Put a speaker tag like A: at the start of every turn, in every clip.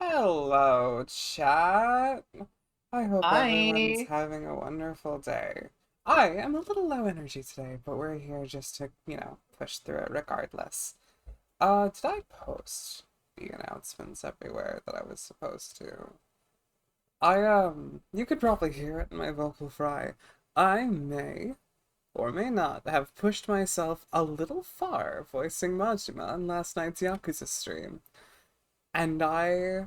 A: Hello, chat. I hope everyone's
B: I
A: having a wonderful day. I am a little low energy today, but we're here just to, push through it regardless. Did I post the announcements everywhere that I was supposed to? You could probably hear it in my vocal fry. I may or may not have pushed myself a little far voicing Majima on last night's Yakuza stream. And I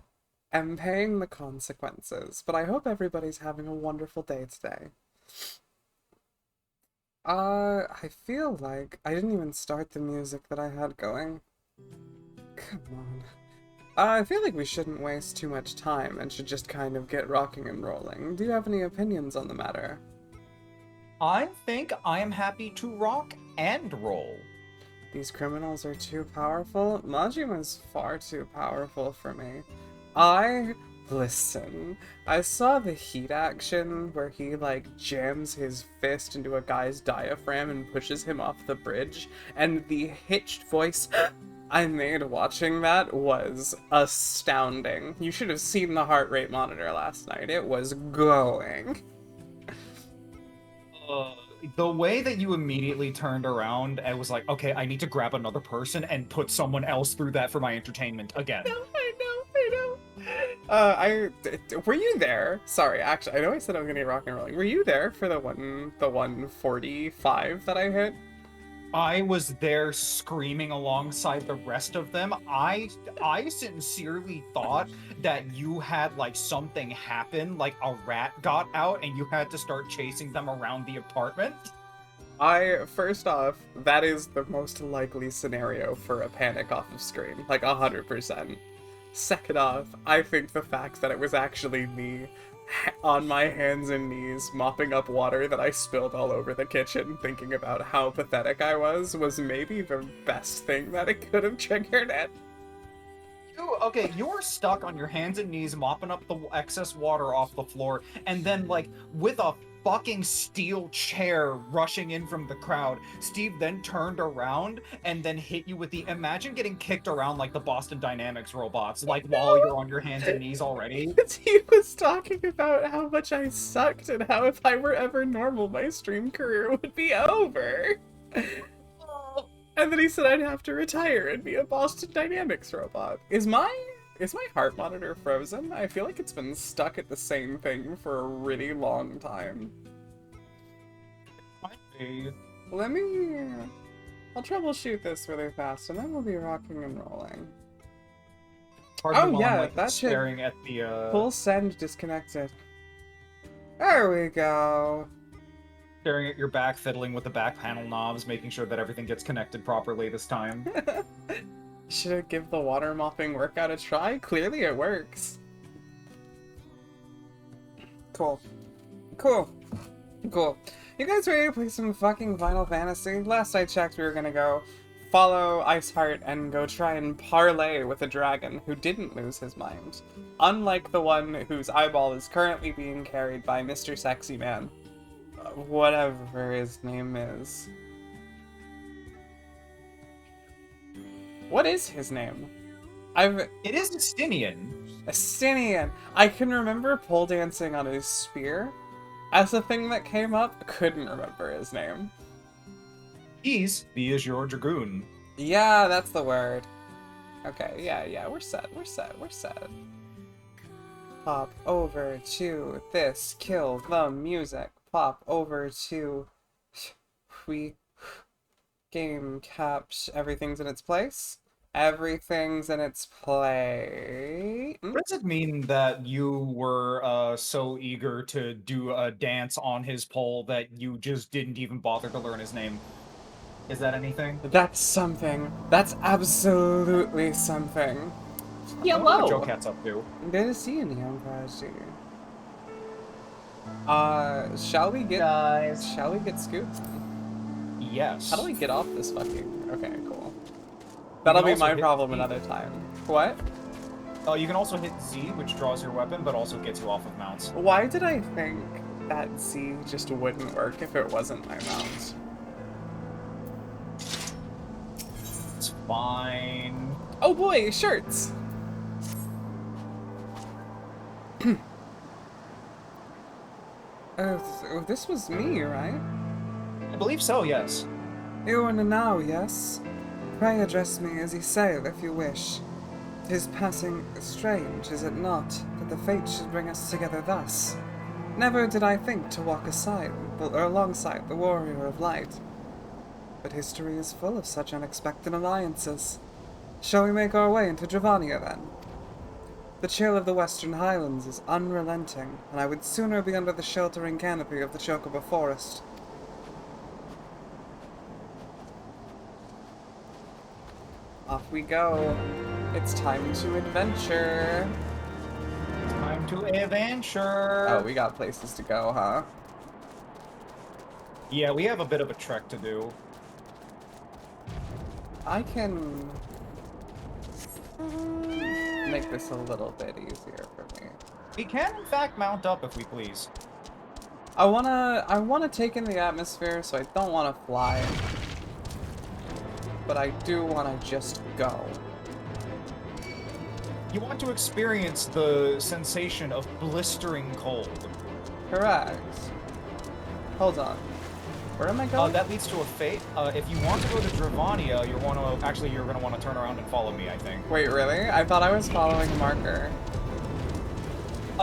A: am paying the consequences, but I hope everybody's having a wonderful day today. I feel like I didn't even start the music that I had going. Come on. I feel like we shouldn't waste too much time and should just kind of get rocking and rolling. Do you have any opinions on the matter?
B: I think I am happy to rock and roll.
A: These criminals are too powerful? Majima's far too powerful for me. I listen. I saw the heat action where he like jams his fist into a guy's diaphragm and pushes him off the bridge, and the hitched voice I made watching that was astounding. You should have seen the heart rate monitor last night. It was going.
B: Uh, the way that you immediately turned around and was like, okay, I need to grab another person and put someone else through that for my entertainment again.
A: Were you there? Sorry, actually, I know I said I was gonna get rock and rolling. Were you there for the 145 that I hit?
B: I was there screaming alongside the rest of them. I sincerely thought that you had like something happen, like a rat got out and you had to start chasing them around the apartment.
A: First off, that is the most likely scenario for a panic off of screen, like 100%. Second off, I think the fact that it was actually me on my hands and knees mopping up water that I spilled all over the kitchen, thinking about how pathetic I was maybe the best thing that it could have triggered it.
B: You were stuck on your hands and knees mopping up the excess water off the floor, and then, like, with a fucking steel chair rushing in from the crowd, Steve then turned around and then hit you with the imagine getting kicked around like the Boston Dynamics robots, like while you're on your hands and knees already.
A: He was talking about how much I sucked and how if I were ever normal, my stream career would be over. And then he said I'd have to retire and be a Boston Dynamics robot. Is my heart monitor frozen? I feel like it's been stuck at the same thing for a really long time. Let me... I'll troubleshoot this really fast, and then we'll be rocking and rolling.
B: Pardon me
A: Oh
B: while I'm,
A: yeah,
B: like,
A: that should...
B: staring at the,
A: Full send disconnected. There we go.
B: staring at your back, fiddling with the back panel knobs, making sure that everything gets connected properly this time.
A: Should I give the water mopping workout a try? Clearly it works. Cool. Cool. Cool. You guys ready to play some fucking Final Fantasy? Last I checked, we were gonna go follow Iceheart and go try and parlay with a dragon who didn't lose his mind. Unlike the one whose eyeball is currently being carried by Mr. Sexy Man. Whatever his name is. What is his name?
B: It is Justinian.
A: Astinian. I can remember pole dancing on his spear. As the thing that came up, couldn't remember his name.
B: He is your dragoon.
A: Yeah, that's the word. Okay, yeah, we're set. Pop over to this, kill the music. Pop over to we game caps. Everything's in its place. Everything's in its play.
B: What does it mean that you were so eager to do a dance on his pole that you just didn't even bother to learn his name? Is that anything?
A: That's something. That's absolutely something.
B: I wonder what Joe Cat's up to.
A: Good to see you, Neon Prodigy. Shall we get scooped?
B: Yes.
A: How do we get off this fucking... Okay, cool. That'll be my problem another time. What?
B: You can also hit Z, which draws your weapon, but also gets you off of mounts.
A: Why did I think that Z just wouldn't work if it wasn't my mount?
B: It's fine.
A: Oh boy, shirts! This was me, right?
B: I believe so, yes.
A: You are now, yes? Pray address me as ye sail, if you wish. 'Tis passing strange, is it not, that the fates should bring us together thus? Never did I think to walk alongside the warrior of light. But history is full of such unexpected alliances. Shall we make our way into Dravania, then? The chill of the Western Highlands is unrelenting, and I would sooner be under the sheltering canopy of the Chocobo Forest. Off we go. It's time to adventure.
B: Time to adventure.
A: Oh, we got places to go, huh?
B: Yeah, we have a bit of a trek to do.
A: I can make this a little bit easier for me.
B: We can, in fact, mount up if we please.
A: I wanna take in the atmosphere, so I don't wanna fly. But I do wanna just go.
B: You want to experience the sensation of blistering cold.
A: Correct. Hold on. Where am I going?
B: That leads to a fate. If you want to go to Dravania, you're going to want to turn around and follow me, I think.
A: Wait, really? I thought I was following a marker.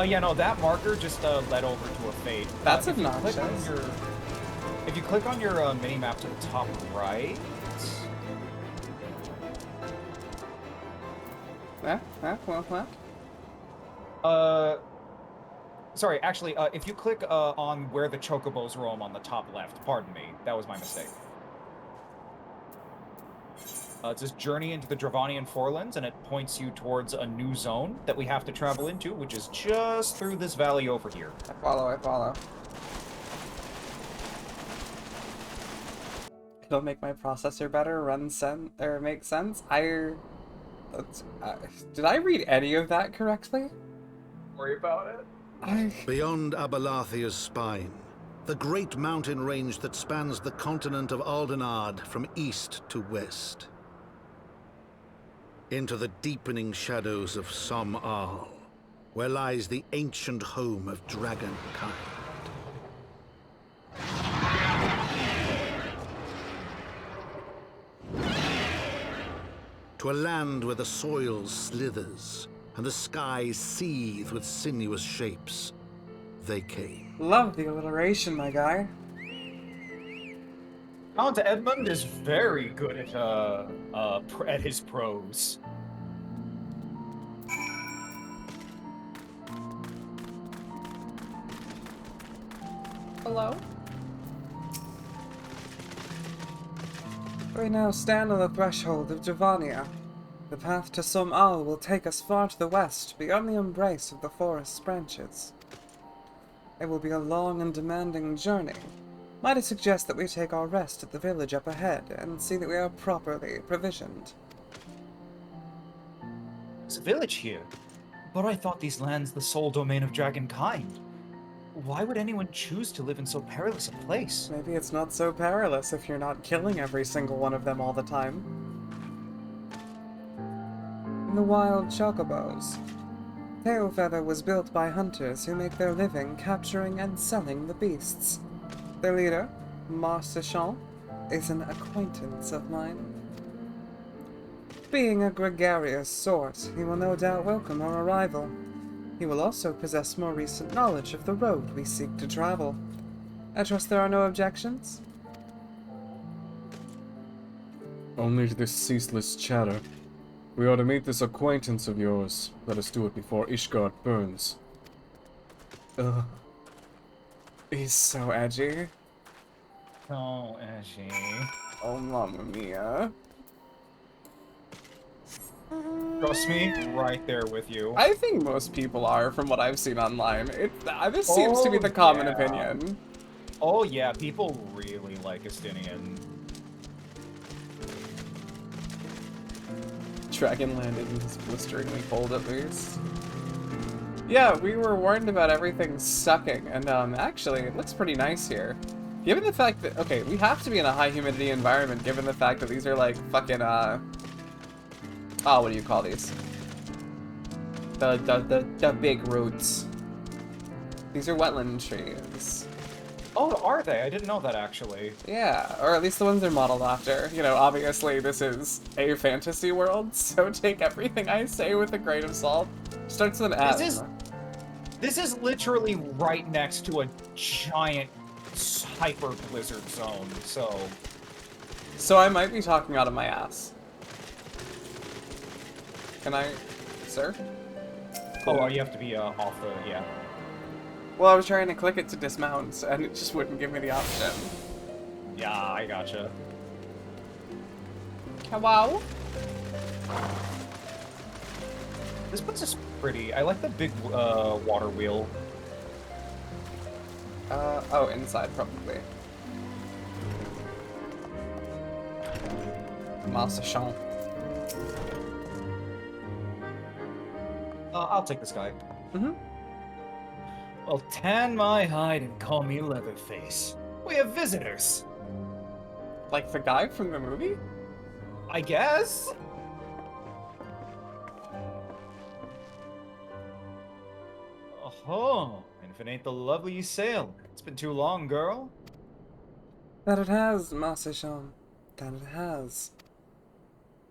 B: Yeah, no, that marker just led over to a fate.
A: That's
B: if
A: obnoxious.
B: If you click on your mini-map to the top right...
A: What?
B: Sorry, actually, if you click on where the chocobos roam on the top left, pardon me, that was my mistake. It says journey into the Dravanian Forelands, and it points you towards a new zone that we have to travel into, which is just through this valley over here.
A: I follow. It'll make my processor better, make sense. Did I read any of that correctly?
B: Don't worry about it.
C: Beyond Abalathia's spine, the great mountain range that spans the continent of Aldenard from east to west. Into the deepening shadows of Som-Al, where lies the ancient home of dragonkind. To a land where the soil slithers and the skies seethe with sinuous shapes, they came.
A: Love the alliteration, my guy.
B: Count Edmund is very good at his prose.
A: Hello? We now stand on the threshold of Dravania. The path to Som-Al will take us far to the west, beyond the embrace of the forest's branches. It will be a long and demanding journey. Might I suggest that we take our rest at the village up ahead, and see that we are properly provisioned?
B: There's a village here, but I thought these lands the sole domain of dragonkind. Why would anyone choose to live in so perilous a place?
A: Maybe it's not so perilous if you're not killing every single one of them all the time. The wild chocobos. Tailfeather was built by hunters who make their living capturing and selling the beasts. Their leader, Marcechant, is an acquaintance of mine. Being a gregarious sort, he will no doubt welcome our arrival. He will also possess more recent knowledge of the road we seek to travel. I trust there are no objections?
D: Only to this ceaseless chatter. We ought to meet this acquaintance of yours. Let us do it before Ishgard burns.
A: Ugh. He's so edgy.
B: Oh, edgy.
A: Oh, Mamma Mia.
B: Trust me, right there with you.
A: I think most people are, from what I've seen online. This seems to be the common opinion.
B: Oh yeah, people really like Estinian.
A: Dragonland is blisteringly cold, at least. Yeah, we were warned about everything sucking, and actually, it looks pretty nice here. Given the fact that, okay, we have to be in a high humidity environment, given the fact that these are like fucking, oh, what do you call these? The big roots. These are wetland trees.
B: Oh, are they? I didn't know that, actually.
A: Yeah, or at least the ones they're modeled after. You know, obviously this is a fantasy world, so take everything I say with a grain of salt. Starts with an M.
B: This is literally right next to a giant hyper blizzard zone, so...
A: So I might be talking out of my ass. Can I, sir?
B: Oh, you have to be off the... yeah.
A: Well, I was trying to click it to dismount, and it just wouldn't give me the option.
B: Yeah, I gotcha.
A: Hello?
B: This place is pretty. I like the big water wheel.
A: Oh, inside, probably. Massachon.
B: I'll take this guy.
A: Mm-hmm.
B: Well, tan my hide and call me Leatherface. We have visitors.
A: Like the guy from the movie?
B: I guess? Oh, and if it ain't the lovely you sail. It's been too long, girl.
A: That it has, Massachon. That it has.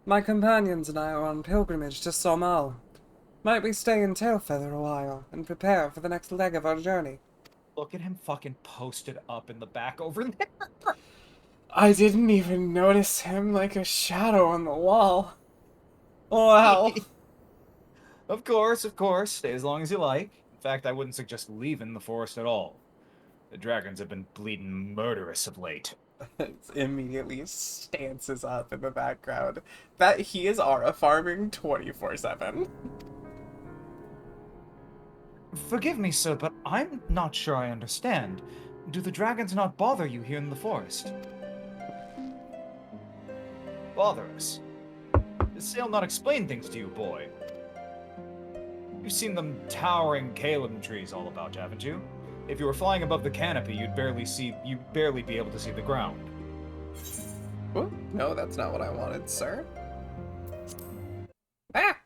A: My companions and I are on pilgrimage to Somal. Might we stay in Tailfeather a while and prepare for the next leg of our journey?
B: Look at him fucking posted up in the back over there.
A: I didn't even notice him like a shadow on the wall. Wow.
B: Of course, of course. Stay as long as you like. In fact, I wouldn't suggest leaving the forest at all. The dragons have been bleeding murderous of late.
A: Immediately stances up in the background that he is Aura farming 24/7.
B: Forgive me, sir, but I'm not sure I understand. Do the dragons not bother you here in the forest? Bother us? Does Sail not explain things to you, boy? You've seen them towering Calum trees all about, haven't you? If you were flying above the canopy, you'd barely be able to see the ground.
A: Oh, no, that's not what I wanted, sir. Ah!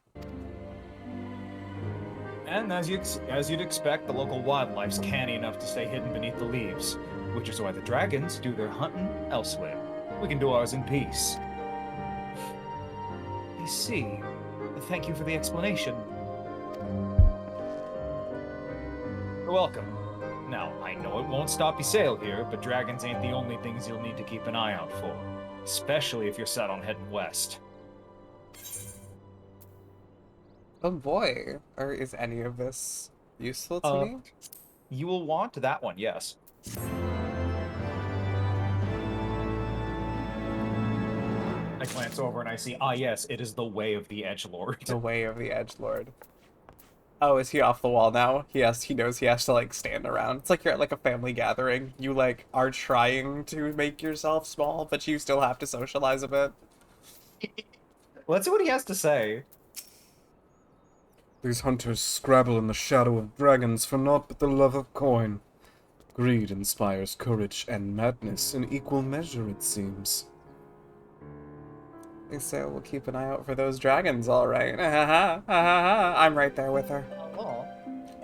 B: And as you'd expect, the local wildlife's canny enough to stay hidden beneath the leaves, which is why the dragons do their hunting elsewhere. We can do ours in peace. I see. Thank you for the explanation. You're welcome. Now, I know it won't stop you sail here, but dragons ain't the only things you'll need to keep an eye out for. Especially if you're set on heading west.
A: Oh boy, or is any of this useful to me?
B: You will want that one, yes. I glance over and I see, yes, it is the way of the edgelord.
A: The way of the edgelord. Oh, is he off the wall now? He knows he has to, like, stand around. It's like you're at, like, a family gathering. You, like, are trying to make yourself small, but you still have to socialize a bit.
B: Let's see what he has to say.
D: These hunters scrabble in the shadow of dragons for naught but the love of coin. Greed inspires courage and madness in equal measure, it seems.
A: They say we'll keep an eye out for those dragons, all right. I'm right there with her.
B: Oh.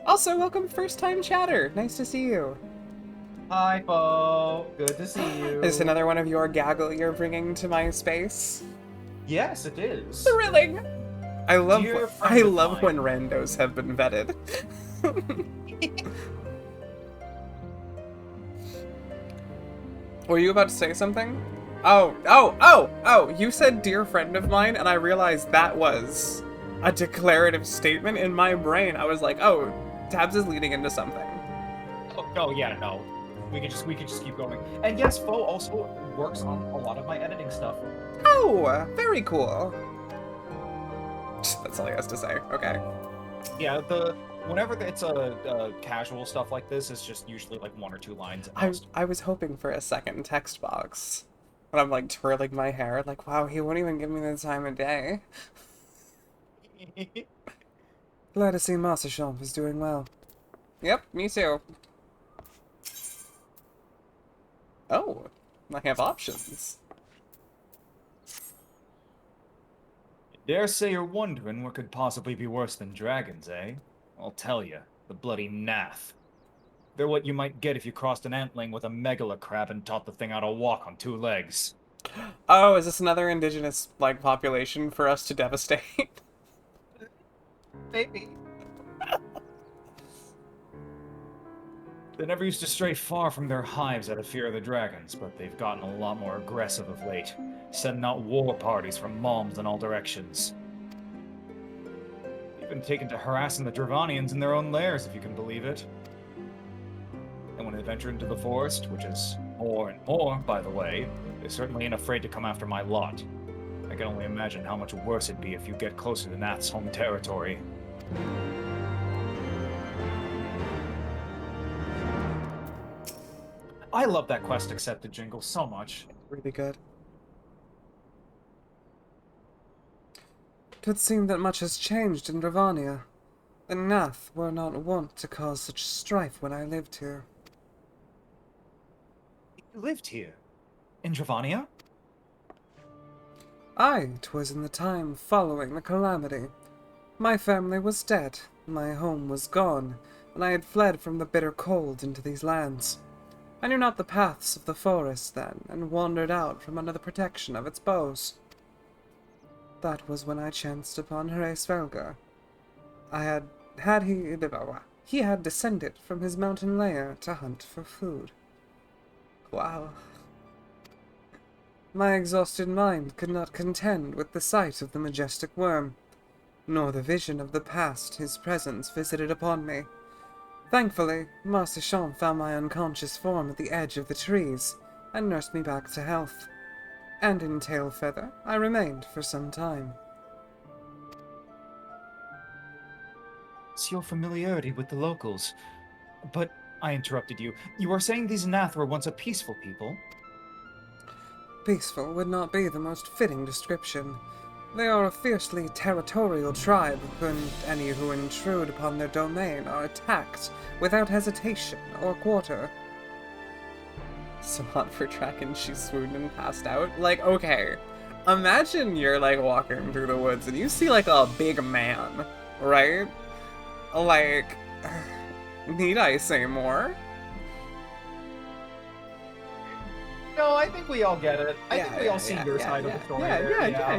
A: Also, welcome first-time chatter. Nice to see you.
B: Hi, Bo. Good to see you.
A: Is this another one of your gaggle you're bringing to my space?
B: Yes, it is.
A: Thrilling. I love
B: mine.
A: when randos have been vetted. Were you about to say something? Oh, you said dear friend of mine, and I realized that was a declarative statement in my brain. I was like, oh, Tabs is leading into something.
B: Oh, yeah, no. We could just keep going. And yes, Bo also works on a lot of my editing stuff.
A: Oh, very cool. That's all he has to say. Okay.
B: Yeah, whenever it's a casual stuff like this, it's just usually like 1 or 2 lines at most.
A: I was hoping for a second text box. And I'm like twirling my hair, like, wow, he won't even give me the time of day. Glad to see Massachon is doing well. Yep, me too. Oh, I have options.
B: Dare say you're wondering what could possibly be worse than dragons, eh? I'll tell you, the bloody Nath. They're what you might get if you crossed an antling with a megala crab and taught the thing how to walk on 2 legs.
A: Oh, is this another indigenous, like, population for us to devastate?
B: Maybe. They never used to stray far from their hives out of fear of the dragons, but they've gotten a lot more aggressive of late, sending out war parties from moms in all directions. Even taken to harassing the Dravanians in their own lairs, if you can believe it. And when they venture into the forest, which is more and more, by the way, they certainly ain't afraid to come after my lot. I can only imagine how much worse it'd be if you get closer to Nath's home territory. I love that quest accepted jingle so much.
A: Really good. It would seem that much has changed in Ravania. The Nath were not wont to cause such strife when I lived here.
B: You lived here? In Dravania?
A: Aye, 'twas in the time following the calamity. My family was dead, my home was gone, and I had fled from the bitter cold into these lands. I knew not the paths of the forest then, and wandered out from under the protection of its boughs. That was when I chanced upon Hre Svelgar. He had descended from his mountain lair to hunt for food. Wow. My exhausted mind could not contend with the sight of the majestic worm, nor the vision of the past his presence visited upon me. Thankfully, Marcichon found my unconscious form at the edge of the trees, and nursed me back to health. And in Tailfeather, I remained for some time.
B: It's your familiarity with the locals. But I interrupted you. You were saying these Nath were once a peaceful people?
A: Peaceful would not be the most fitting description. They are a fiercely territorial tribe, and any who intrude upon their domain are attacked without hesitation or quarter. So hot for Dragon, she swooned and passed out. Like, okay, imagine you're like walking through the woods and you see like a big man, right? Like, need I say more?
B: No, I think we all get it. I think we all see your side of the story.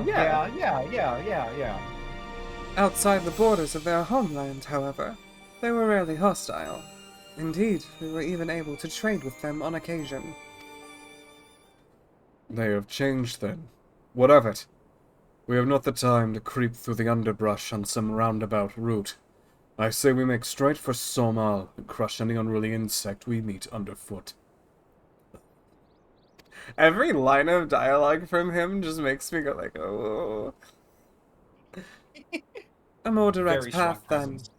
B: Yeah.
A: Outside the borders of their homeland, however, they were rarely hostile. Indeed, we were even able to trade with them on occasion.
D: They have changed then. What of it? We have not the time to creep through the underbrush on some roundabout route. I say we make straight for Somal and crush any unruly insect we meet underfoot.
A: Every line of dialogue from him just makes me go like, oh. A more direct
B: Very
A: path,
B: strong
A: then.
B: presence.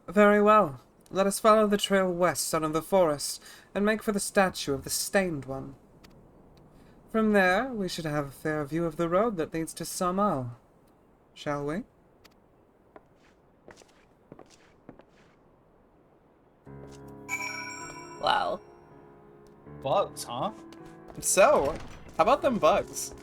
A: Very well. Let us follow the trail west out of the forest, and make for the statue of the Stained One. From there, we should have a fair view of the road that leads to Samal. Shall we? Wow.
B: Bugs, huh?
A: So, how about them bugs?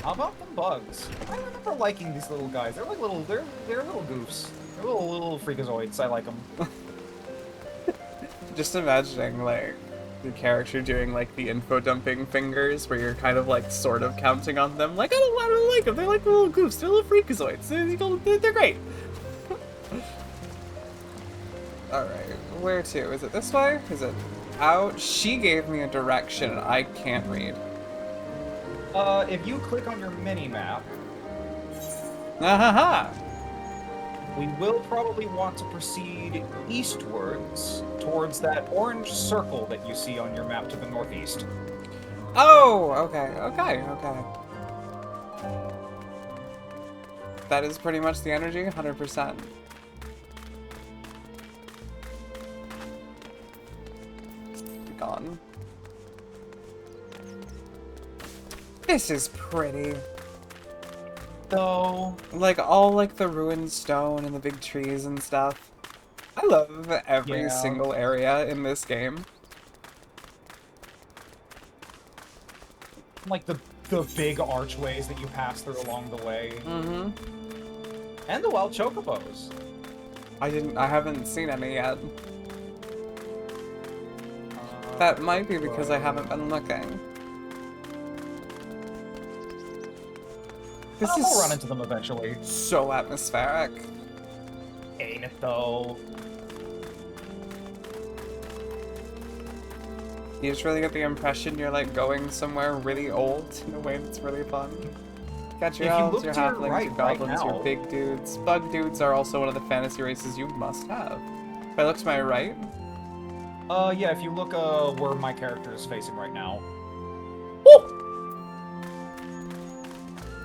B: How about them bugs? I remember liking these little guys. They're like little, they're little goofs. They're little freakazoids. I like them.
A: Just imagining, like, the character doing, like, the info dumping fingers, where you're kind of, like, sort of counting on them. Like, I don't like them. They're like little goofs. They're little freakazoids. They're great. Alright, where to? Is it this way? Is it out? She gave me a direction I can't read.
B: If you click on your mini-map,
A: Ahaha!
B: we will probably want to proceed eastwards towards that orange circle that you see on your map to the northeast.
A: Oh, okay. That is pretty much the energy, 100%. Gone. This is pretty.
B: So,
A: Like, all, like, the ruined stone and the big trees and stuff. I love every
B: Yeah.
A: single area in this game.
B: like the big archways that you pass through along the way,
A: Mm-hmm.
B: and the wild chocobos.
A: I haven't seen any yet. That might be because I haven't been looking. This
B: We'll run
A: is
B: into them eventually.
A: so atmospheric.
B: Ain't it though?
A: You just really get the impression you're like going somewhere really old in a way that's really fun. Got your
B: If you
A: elves,
B: look
A: your
B: to your
A: halflings,
B: right
A: your
B: right
A: goblins,
B: now-
A: your big dudes. Bug dudes are also one of the fantasy races you must have. If I look to my right,
B: Yeah, if you look where my character is facing right now.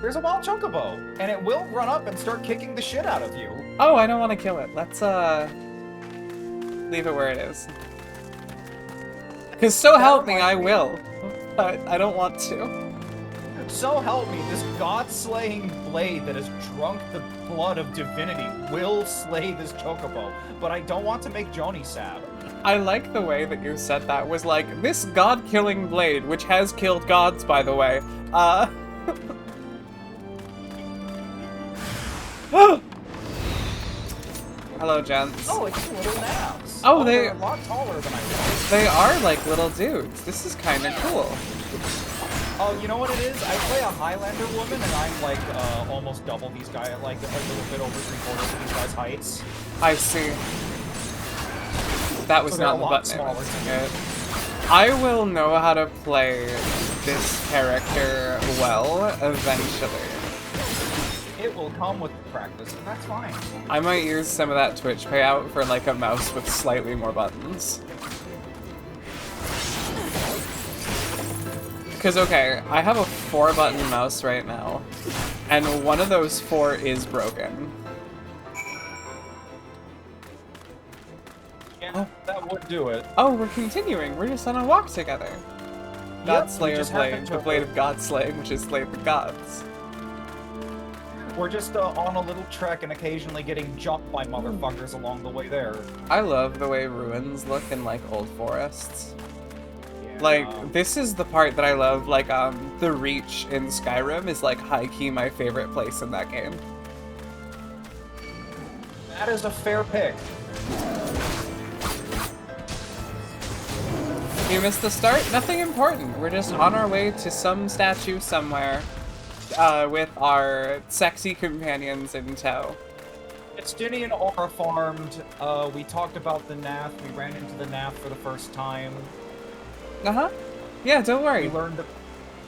B: There's a wild chocobo, and it will run up and start kicking the shit out of you.
A: oh, I don't want to kill it. Let's leave it where it is. Cause so help me, I will, but I don't want to.
B: So help me, this god-slaying blade that has drunk the blood of divinity will slay this chocobo, but I don't want to make Joni sad.
A: I like the way that you said that. Was like, this god-killing blade, which has killed gods, by the way. Hello, gents.
B: Oh, it's little naps.
A: Oh, they're
B: a lot taller than I was.
A: They are like little dudes. This is kind of cool.
B: Oh, you know what it is? I play a Highlander woman, and I'm like almost double these guys, like a little bit over 3/4 of these guys' heights.
A: I see. That was
B: So they're
A: not
B: a
A: the
B: lot
A: button I was
B: smaller.
A: hitting it. I will know how to play this character well eventually.
B: It will come with practice, and that's fine.
A: I might use some of that Twitch payout for like a mouse with slightly more buttons. Because, okay, I have a 4-button mouse right now, and one of those 4 is broken.
B: Yeah, that would do it.
A: Oh, we're continuing. We're just on a walk together. God
B: we
A: Slayer
B: just
A: Blade,
B: happened
A: the
B: to-
A: blade of God slaying, which is slayed the gods.
B: We're just on a little trek and occasionally getting jumped by motherfuckers along the way there.
A: I love the way ruins look in, like, old forests.
B: Yeah.
A: Like, this is the part that I love, like, the Reach in Skyrim is, like, high-key my favorite place in that game.
B: That is a fair pick.
A: You missed the start? Nothing important. We're just on our way to some statue somewhere, with our sexy companions in tow.
B: It's Dinny and Aura farmed. We talked about the Nath. We ran into the Nath for the first time.
A: Uh-huh. Yeah, don't worry.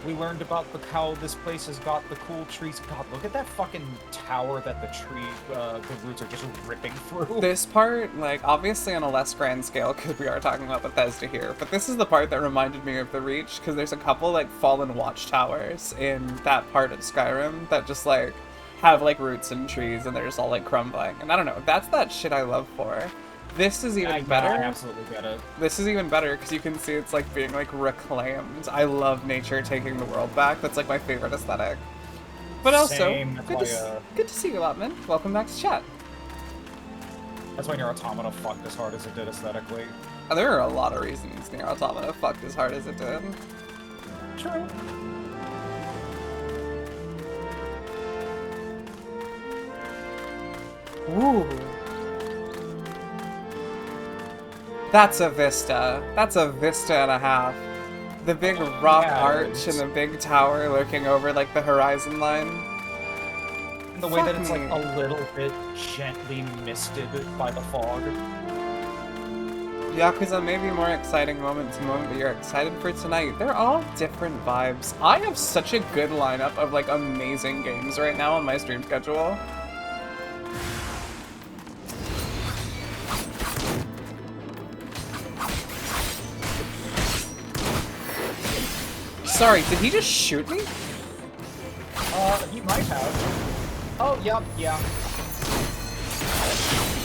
B: We learned about how this place has got the cool trees. God, look at that fucking tower that the roots are just ripping through.
A: This part, like, obviously on a less grand scale, because we are talking about Bethesda here, but this is the part that reminded me of the Reach, because there's a couple, like, fallen watchtowers in that part of Skyrim that just, like, have, like, roots and trees, and they're just all, like, crumbling. And I don't know, that's that shit I love for. This is even better.
B: I absolutely get it.
A: This is even better because you can see it's like being like reclaimed. I love nature taking the world back. That's like my favorite aesthetic. But also,
B: Same. That's
A: good to see you, Lotman. Welcome back to chat.
B: That's when your Automata fucked as hard as it did aesthetically.
A: There are a lot of reasons Nier Automata fucked as hard as it did.
B: True.
A: Ooh. That's a vista. That's a vista and a half. The big rock
B: Yeah,
A: arch and the big tower looking over like the horizon line.
B: The way that
A: Fuck
B: it's
A: me.
B: like a little bit gently misted by the fog.
A: Yakuza may be more exciting moment to moment, but you're excited for tonight. They're all different vibes. I have such a good lineup of like amazing games right now on my stream schedule. Sorry, did he just shoot me?
B: He might have. Oh, yep, yeah.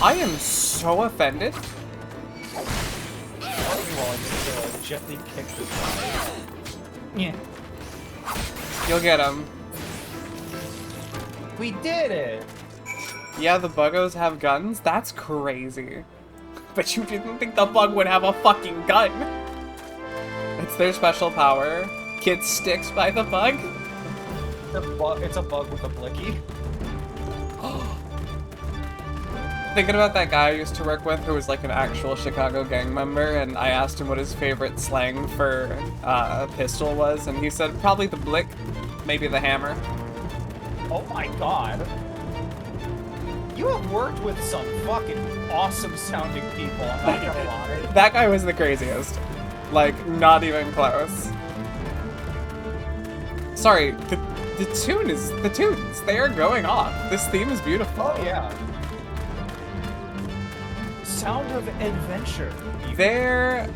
A: I am so offended.
B: Well, I just gently kick this guy. Yeah.
A: You'll get him.
B: We did it!
A: Yeah, the buggos have guns? That's crazy. But you didn't think the bug would have a fucking gun. It's their special power. Kid sticks by the bug.
B: It's a bug with a blicky.
A: thinking about that guy I used to work with who was like an actual Chicago gang member, and I asked him what his favorite slang for a pistol was, and he said probably the blick, maybe the hammer.
B: Oh my god. You have worked with some fucking awesome sounding people, I'm not gonna lie.
A: That guy was the craziest. Like, not even close. Sorry, the tunes. They are going off. This theme is beautiful.
B: Oh yeah. Sound of adventure.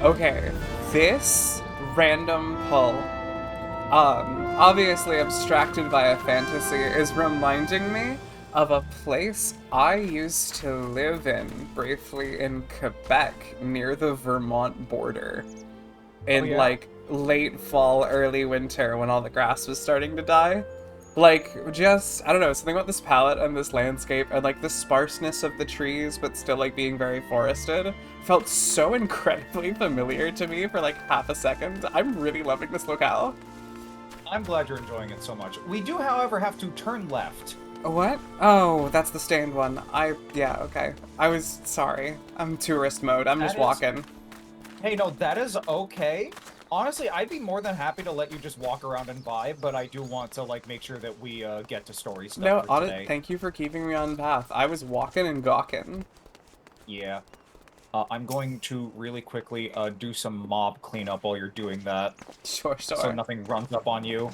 A: Okay. This random pull, obviously abstracted by a fantasy, is reminding me of a place I used to live in briefly in Quebec near the Vermont border. In like late fall, early winter when all the grass was starting to die. Like, just, I don't know, something about this palette and this landscape and like the sparseness of the trees but still like being very forested felt so incredibly familiar to me for like half a second. I'm really loving this locale.
B: I'm glad you're enjoying it so much. We do, however, have to turn left.
A: What? Oh, that's the stained one. Yeah, okay. I was sorry. I'm tourist mode. I'm just walking.
B: Hey, no, that is okay. Honestly, I'd be more than happy to let you just walk around and vibe, but I do want to, like, make sure that we get to story stuff for today.
A: Thank you for keeping me on path. I was walking and gawking.
B: Yeah. I'm going to really quickly do some mob cleanup while you're doing that.
A: Sure.
B: So nothing runs up on you.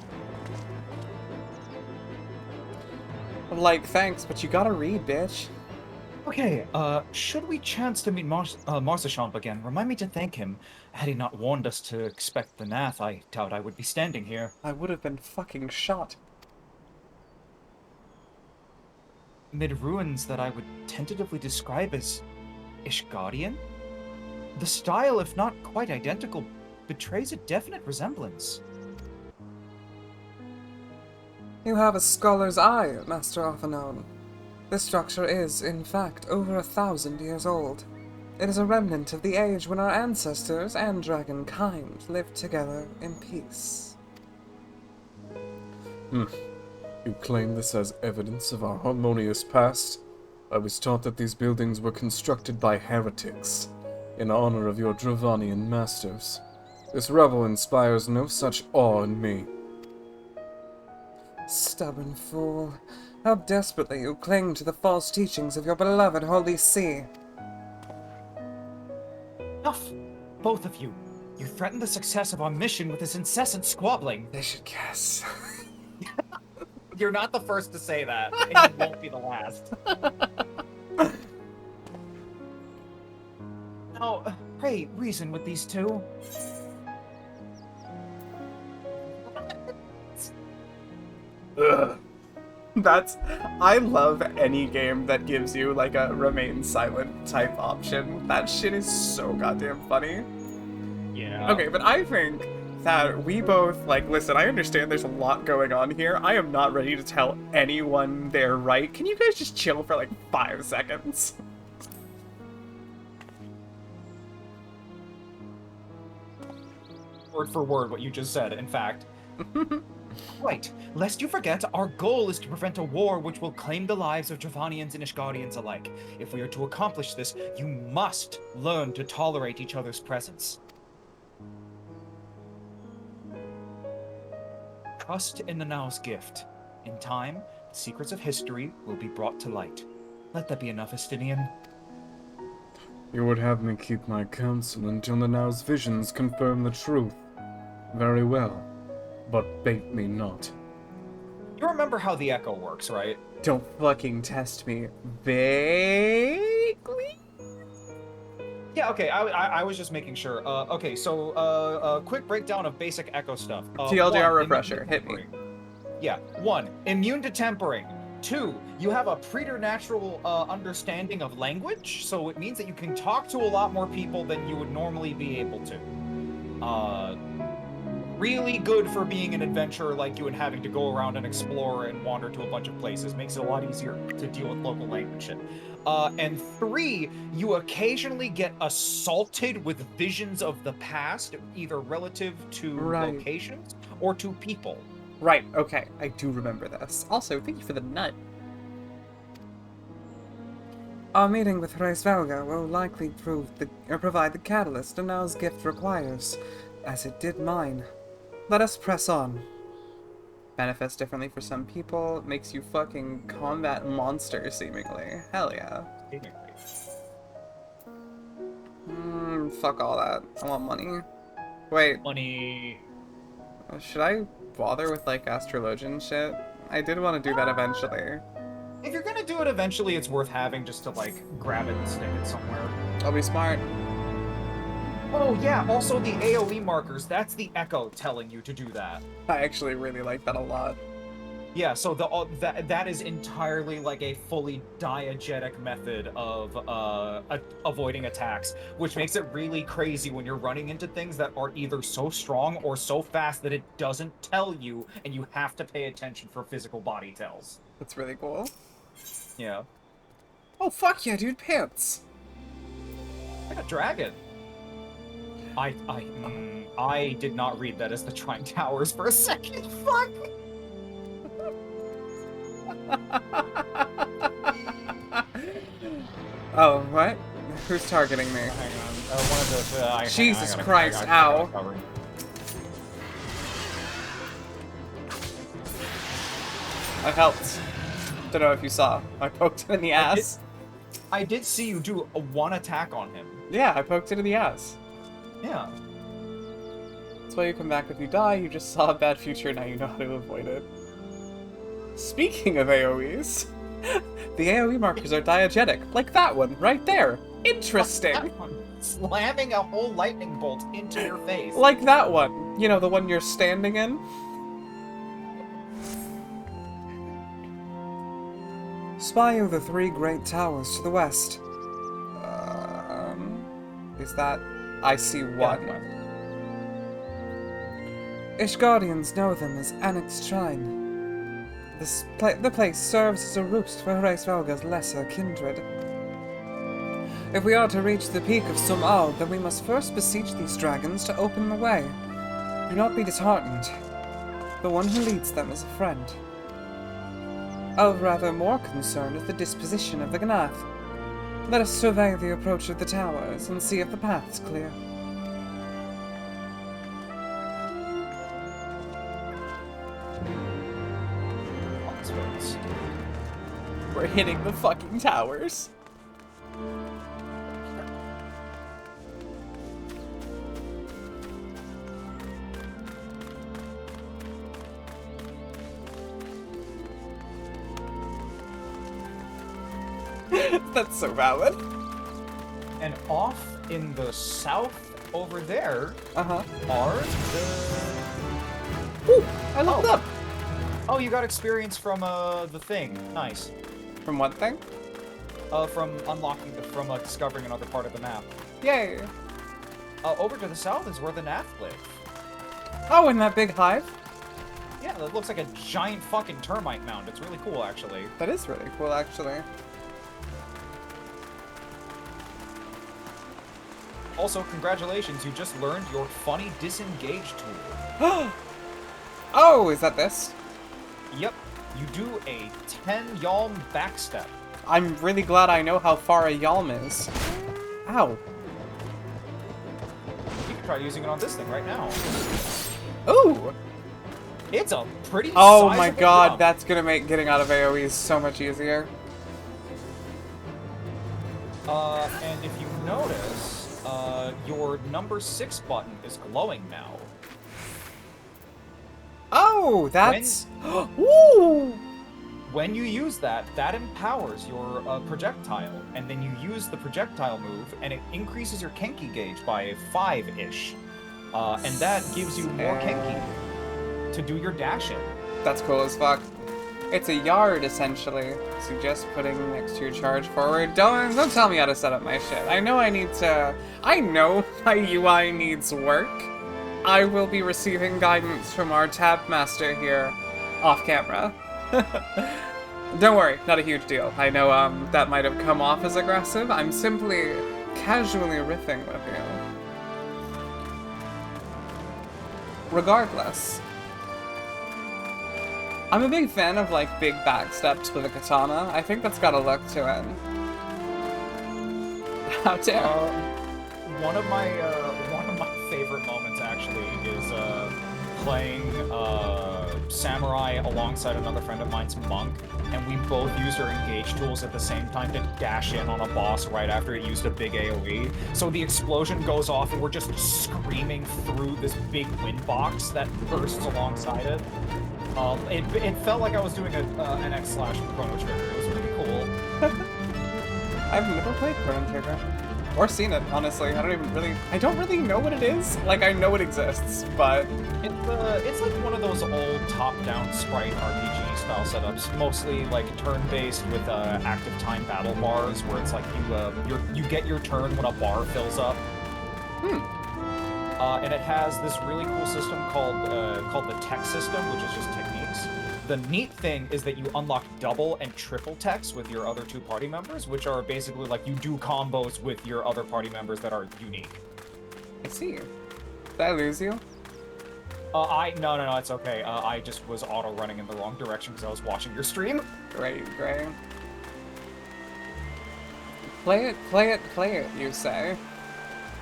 A: Like, thanks, but you gotta read, bitch.
B: Okay, should we chance to meet Marcechamp again, remind me to thank him. Had he not warned us to expect the Nath, I doubt I would be standing here.
A: I would have been fucking shot.
B: Mid ruins that I would tentatively describe as Ishgardian? The style, if not quite identical, betrays a definite resemblance.
A: You have a scholar's eye, Master Arthanon. This structure is, in fact, over 1,000 years old. It is a remnant of the age when our ancestors and dragonkind lived together in peace.
D: You claim this as evidence of our harmonious past? I was taught that these buildings were constructed by heretics, in honor of your Dravanian masters. This revel inspires no such awe in me.
A: Stubborn fool. How desperately you cling to the false teachings of your beloved Holy See.
B: Enough! Both of you. You threaten the success of our mission with this incessant squabbling.
A: They should guess.
B: You're not the first to say that, and you won't be the last. Now, pray, reason with these two.
A: Ugh. I love any game that gives you like a remain silent type option. That shit is so goddamn funny.
B: Yeah.
A: Okay, but I think that we both, like, listen, I understand there's a lot going on here. I am not ready to tell anyone they're right. Can you guys just chill for like 5 seconds?
B: Word for word what you just said, in fact. Right. Lest you forget, our goal is to prevent a war which will claim the lives of Dravanians and Ishgardians alike. If we are to accomplish this, you must learn to tolerate each other's presence. Trust in the Now's gift. In time, the secrets of history will be brought to light. Let that be enough, Estinian.
D: You would have me keep my counsel until the Now's visions confirm the truth. Very well. But bait me not.
B: You remember how the Echo works, right?
A: Don't fucking test me. Vaguely?
B: Yeah, okay, I was just making sure. Okay, so, quick breakdown of basic Echo stuff.
A: TLDR refresher, hit me.
B: Yeah, 1, immune to tempering. 2, you have a preternatural understanding of language, so it means that you can talk to a lot more people than you would normally be able to. Really good for being an adventurer like you and having to go around and explore and wander to a bunch of places. Makes it a lot easier to deal with local language shit. And 3, you occasionally get assaulted with visions of the past, either relative to locations or to people.
A: Right, okay, I do remember this. Also, thank you for the nut. Our meeting with Reis Valga will likely provide the catalyst Anel's gift requires, as it did mine. Let us press on. Manifests differently for some people, makes you fucking combat monsters, seemingly. Hell yeah. Fuck all that. I want money. Wait,
B: Money.
A: should I bother with, like, astrologian shit? I did want to do that eventually.
B: If you're gonna do it eventually, it's worth having just to, like, grab it and stick it somewhere.
A: I'll be smart.
B: Oh, yeah, also the AoE markers. That's the Echo telling you to do that.
A: I actually really like that a lot.
B: Yeah, so that is entirely like a fully diegetic method of avoiding attacks, which makes it really crazy when you're running into things that are either so strong or so fast that it doesn't tell you, and you have to pay attention for physical body tells.
A: That's really cool.
B: Yeah.
A: Oh, fuck yeah, dude, pants!
B: Like a dragon. I did not read that as the Trine Towers for a second. Fuck!
A: Oh, what? Who's targeting me?
B: Hang on. One of the,
A: Jesus Christ, ow. I helped. Don't know if you saw. I poked it in the ass.
B: I did see you do one attack on him.
A: Yeah, I poked it in the ass.
B: Yeah.
A: That's why you come back if you die, you just saw a bad future, now you know how to avoid it. Speaking of AoEs, the AoE markers are diegetic, like that one, right there. Interesting.
B: That one. Slamming a whole lightning bolt into your face.
A: Like that one. You know, the one you're standing in? Spy over 3 great towers to the west. Is that... I see one. Ishgardians know them as Annexed Shrine. The place serves as a roost for Reis Valga's lesser kindred. If we are to reach the peak of Sumal, then we must first beseech these dragons to open the way. Do not be disheartened. The one who leads them is a friend. Of rather more concern is the disposition of the Gnath. Let us survey the approach of the towers and see if the path's clear. We're hitting the fucking towers. That's so valid.
B: And off in the south over there
A: Uh-huh.
B: are the...
A: Ooh, I leveled up.
B: Oh, you got experience from the thing. Nice.
A: From what thing?
B: From unlocking from discovering another part of the map.
A: Yay.
B: Over to the south is where the Nath live.
A: Oh, in that big hive?
B: Yeah, that looks like a giant fucking termite mound. It's really cool, actually.
A: That is really cool, actually.
B: Also, congratulations, you just learned your funny disengage tool.
A: Oh, is that this?
B: Yep, you do a 10 yalm backstep.
A: I'm really glad I know how far a yalm is. Ow.
B: You can try using it on this thing right now.
A: Ooh!
B: It's a pretty
A: Oh my
B: sizable
A: god,
B: jump.
A: that's gonna make getting out of AoE so much easier.
B: And if you notice, your number 6 button is glowing now.
A: Oh, that's... Woo!
B: When you use that, that empowers your projectile, and then you use the projectile move, and it increases your Kenki gauge by 5-ish. And that gives you more Kenki to do your dash in.
A: That's cool as fuck. It's a yard, essentially. Suggest putting next to your charge forward. Don't tell me how to set up my shit. I know I need to... I know my UI needs work. I will be receiving guidance from our tab master here, off camera. Don't worry, not a huge deal. I know that might have come off as aggressive. I'm simply casually riffing with you. Regardless, I'm a big fan of like big backsteps with a katana. I think that's got a look to it. How dare.
B: One of my favorite moments actually is playing samurai alongside another friend of mine's monk, and we both used our engage tools at the same time to dash in on a boss right after it used a big AoE. So the explosion goes off, and we're just screaming through this big wind box that bursts alongside it. It felt like I was doing an X/Chrono Trigger. It was really cool.
A: I've never played Chrono Trigger. Or seen it, honestly. I don't really know what it is. Like, I know it exists, but...
B: It's like one of those old top-down sprite RPG style setups, mostly like turn-based with active time battle bars, where it's like you get your turn when a bar fills up. And it has this really cool system called the tech system, which is just techniques. The neat thing is that you unlock double and triple techs with your other two party members, which are basically like you do combos with your other party members that are unique.
A: I see. Did I lose you?
B: No, it's okay. I just was auto-running in the wrong direction because I was watching your stream.
A: Great. Play it, you say?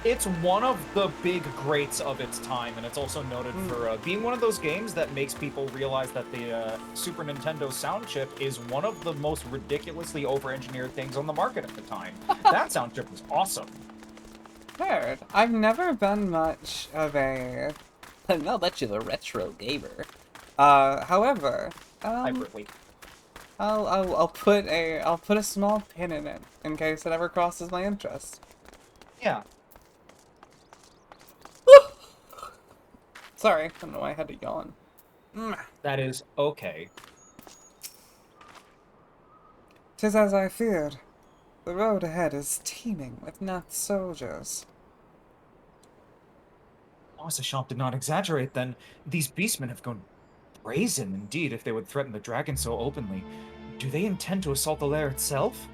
B: It's one of the big greats of its time, and it's also noted for being one of those games that makes people realize that the Super Nintendo sound chip is one of the most ridiculously over-engineered things on the market at the time. That sound chip was awesome.
A: Heard. I've never been much of a...
E: I'll bet you the retro gamer.
A: However,
B: Wait.
A: I'll put a small pin in it in case it ever crosses my interest.
B: Yeah.
A: Sorry, I don't know why I had to yawn.
B: That is okay.
A: 'Tis as I feared. The road ahead is teeming with Nath soldiers.
B: Champ did not exaggerate, then. These beastmen have gone brazen, indeed, if they would threaten the dragon so openly. Do they intend to assault the lair itself?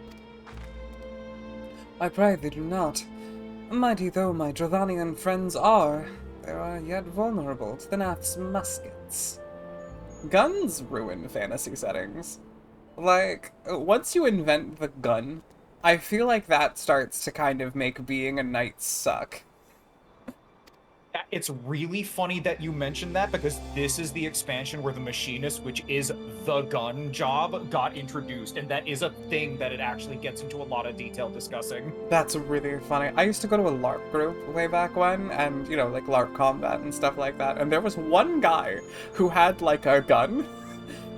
A: I pray they do not. Mighty though my Dravanian friends are, they are yet vulnerable to the Nath's muskets. Guns ruin fantasy settings. Like, once you invent the gun, I feel like that starts to kind of make being a knight suck.
B: It's really funny that you mentioned that, because this is the expansion where the machinist, which is the gun job, got introduced, and that is a thing that it actually gets into a lot of detail discussing.
A: That's really funny. I used to go to a LARP group way back when, and, you know, like LARP combat and stuff like that, and there was one guy who had, like, a gun.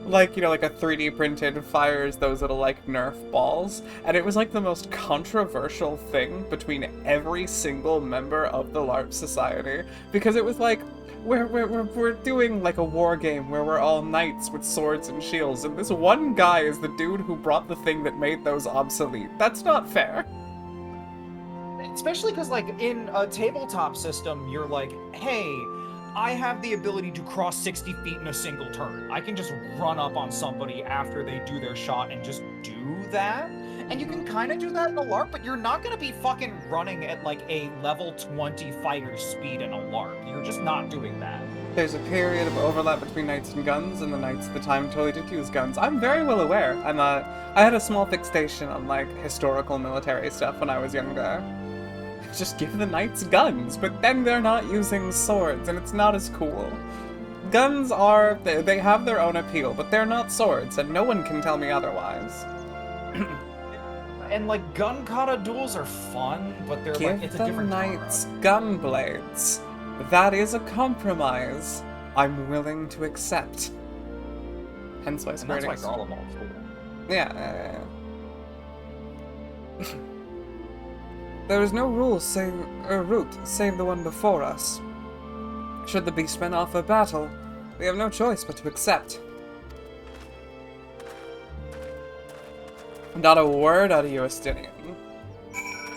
A: Like, you know, like a 3D printed fires those little, like, Nerf balls. And it was, like, the most controversial thing between every single member of the LARP society. Because it was like, we're doing, like, a war game where we're all knights with swords and shields. And this one guy is the dude who brought the thing that made those obsolete. That's not fair.
B: Especially because, like, in a tabletop system, you're like, hey, I have the ability to cross 60 feet in a single turn. I can just run up on somebody after they do their shot and just do that. And you can kind of do that in a LARP, but you're not going to be fucking running at like a level 20 fighter speed in a LARP. You're just not doing that.
A: There's a period of overlap between knights and guns, and the knights at the time totally did use guns. I'm very well aware. I had a small fixation on, like, historical military stuff when I was younger. Just give the knights guns, but then they're not using swords, and it's not as cool. Guns are, they have their own appeal, but they're not swords, and no one can tell me otherwise.
B: And, like, gun kata duels are fun, but they're
A: Give
B: like, it's a
A: the
B: different
A: knights
B: genre.
A: gun blades. That is a compromise I'm willing to accept. Hence why
B: And that's why
A: Square Enix-
B: Garlemald's cool.
A: Yeah. There is no route save the one before us. Should the beastmen offer battle, we have no choice but to accept. Not a word out of you, Estinian.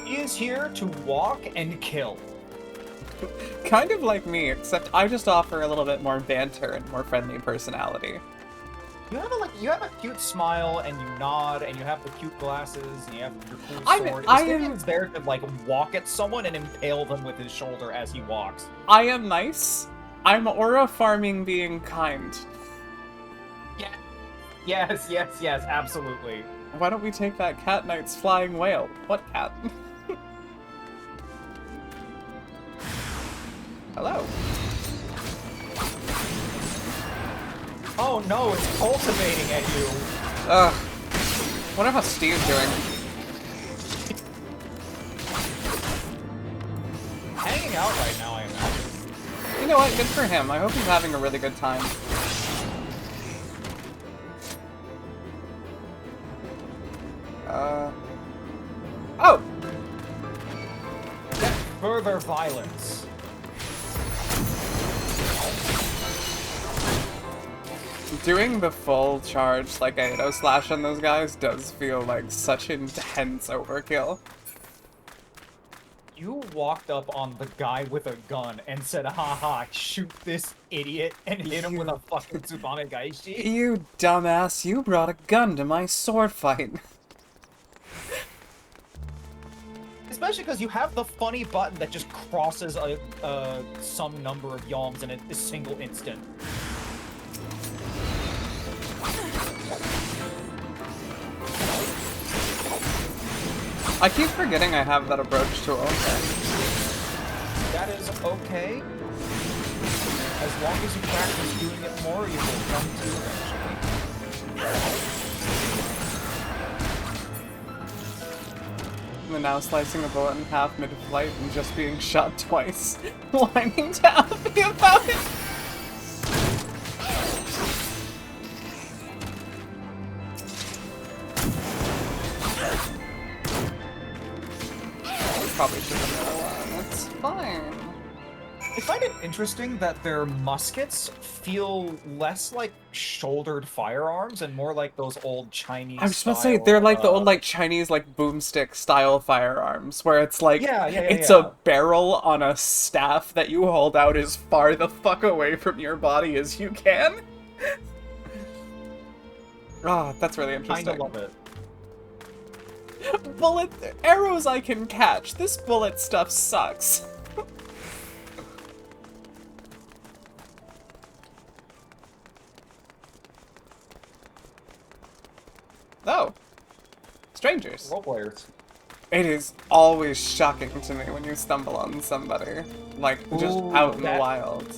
B: He is here to walk and kill.
A: Kind of like me, except I just offer a little bit more banter and more friendly personality.
B: You have a cute smile, and you nod, and you have the cute glasses, and you have your cool sword. Estinian's there to like walk at someone and impale them with his shoulder as he walks.
A: I am nice. I'm aura farming being kind.
B: Yeah. Yes, absolutely.
A: Why don't we take that cat knight's flying whale? What cat? Hello.
B: Oh no, it's cultivating at you.
A: Ugh. Wonder how Steve's doing.
B: Hanging out right now, I imagine.
A: You know what? Good for him. I hope he's having a really good time. Oh!
B: Further violence.
A: Doing the full charge, like Aedo slash on those guys, does feel like such intense overkill.
B: You walked up on the guy with a gun and said, haha, shoot this idiot, and hit him with a fucking Tsubame Gaishi.
A: You dumbass, you brought a gun to my sword fight.
B: Especially because you have the funny button that just crosses some number of yalms in a single instant.
A: I keep forgetting I have that approach tool.
B: That is okay. As long as you practice doing it more, you will come to eventually.
A: And now slicing a bullet in half mid-flight and just being shot twice. Whining to Alfie about it. Probably should have another one. It's fine.
B: I find it interesting that their muskets feel less like shouldered firearms and more like those old Chinese.
A: I was supposed to say they're like the old like Chinese like boomstick style firearms where it's like it's a barrel on a staff that you hold out as far the fuck away from your body as you can. Ah, oh, that's really interesting.
B: Kinda love it.
A: Bullet arrows I can catch. This bullet stuff sucks. Oh. Strangers.
B: Roleplayers.
A: It is always shocking to me when you stumble on somebody. Like, just out in the wild.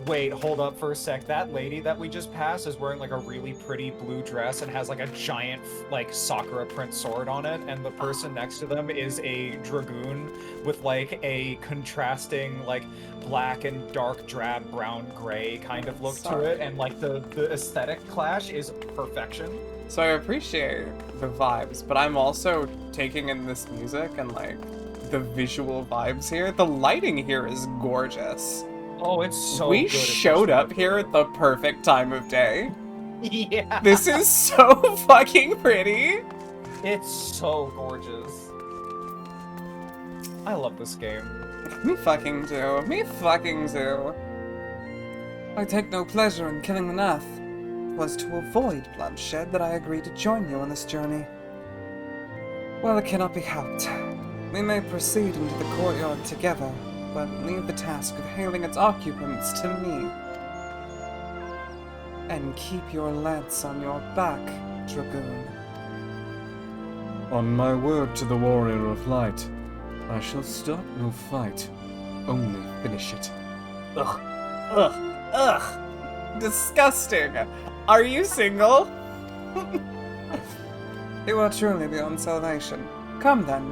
B: Wait, hold up for a sec. That lady that we just passed is wearing like a really pretty blue dress and has like a giant like Sakura print sword on it, and the person next to them is a dragoon with like a contrasting like black and dark drab brown gray kind of look to it, and like the aesthetic clash is perfection.
A: So I appreciate the vibes, but I'm also taking in this music and like the visual vibes here. The lighting here is gorgeous.
B: Oh, it's so
A: We
B: good.
A: showed up here at the perfect time of day.
B: Yeah.
A: This is so fucking pretty.
B: It's so gorgeous. I love this game.
A: Me fucking do. Me fucking do. I take no pleasure in killing the Nath. It was to avoid bloodshed that I agreed to join you on this journey. Well, it cannot be helped. We may proceed into the courtyard together, but leave the task of hailing its occupants to me. And keep your lance on your back, Dragoon.
D: On my word to the Warrior of Light, I shall start no fight, only finish it.
A: Ugh. Ugh. Ugh. Disgusting. Are you single? You are truly beyond salvation. Come then.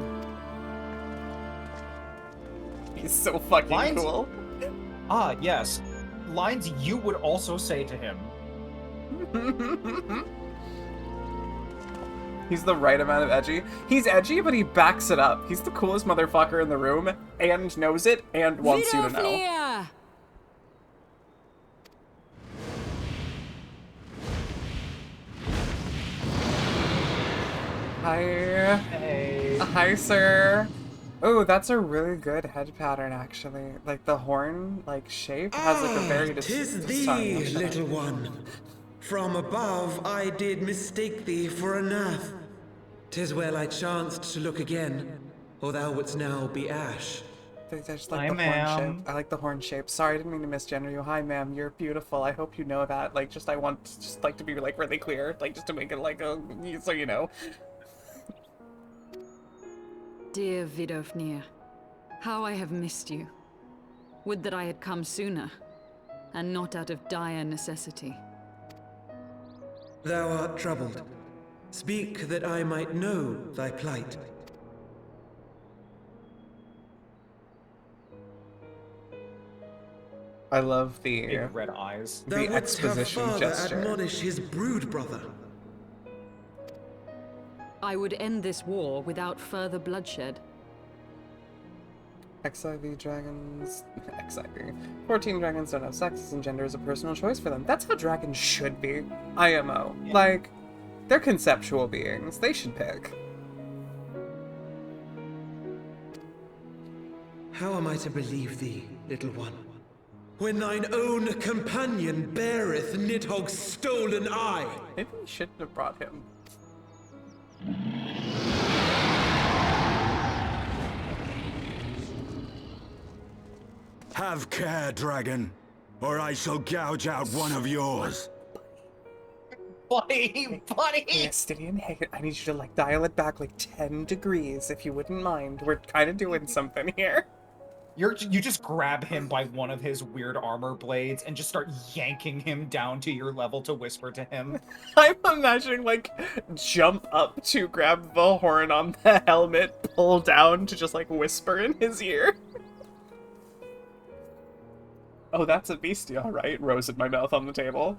A: He's so fucking cool.
B: Ah, yes. Lines you would also say to him.
A: He's the right amount of edgy. He's edgy, but he backs it up. He's the coolest motherfucker in the room, and knows it, and wants you to know. Hi.
B: Hey.
A: Hi, sir. Oh, that's a really good head pattern, actually. Like, the horn, like, shape has, like, a very
F: Tis thee, little one. From above I did mistake thee for a Nath. 'Tis well I chanced to look again, or thou wouldst now be ash.
A: I just
B: Hi,
A: like the horn
B: ma'am.
A: shape. I like the horn shape. Sorry, I didn't mean to misgender you. Hi, ma'am. You're beautiful. I hope you know that. Like, I want just, like, to be, like, really clear. Like, just to make it, like, so you know.
G: Dear Vidofnir, how I have missed you. Would that I had come sooner, and not out of dire necessity.
F: Thou art troubled. Speak that I might know thy plight.
A: I love the
B: Big red eyes.
F: Thou
A: the
F: wouldst have
A: exposition
F: father
A: gesture.
F: admonish his brood brother.
G: I would end this war without further bloodshed.
A: XIV dragons... XIV. 14 dragons don't have sexes and gender is a personal choice for them. That's how dragons should be. IMO.
B: Yeah.
A: Like, they're conceptual beings. They should pick.
F: How am I to believe thee, little one, when thine own companion beareth Nidhogg's stolen eye?
A: Maybe we shouldn't have brought him.
H: Have care, dragon, or I shall gouge out one of yours.
B: Buddy!
A: Hey,
B: Buddy!
A: Astidian, hey, I need you to, like, dial it back, like, 10 degrees, if you wouldn't mind. We're kind of doing something here.
B: You just grab him by one of his weird armor blades and just start yanking him down to your level to whisper to him.
A: I'm imagining, like, jump up to grab the horn on the helmet, pull down to just, like, whisper in his ear. Oh, that's a bestial, right? Rose in my mouth on the table.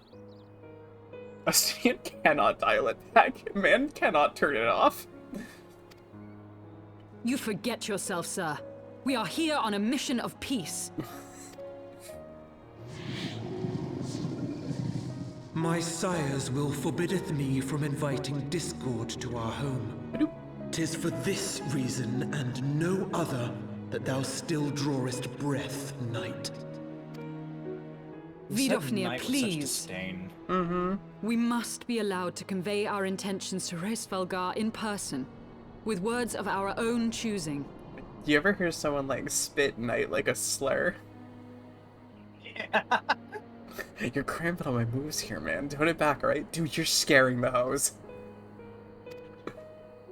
A: Astidian cannot dial it back. Man cannot turn it off.
G: You forget yourself, sir. We are here on a mission of peace.
F: My sire's will forbiddeth me from inviting discord to our home. 'Tis for this reason and no other that thou still drawest breath, knight.
G: Vidofnir, please.
B: Disdain.
G: We must be allowed to convey our intentions to Hraesvelgar in person, with words of our own choosing.
A: You ever hear someone, like, spit knight like a slur?
B: Yeah.
A: You're cramping on my moves here, man. Tone it back, alright? Dude, you're scaring the hoes.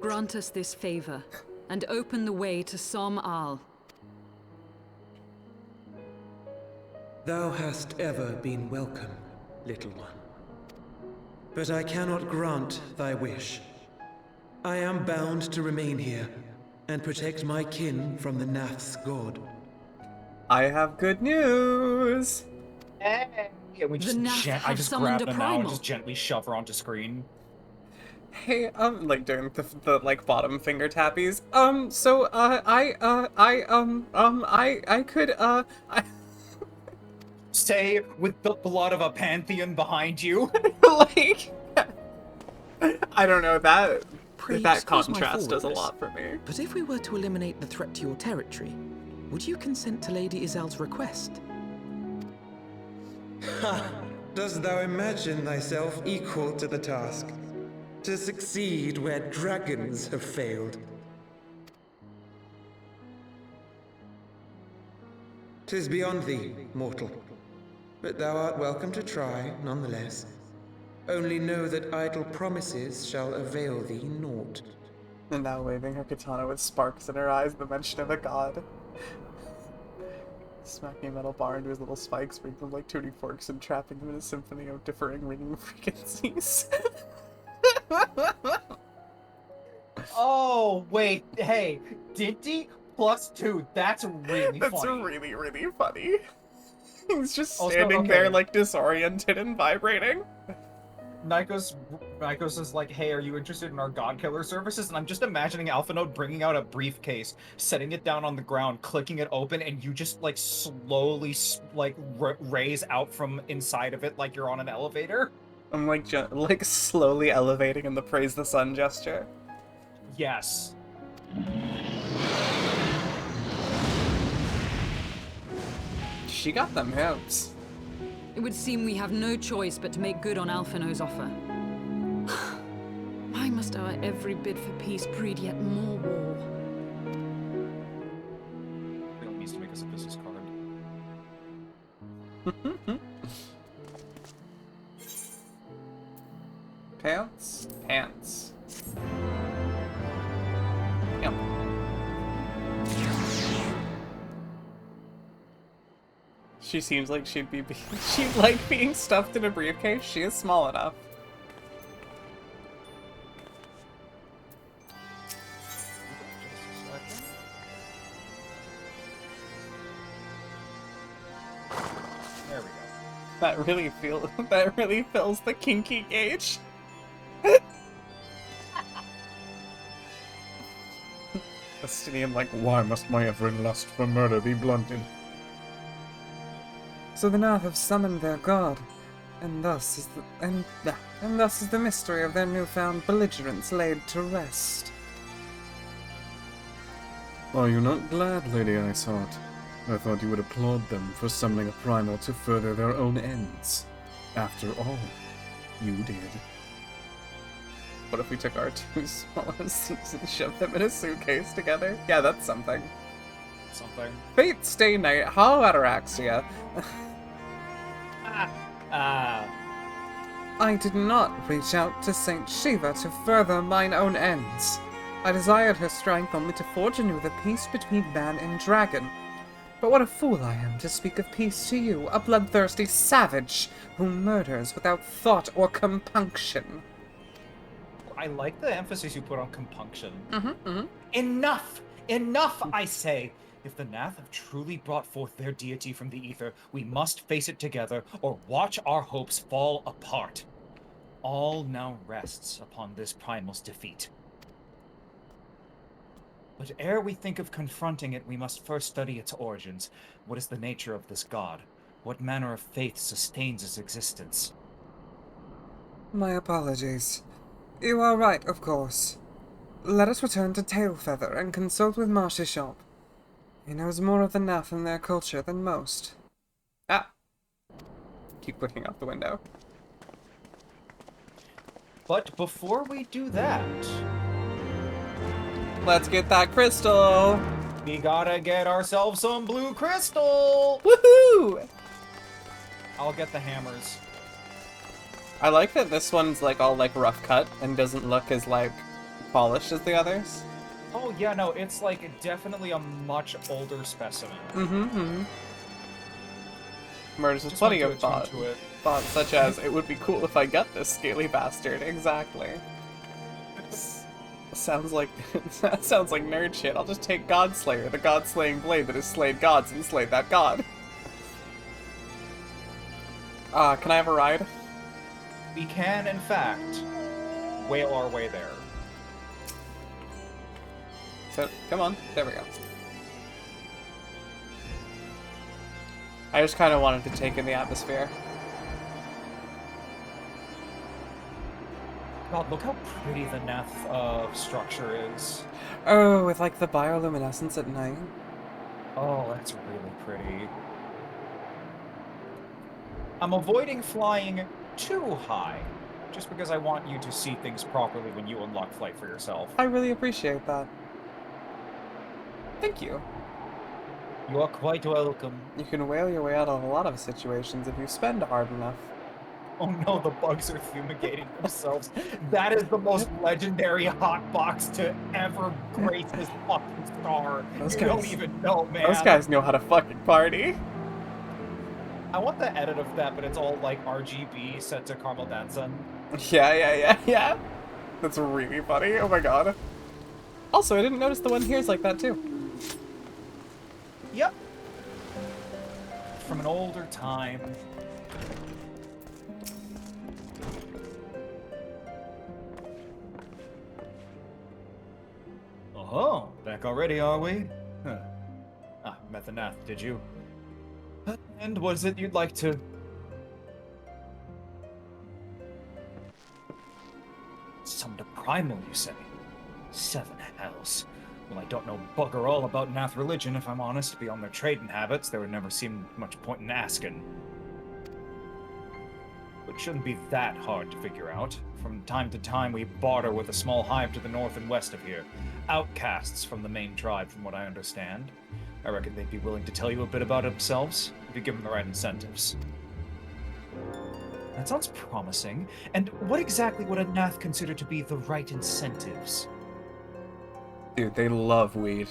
G: Grant us this favor, and open the way to Som Al.
F: Thou hast ever been welcome, little one. But I cannot grant thy wish. I am bound to remain here and protect my kin from the Nath's god.
A: I have good news!
B: Hey. Yeah, we
G: The
B: just
G: Nath
B: I
G: have
B: just
G: summoned
B: grab
G: a
B: him out and
G: primal.
B: just gently shove her onto screen.
A: Hey, like doing the like bottom finger tappies. I could,
B: Say, with the blood of a pantheon behind you.
A: like, I don't know, that
I: Pray,
A: that
I: excuse my
A: contrast does a
I: forwardness,
A: lot for me.
I: But if we were to eliminate the threat to your territory, would you consent to Lady Izal's request?
F: Ha! Dost thou imagine thyself equal to the task? To succeed where dragons have failed? 'Tis beyond thee, mortal. But thou art welcome to try, nonetheless. Only know that idle promises shall avail thee naught.
A: And now waving her katana with sparks in her eyes at the mention of a god. Smacking a metal bar into his little spikes, bringing them like tuning forks and trapping them in a symphony of differing ringing frequencies.
B: Oh, wait, hey, Dinty +2, that's really
A: That's
B: funny.
A: really, really funny. He's just
B: Also,
A: standing there,
B: okay.
A: like, disoriented and vibrating.
B: Nikos is like, hey, are you interested in our God Killer services? And I'm just imagining Alphanode bringing out a briefcase, setting it down on the ground, clicking it open, and you just, like, slowly, like, raise out from inside of it like you're on an elevator.
A: I'm, like, like, slowly elevating in the praise the sun gesture.
B: Yes.
A: She got them hips.
G: It would seem we have no choice but to make good on Alphino's offer. Why must our every bid for peace breed yet more war?
B: Bill needs to make us a business card.
A: Pants? Pants. Yep. She seems like she'd like being stuffed in a briefcase. She is small enough.
B: There we go.
A: That really fills the kinky gauge.
D: Justinian, like, why must my ever lust for murder be blunted?
A: So the Nath have summoned their god, and thus is the mystery of their newfound belligerence laid to rest.
D: Are you not glad, Lady Isart? I thought you would applaud them for summoning a primal to further their own ends. After all, you did.
A: What if we took our two smallest and shoved them in a suitcase together? Yeah, that's something.
B: Something.
A: Fate stay night, hollow ataraxia. I did not reach out to Saint Shiva to further mine own ends. I desired her strength only to forge anew the peace between man and dragon. But what a fool I am to speak of peace to you, a bloodthirsty savage who murders without thought or compunction.
B: I like the emphasis you put on compunction.
A: Mm-hmm.
B: Enough! Enough, I say! If the Nath have truly brought forth their deity from the ether, we must face it together, or watch our hopes fall apart. All now rests upon this primal's defeat. But ere we think of confronting it, we must first study its origins. What is the nature of this god? What manner of faith sustains its existence?
A: My apologies. You are right, of course. Let us return to Tailfeather and consult with Marshishop. He knows more of the Nath and their culture than most. Ah! Keep looking out the window.
B: But before we do that,
A: let's get that crystal!
B: we gotta get ourselves some blue crystal!
A: Woohoo!
B: I'll get the hammers.
A: I like that this one's like all like rough cut and doesn't look as like polished as the others.
B: Oh yeah, no, it's like definitely a much older specimen.
A: Murders with plenty of thoughts, such as, it would be cool if I got this scaly bastard. Exactly. Sounds like that sounds like nerd shit. I'll just take Godslayer, the god-slaying blade that has slayed gods, and slayed that god. Can I have a ride?
B: We can, in fact, whale our way there.
A: So, come on. There we go. I just kind of wanted to take in the atmosphere.
B: God, look how pretty the Nath structure is.
A: Oh, with like the bioluminescence at night.
B: Oh, that's really pretty. I'm avoiding flying too high, just because I want you to see things properly when you unlock flight for yourself.
A: I really appreciate that. Thank you.
B: You are quite welcome.
A: You can whale your way out of a lot of situations if you spend hard enough.
B: Oh no, the bugs are fumigating themselves. That is the most legendary hotbox to ever grace this fucking star. You don't even know, man.
A: Those guys know how to fucking party.
B: I want the edit of that, but it's all like RGB set to caramel dancing.
A: Yeah. That's really funny. Oh my god. Also, I didn't notice the one here is like that too.
B: Yep. From an older time. Oh, back already, are we? Huh. Met the Nath, did you? And what is it you'd like to... Summoned a primal, you say? 7 hells. Well, I don't know bugger all about Nath religion, if I'm honest. Beyond their trading habits, there would never seem much point in asking. But it shouldn't be that hard to figure out. From time to time, we barter with a small hive to the north and west of here. Outcasts from the main tribe, from what I understand. I reckon they'd be willing to tell you a bit about themselves, if you give them the right incentives. That sounds promising. And what exactly would a Nath consider to be the right incentives?
A: Dude, they love weed.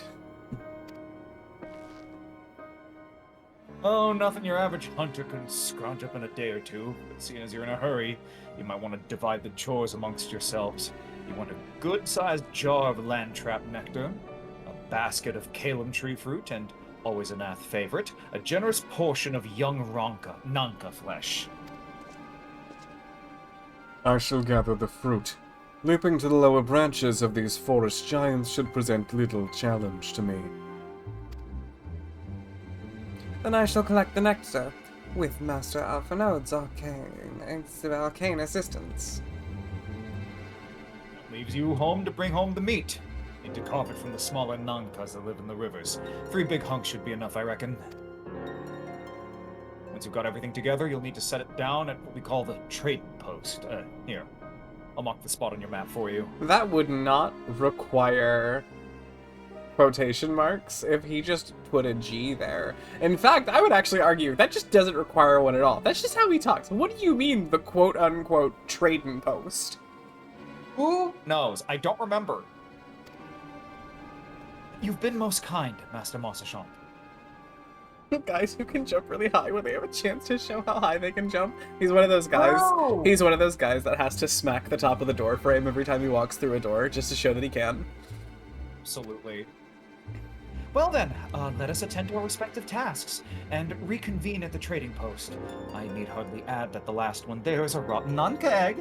B: Oh, nothing your average hunter can scrounge up in a day or two. But seeing as you're in a hurry, you might want to divide the chores amongst yourselves. You want a good-sized jar of landtrap nectar, a basket of Kalem tree fruit, and, always a Nath favorite, a generous portion of young Nanka flesh.
D: I shall gather the fruit. Leaping to the lower branches of these forest giants should present little challenge to me.
A: Then I shall collect the nectar, with Master Alphinode's arcane assistance.
B: Leaves you home to bring home the meat. Need to carve it from the smaller Nankas that live in the rivers. 3 big hunks should be enough, I reckon. Once you've got everything together, you'll need to set it down at what we call the trading post. Here. I'll mark the spot on your map for you.
A: That would not require quotation marks if he just put a G there. In fact, I would actually argue that just doesn't require one at all. That's just how he talks. What do you mean, the quote-unquote trading post?
B: Who knows? I don't remember. You've been most kind, Master Mossachant.
A: Guys who can jump really high when they have a chance to show how high they can jump. He's one of those guys.
B: Oh!
A: He's one of those guys that has to smack the top of the door frame every time he walks through a door just to show that he can.
B: Absolutely. Well then, let us attend to our respective tasks and reconvene at the trading post. I need hardly add that the last one there is a rotten Nanka egg.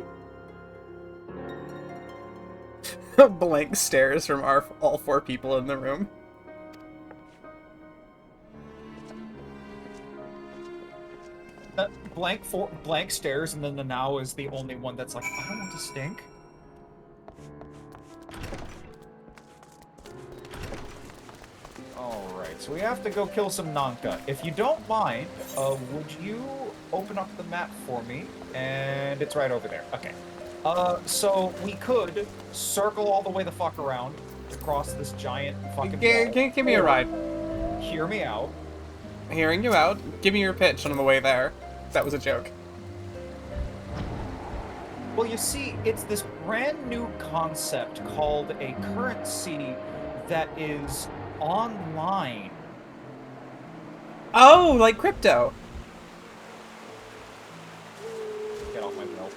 A: Blank stares from all 4 people in the room.
B: Blank stares, and then the now is the only one that's like, I don't want to stink. Alright, so we have to go kill some Nanka. If you don't mind, would you open up the map for me? And it's right over there. Okay. So we could circle all the way the fuck around across this giant fucking wall.
A: Give me a ride.
B: Hear me out.
A: Hearing you out. Give me your pitch on the way there. That was a joke.
B: Well, you see, it's this brand new concept called a currency that is online.
A: Oh, like crypto.
B: Get off my belt.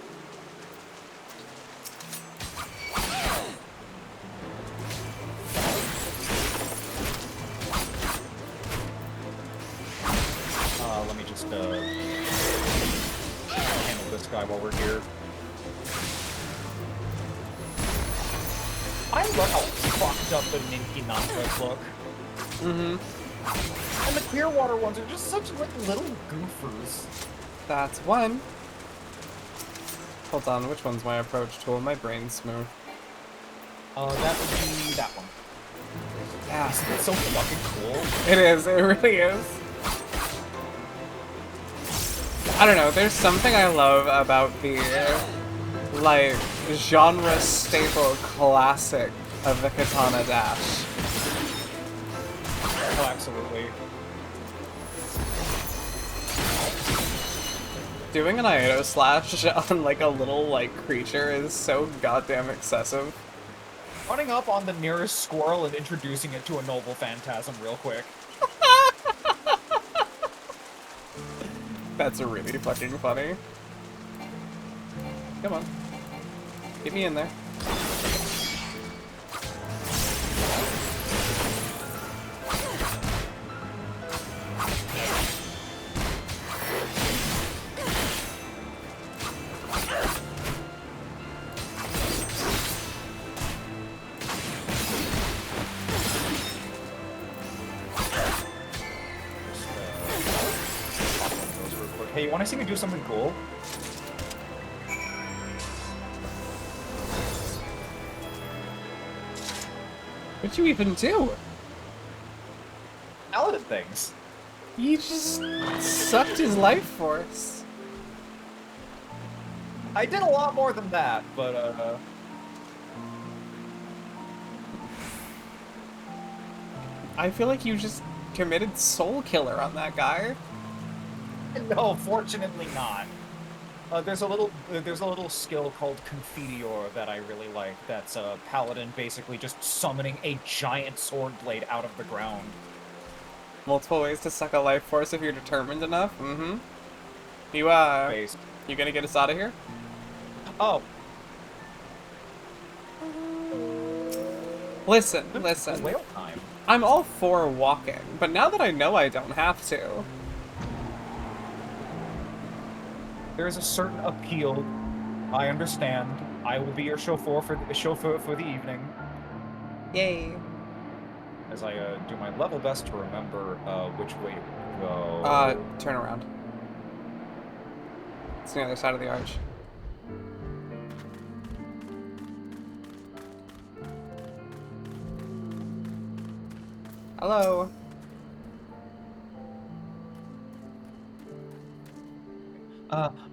B: Let me just handle this guy while we're here. I love how fucked up the Ninky Nankas look.
A: Mm-hmm.
B: And the Clearwater ones are just such like little goofers.
A: That's one. Hold on, which one's my approach tool? My brain's smooth.
B: That would be that one.
A: Yeah.
B: Isn't it so fucking cool?
A: It is, it really is. I don't know, there's something I love about the, like, genre staple classic of the katana dash.
B: Oh, absolutely.
A: Doing an Iato slash on, like, a little, like, creature is so goddamn excessive.
B: Running up on the nearest squirrel and introducing it to a noble phantasm real quick.
A: That's really fucking funny. Come on. Get me in there.
B: Hey, you want to see me do something cool?
A: What'd you even do?
B: Paladin things.
A: You just sucked his life force.
B: I did a lot more than that, but
A: I feel like you just committed soul killer on that guy.
B: no, fortunately not. There's a little skill called Confiteor that I really like. That's a paladin basically just summoning a giant sword blade out of the ground.
A: Multiple ways to suck a life force if you're determined enough. Mm-hmm.
B: Based.
A: You gonna get us out of here?
B: Oh,
A: Listen.
B: whale time.
A: I'm all for walking, but now that I know I don't have to.
B: There is a certain appeal. I understand. I will be your chauffeur for the evening.
A: Yay.
B: As I do my level best to remember which way to go.
A: Turn around. It's the other side of the arch. Hello.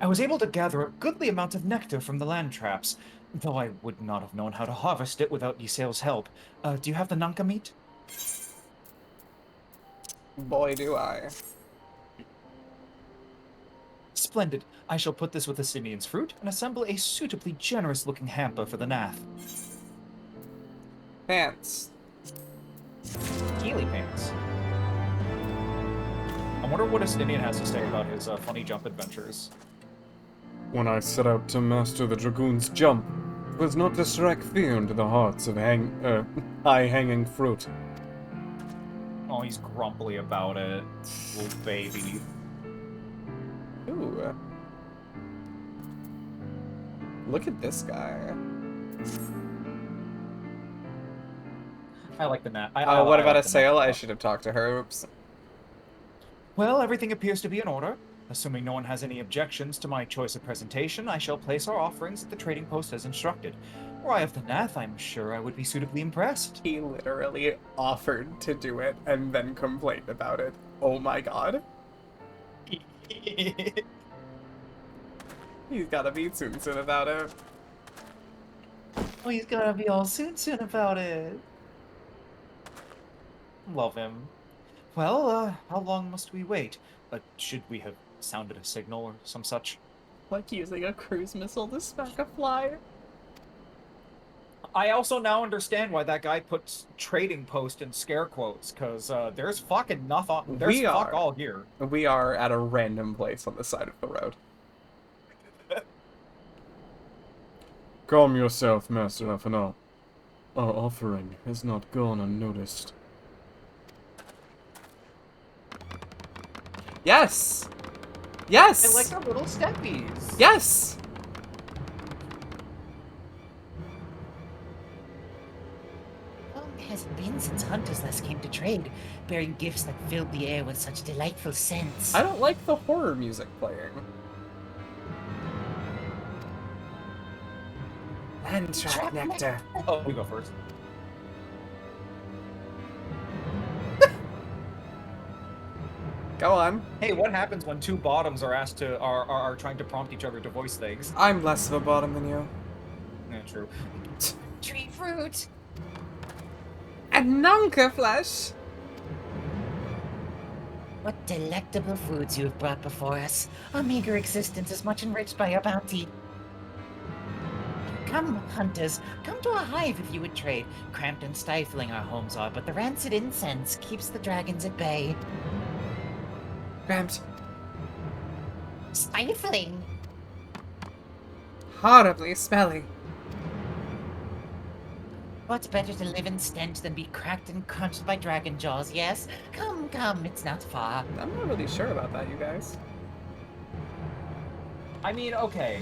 B: I was able to gather a goodly amount of nectar from the land traps, though I would not have known how to harvest it without Ysael's help. Do you have the Nanka meat?
A: Boy, do I.
B: Splendid. I shall put this with the Simeon's fruit and assemble a suitably generous-looking hamper for the Nath.
A: Pants.
B: Healy pants. I wonder what Estinian has to say about his funny jump adventures.
D: When I set out to master the Dragoon's jump, it was not to strike fear into the hearts of high-hanging fruit.
B: Oh, he's grumbly about it. Little baby.
A: Ooh. Look at this guy.
B: I like the Nath.
A: What about
B: like
A: a sail? I
B: Nath.
A: should have talked to her. Oops.
B: Well, everything appears to be in order. Assuming no one has any objections to my choice of presentation, I shall place our offerings at the trading post as instructed. Were I of the Nath, I'm sure I would be suitably impressed.
A: He literally offered to do it and then complained about it. Oh my god. He's gotta be soon about it.
B: Oh, he's gotta be all soon about it. Love him. Well, how long must we wait? Should we have sounded a signal or some such?
A: Like using a cruise missile to smack a fly.
B: I also now understand why that guy puts trading post in scare quotes, because there's fucking nothing. There's fuck all here.
A: We are at a random place on the side of the road.
D: Calm yourself, Master Afanal. Our offering has not gone unnoticed.
A: Yes! Yes!
B: I like our little steppies.
A: Yes!
J: Long has it been since hunters last came to trade, bearing gifts that filled the air with such delightful scents.
A: I don't like the horror music playing. Land-trap nectar.
B: Oh, we go first.
A: Go on.
B: Hey, what happens when two bottoms are asked to are trying to prompt each other to voice things?
A: I'm less of a bottom than you.
B: Yeah, true.
J: Tree fruit!
A: And Nanka flesh!
J: What delectable foods you have brought before us. Our meager existence is much enriched by your bounty. Come, hunters, come to our hive if you would trade. Cramped and stifling our homes are, but the rancid incense keeps the dragons at bay.
A: Cramped.
J: Stifling?
A: Horribly smelly.
J: What's better to live in stench than be cracked and crunched by dragon jaws, yes? Come, come, it's not far.
A: I'm not really sure about that, you guys.
B: I mean, okay.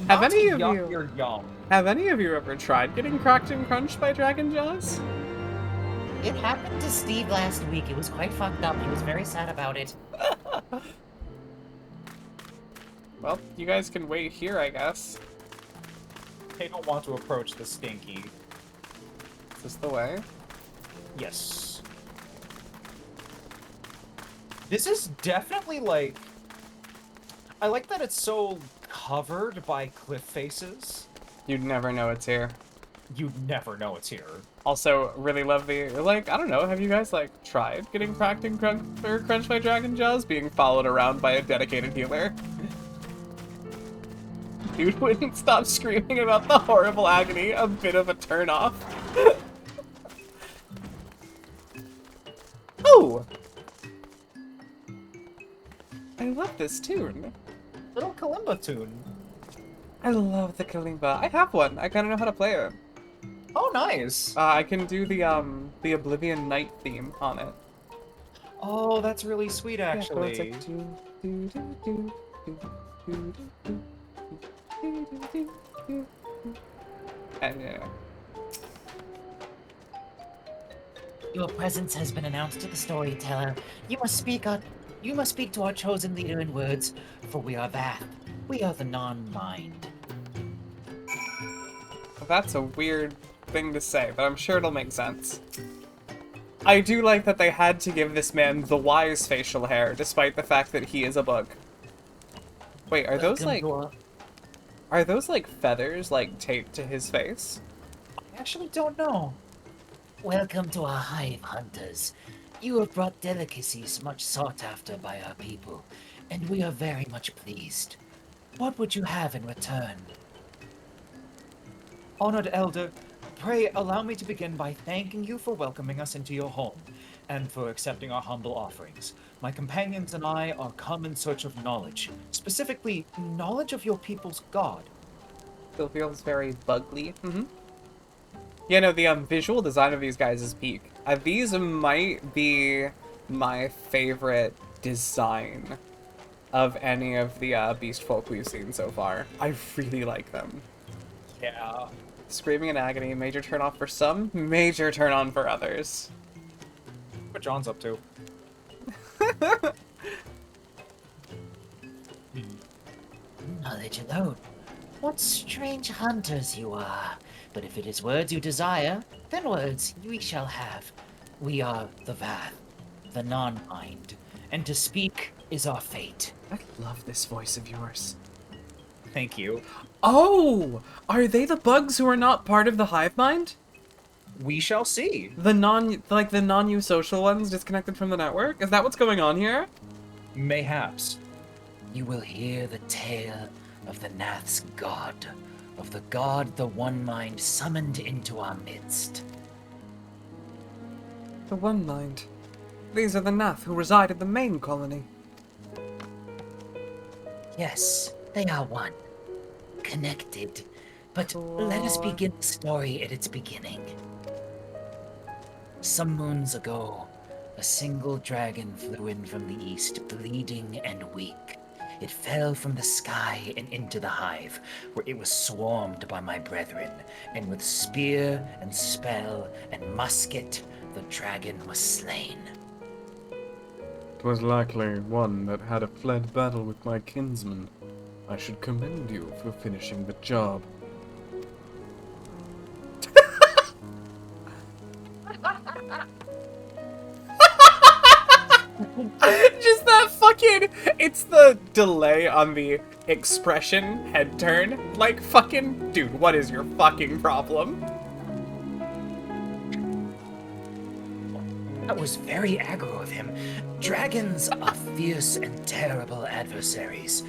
A: Have
B: not
A: any
B: to
A: of
B: yuck
A: you-
B: your yum.
A: Have any of you ever tried getting cracked and crunched by dragon jaws?
J: It happened to Steve last week. It was quite fucked up. He was very sad about it.
A: Well, you guys can wait here, I guess.
B: They don't want to approach the stinky.
A: Is this the way?
B: Yes. This is definitely like... I like that it's so covered by cliff faces.
A: You'd never know it's here.
B: You'd never know it's here.
A: Also, really love the, like, I don't know, have you guys, like, tried getting cracked and crunched by dragon jaws? Being followed around by a dedicated healer? Dude wouldn't stop screaming about the horrible agony, a bit of a turn-off. Oh! I love this tune.
B: Little kalimba tune.
A: I love the kalimba. I have one. I kind of know how to play it.
B: Oh, nice.
A: I can do the Oblivion Night theme on it.
B: Oh, that's really sweet, actually.
A: Yeah, so it's like, do, do, do, do, do, do, do, do, do, do. And yeah.
J: Your presence has been announced to the storyteller. You must speak to our chosen leader in words, for we are Vath. We are the non-mind.
A: That's a weird thing to say, but I'm sure it'll make sense. I do like that they had to give this man the wise facial hair, despite the fact that he is a bug. Wait, are those like... Are those like feathers, like, taped to his face?
B: I actually don't know.
J: Welcome to our hive, hunters. You have brought delicacies much sought after by our people, and we are very much pleased. What would you have in return?
B: Honored Elder, pray allow me to begin by thanking you for welcoming us into your home, and for accepting our humble offerings. My companions and I are come in search of knowledge, specifically knowledge of your people's god.
A: Still feels very bugly. Yeah, no, the visual design of these guys is peak. These might be my favorite design of any of the beast folk we've seen so far. I really like them.
B: Yeah.
A: Screaming in agony, major turn off for some, major turn on for others.
B: What John's up to.
J: Knowledge alone. What strange hunters you are. But if it is words you desire, then words we shall have. We are the Vath, the non-mind, and to speak is our fate.
A: I love this voice of yours.
B: Thank you.
A: Oh! Are they the bugs who are not part of the hive mind?
B: We shall see.
A: The non-social ones disconnected from the network? Is that what's going on here?
B: Mayhaps.
J: You will hear the tale of the Nath's god, of the god the One Mind summoned into our midst.
A: The One Mind. These are the Nath who reside in the main colony.
J: Yes, they are one. Connected. But let us begin the story at its beginning. Some moons ago, a single dragon flew in from the east, bleeding and weak. It fell from the sky and into the hive, where it was swarmed by my brethren, and with spear and spell and musket, the dragon was slain.
D: 'Twas likely one that had a fled battle with my kinsman. I should commend you for finishing the job.
A: Just that fucking... It's the delay on the expression head turn. Like, fucking... Dude, what is your fucking problem?
J: That was very aggro of him. Dragons are fierce and terrible adversaries.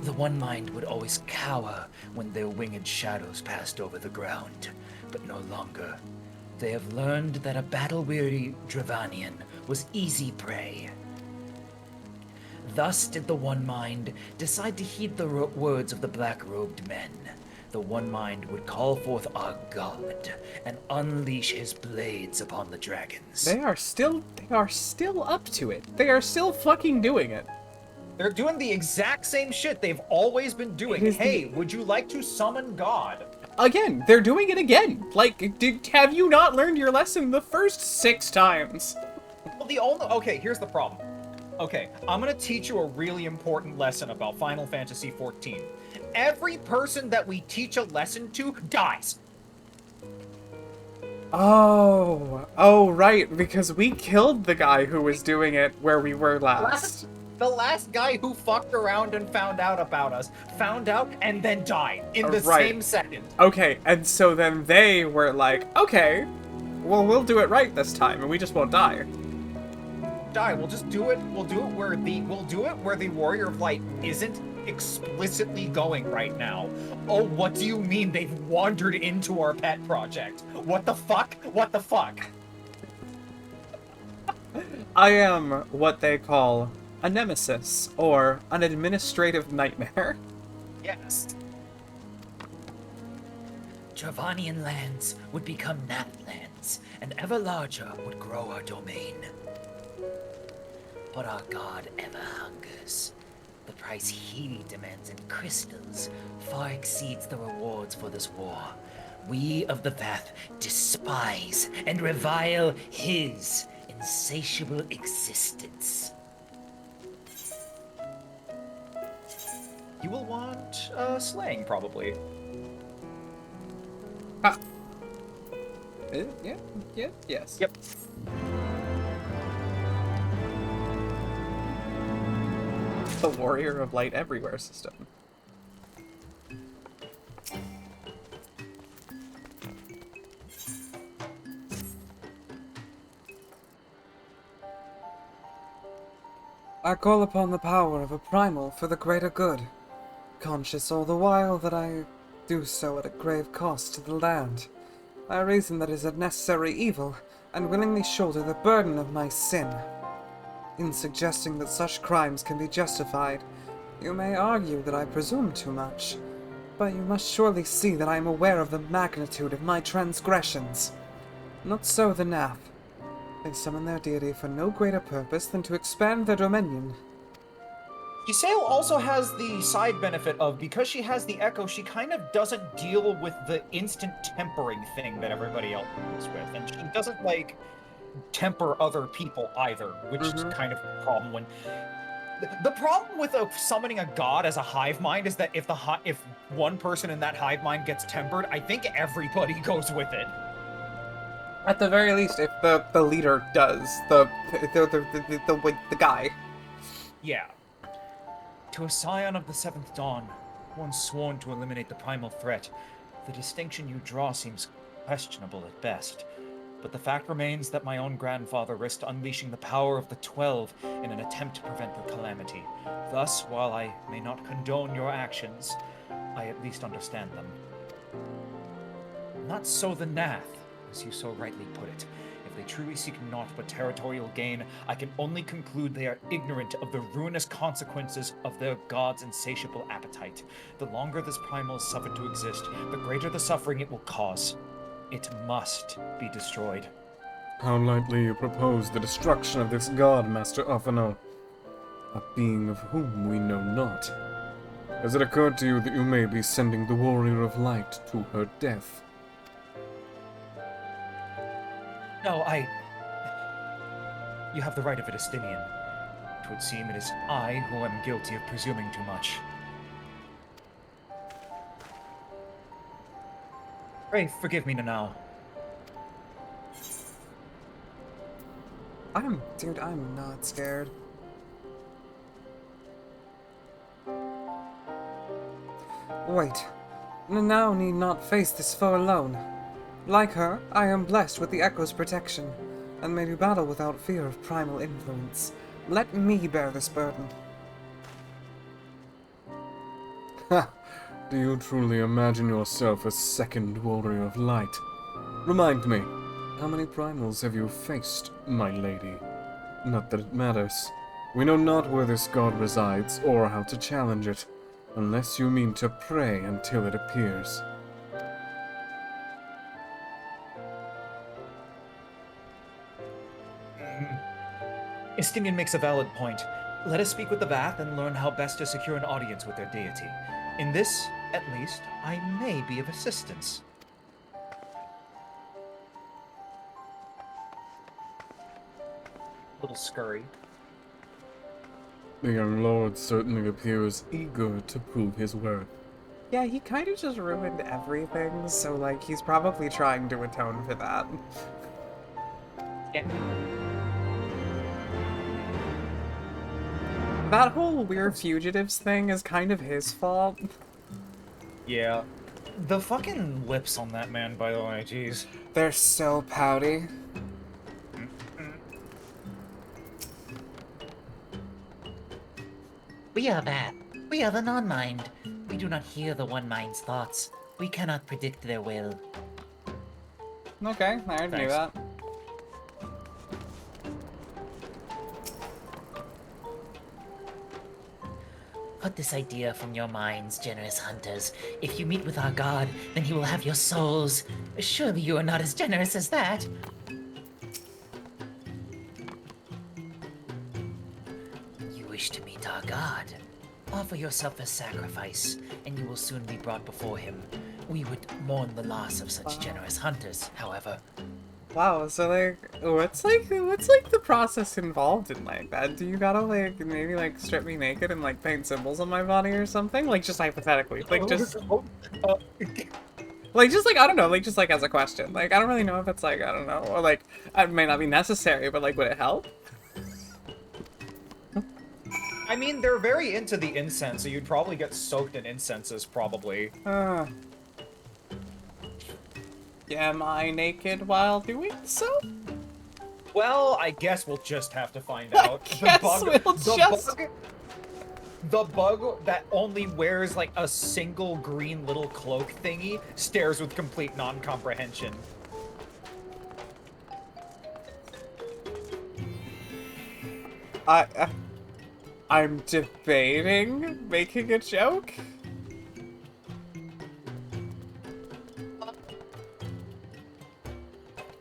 J: The One Mind would always cower when their winged shadows passed over the ground, but no longer. They have learned that a battle-weary Dravanian was easy prey. Thus did the One Mind decide to heed the words of the black-robed men. The One Mind would call forth our god and unleash his blades upon the dragons.
A: They are still up to it. They are still fucking doing it.
B: They're doing the exact same shit they've always been doing. Hey, would you like to summon God?
A: Again, they're doing it again. Like, have you not learned your lesson the first 6 times?
B: Well, okay, here's the problem. Okay, I'm gonna teach you a really important lesson about Final Fantasy XIV. Every person that we teach a lesson to dies.
A: Oh, right, because we killed the guy who was doing it where we were last.
B: The last guy who fucked around and found out about us, found out and then died in the same second.
A: Okay, and so then they were like, okay, well, we'll do it right this time, and we just won't die.
B: We'll just do it. We'll do it where the Warrior of Light isn't explicitly going right now. Oh, what do you mean they've wandered into our pet project? What the fuck? What the fuck?
A: I am what they call a nemesis or an administrative nightmare.
B: Yes.
J: Dravanian lands would become Nath lands, and ever larger would grow our domain. But our god ever hungers. The price he demands in crystals far exceeds the rewards for this war. We of the Vath despise and revile his insatiable existence.
B: You will want slaying, probably.
A: Ah. Yes.
B: Yep.
A: The Warrior of Light Everywhere system. I call upon the power of a primal for the greater good, conscious all the while that I do so at a grave cost to the land. I reason that it is a necessary evil, and willingly shoulder the burden of my sin. In suggesting that such crimes can be justified, you may argue that I presume too much, but you must surely see that I am aware of the magnitude of my transgressions. Not so the Nath. They summon their deity for no greater purpose than to expand their dominion.
B: Giselle also has the side benefit of, because she has the Echo, she kind of doesn't deal with the instant tempering thing that everybody else deals with. And she doesn't, like, temper other people either, which is kind of a problem when... The problem with summoning a god as a hive mind is that if one person in that hive mind gets tempered, I think everybody goes with it.
A: At the very least, if the leader does, the guy.
J: Yeah. To a scion of the Seventh Dawn, one sworn to eliminate the primal threat, the distinction you draw seems questionable at best. But the fact remains that my own grandfather risked unleashing the power of the 12 in an attempt to prevent the calamity. Thus, while I may not condone your actions, I at least understand them. Not so the Nath, as you so rightly put it. If they truly seek naught but territorial gain, I can only conclude they are ignorant of the ruinous consequences of their god's insatiable appetite. The longer this primal is suffered to exist, the greater the suffering it will cause. It must be destroyed.
D: How lightly you propose the destruction of this god, Master Offano, a being of whom we know not. Has it occurred to you that you may be sending the Warrior of Light to her death?
J: No, You have the right of a Destinian. It would seem it is I who am guilty of presuming too much. Pray, forgive me now.
A: Dude, I'm not scared. Wait. Now need not face this foe alone. Like her, I am blessed with the Echo's protection, and may do battle without fear of primal influence. Let me bear this burden.
D: Ha! Do you truly imagine yourself a second Warrior of Light? Remind me, how many primals have you faced, my lady? Not that it matters. We know not where this god resides, or how to challenge it, unless you mean to pray until it appears.
J: Istinian makes a valid point. Let us speak with the Vath and learn how best to secure an audience with their deity. In this, at least, I may be of assistance.
B: Little scurry.
D: The young lord certainly appears eager to prove his worth.
A: Yeah, he kind of just ruined everything, so, like, he's probably trying to atone for that.
B: Yeah.
A: That whole weird fugitives thing is kind of his fault.
B: Yeah. The fucking lips on that man, by the way, jeez.
A: They're so pouty.
J: We are that. We are the non-mind. We do not hear the one-mind's thoughts. We cannot predict their will.
A: Okay, I already knew that.
J: Put this idea from your minds, generous hunters. If you meet with our god, then he will have your souls. Surely you are not as generous as that. You wish to meet our god? Offer yourself as sacrifice, and you will soon be brought before him. We would mourn the loss of such generous hunters, however.
A: Wow, so like, what's the process involved in like that? Do you gotta like maybe like strip me naked and like paint symbols on my body or something? Like just hypothetically, like just, like just like I don't know, like just like as a question. Like I don't really know if it's like I don't know, or like it may not be necessary, but like would it help?
B: I mean, they're very into the incense, so you'd probably get soaked in incenses, probably.
A: Am I naked while doing so?
B: Well, I guess we'll just have to find out. The bug that only wears like a single green little cloak thingy stares with complete non-comprehension.
A: I'm debating making a joke.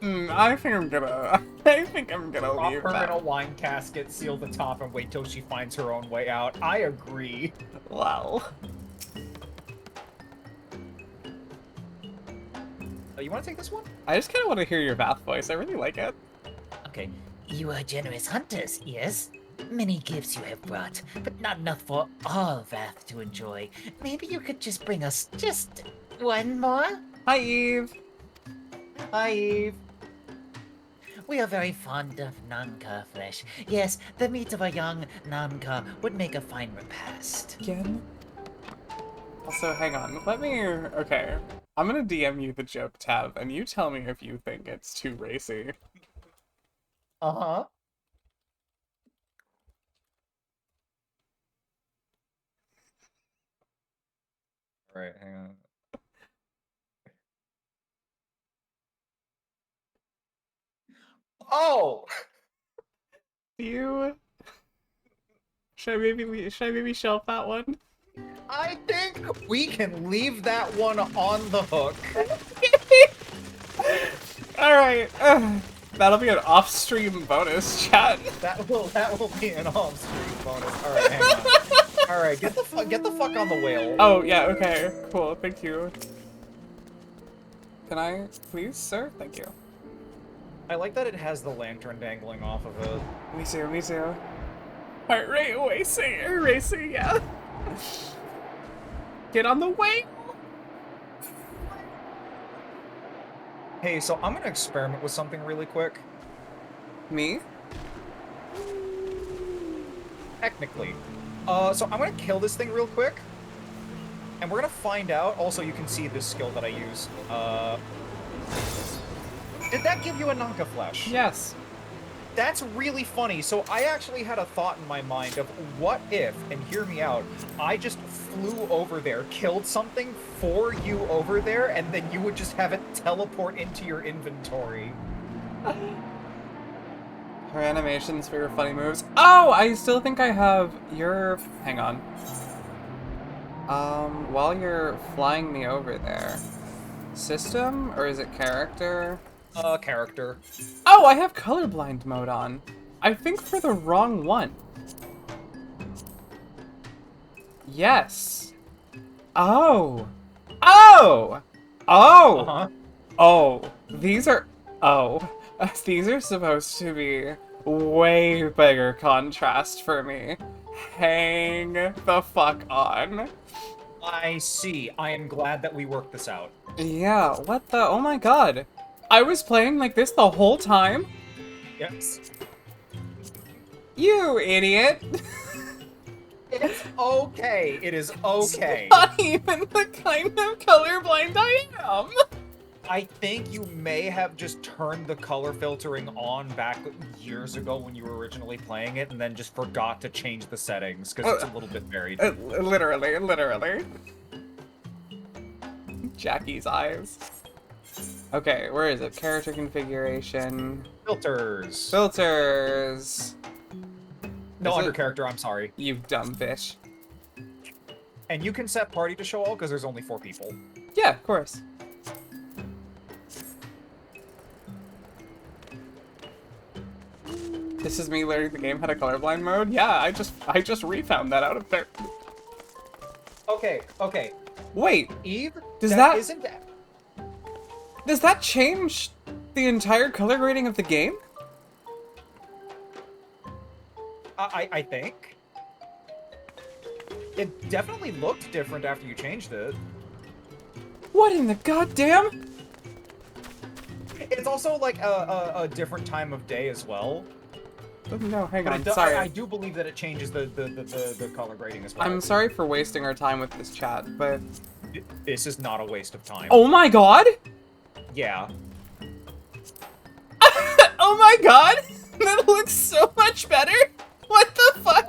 A: I think I'm gonna leave
B: Drop her in a
A: that.
B: wine casket, seal the top, and wait till she finds her own way out. I agree.
A: Wow.
B: You want to take this one?
A: I just kind of want to hear your Vath voice. I really like it.
J: Okay. You are generous hunters, yes? Many gifts you have brought, but not enough for all Vath to enjoy. Maybe you could just bring us just one more?
A: Hi, Eve.
B: Hi, Eve.
J: We are very fond of Nanka flesh. Yes, the meat of a young Nanka would make a fine repast.
A: Again? Also, hang on. Let me... Okay. I'm gonna DM you the joke tab, and you tell me if you think it's too racy.
B: Uh-huh. Alright, hang on. Oh!
A: You... Should I maybe shelf that one?
B: I think we can leave that one on the hook.
A: Alright. That'll be an off-stream bonus, chat.
B: That will be an off-stream bonus. Alright, hang on. Alright, get the fuck on the whale.
A: Oh, yeah, okay. Cool, thank you. Can I, please, sir? Thank you.
B: I like that it has the lantern dangling off of it.
A: Me too, me too. Heart rate racing, yeah. Get on the whale!
B: Hey, so I'm gonna experiment with something really quick.
A: Me?
B: Technically. So I'm gonna kill this thing real quick. And we're gonna find out. Also, you can see this skill that I use. Did that give you a Nanka flesh?
A: Yes.
B: That's really funny. So I actually had a thought in my mind of what if, and hear me out, I just flew over there, killed something for you over there, and then you would just have it teleport into your inventory.
A: Her animations for your funny moves. Oh, I still think I have your... Hang on. While you're flying me over there. System? Or is it character?
B: Character.
A: Oh, I have colorblind mode on. I think for the wrong one. Yes. Oh. Oh! Oh!
B: Uh-huh.
A: Oh. These are... Oh. These are supposed to be way bigger contrast for me. Hang the fuck on.
B: I see. I am glad that we worked this out.
A: Yeah, what the... Oh my god. I was playing like this the whole time?
B: Yes.
A: You idiot.
B: It's okay. It is okay.
A: It's not even the kind of colorblind I am.
B: I think you may have just turned the color filtering on back years ago when you were originally playing it and then just forgot to change the settings because it's a little bit varied.
A: Literally. Jackie's eyes. Okay, where is it? Character configuration.
B: Filters.
A: Filters.
B: No,
A: Is
B: under
A: it-
B: character, I'm sorry.
A: You dumb bitch.
B: And you can set party to show all because there's only 4 people.
A: Yeah, of course. This is me learning the game had a colorblind mode? Yeah, I just refound that out of there.
B: Okay.
A: Wait,
B: Eve,
A: does that change the entire color grading of the game?
B: I think. It definitely looked different after you changed it.
A: What in the goddamn?
B: It's also like a different time of day as well.
A: No, hang
B: But
A: on, sorry.
B: I do believe that it changes the color grading as well.
A: I'm sorry for wasting our time with this chat, but...
B: This is not a waste of time.
A: Oh my god!
B: Yeah.
A: Oh my god! That looks so much better! What the fuck?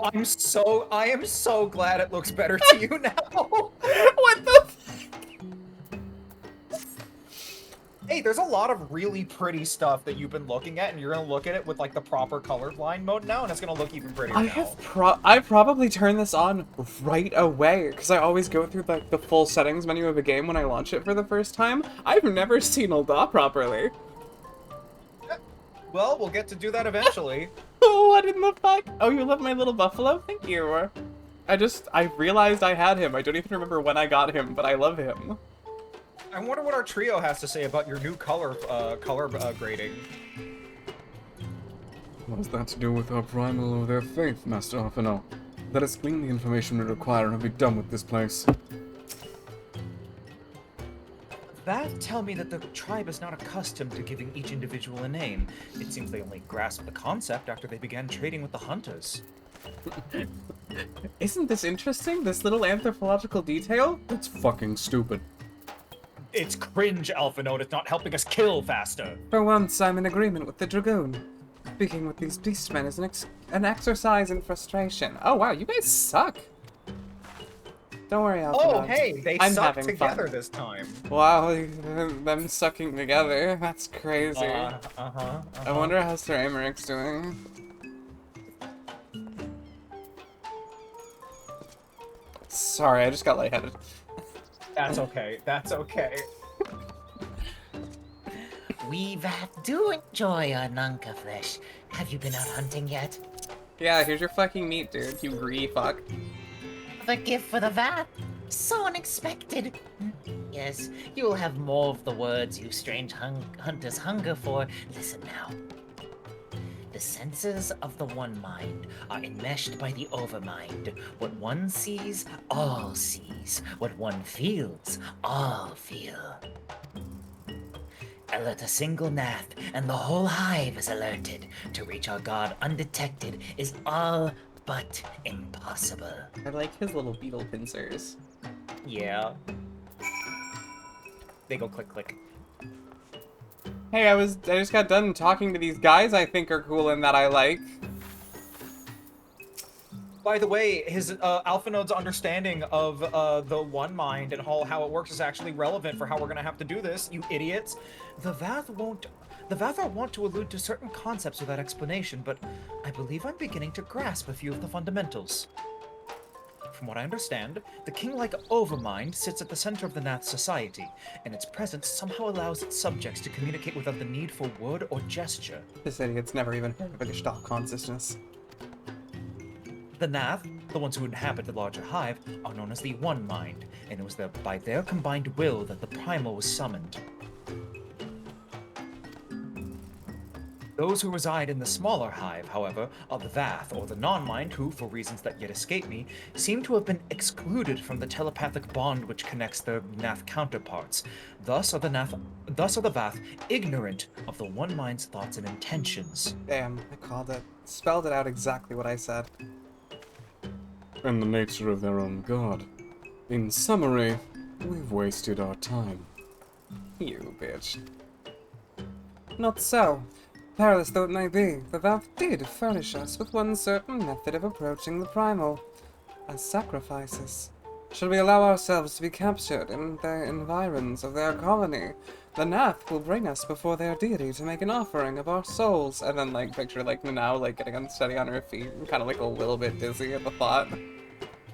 B: I am so glad it looks better to you now.
A: What the fuck?
B: Hey, there's a lot of really pretty stuff that you've been looking at, and you're gonna look at it with like the proper colorblind mode now, and it's gonna look even prettier now.
A: I probably turn this on right away, because I always go through like the full settings menu of a game when I launch it for the first time. I've never seen Ul'dah properly.
B: Well, we'll get to do that eventually.
A: What in the fuck? Oh, you love my little buffalo? Thank you. I realized I had him. I don't even remember when I got him, but I love him.
B: I wonder what our trio has to say about your new color grading.
D: What has that to do with our primal or their faith, Master Arfano? Let us glean the information we require and be done with this place.
J: That tell me that the tribe is not accustomed to giving each individual a name. It seems they only grasped the concept after they began trading with the hunters.
A: Isn't this interesting? This little anthropological detail?
D: That's fucking stupid.
B: It's cringe, Alphanote. It's not helping us kill faster.
A: For once, I'm in agreement with the Dragoon. Speaking with these beastmen is an exercise in frustration. Oh wow, you guys suck. Don't worry, Alphanote.
B: Oh hey, they suck together this time.
A: Wow, them sucking together. That's crazy. I wonder how Sir Amaric's doing. Sorry, I just got lightheaded.
B: That's okay. That's okay.
K: We do enjoy our Nunca flesh. Have you been out hunting yet?
A: Yeah, here's your fucking meat, dude. You greedy fuck.
K: The gift for the vat? So unexpected. Yes, you will have more of the words you strange hunters hunger for. Listen now. The senses of the one mind are enmeshed by the overmind. What one sees, all sees. What one feels, all feel. Alert a single Nath, and the whole hive is alerted. To reach our god undetected is all but impossible.
A: I like his little beetle pincers.
B: Yeah. They go click click.
A: Hey, I just got done talking to these guys I think are cool and that I like.
B: By the way, his Alphanode's understanding of the one mind and how it works is actually relevant for how we're gonna have to do this, you idiots. The Vathar want to allude to certain concepts without explanation, but I believe I'm beginning to grasp a few of the fundamentals. From what I understand, the king-like overmind sits at the center of the Nath society, and its presence somehow allows its subjects to communicate without the need for word or gesture.
A: This idiot's never even heard of a Gestalt consciousness.
B: The Nath, the ones who inhabit the larger hive, are known as the One Mind, and it was by their combined will that the Primal was summoned. Those who reside in the smaller hive, however, are the Vath, or the Non-Mind, who, for reasons that yet escape me, seem to have been excluded from the telepathic bond which connects their Nath counterparts. Thus are the Vath ignorant of the One Mind's thoughts and intentions.
A: Damn, I called it. Spelled it out exactly what I said.
D: And the nature of their own god. In summary, we've wasted our time.
A: You bitch. Not so. Perilous though it may be, the Vath did furnish us with one certain method of approaching the Primal. As sacrifices. Should we allow ourselves to be captured in the environs of their colony, the Nath will bring us before their deity to make an offering of our souls. And then, like, picture, like, Nanau, like, getting unsteady on her feet and kind of, like, a little bit dizzy at the thought.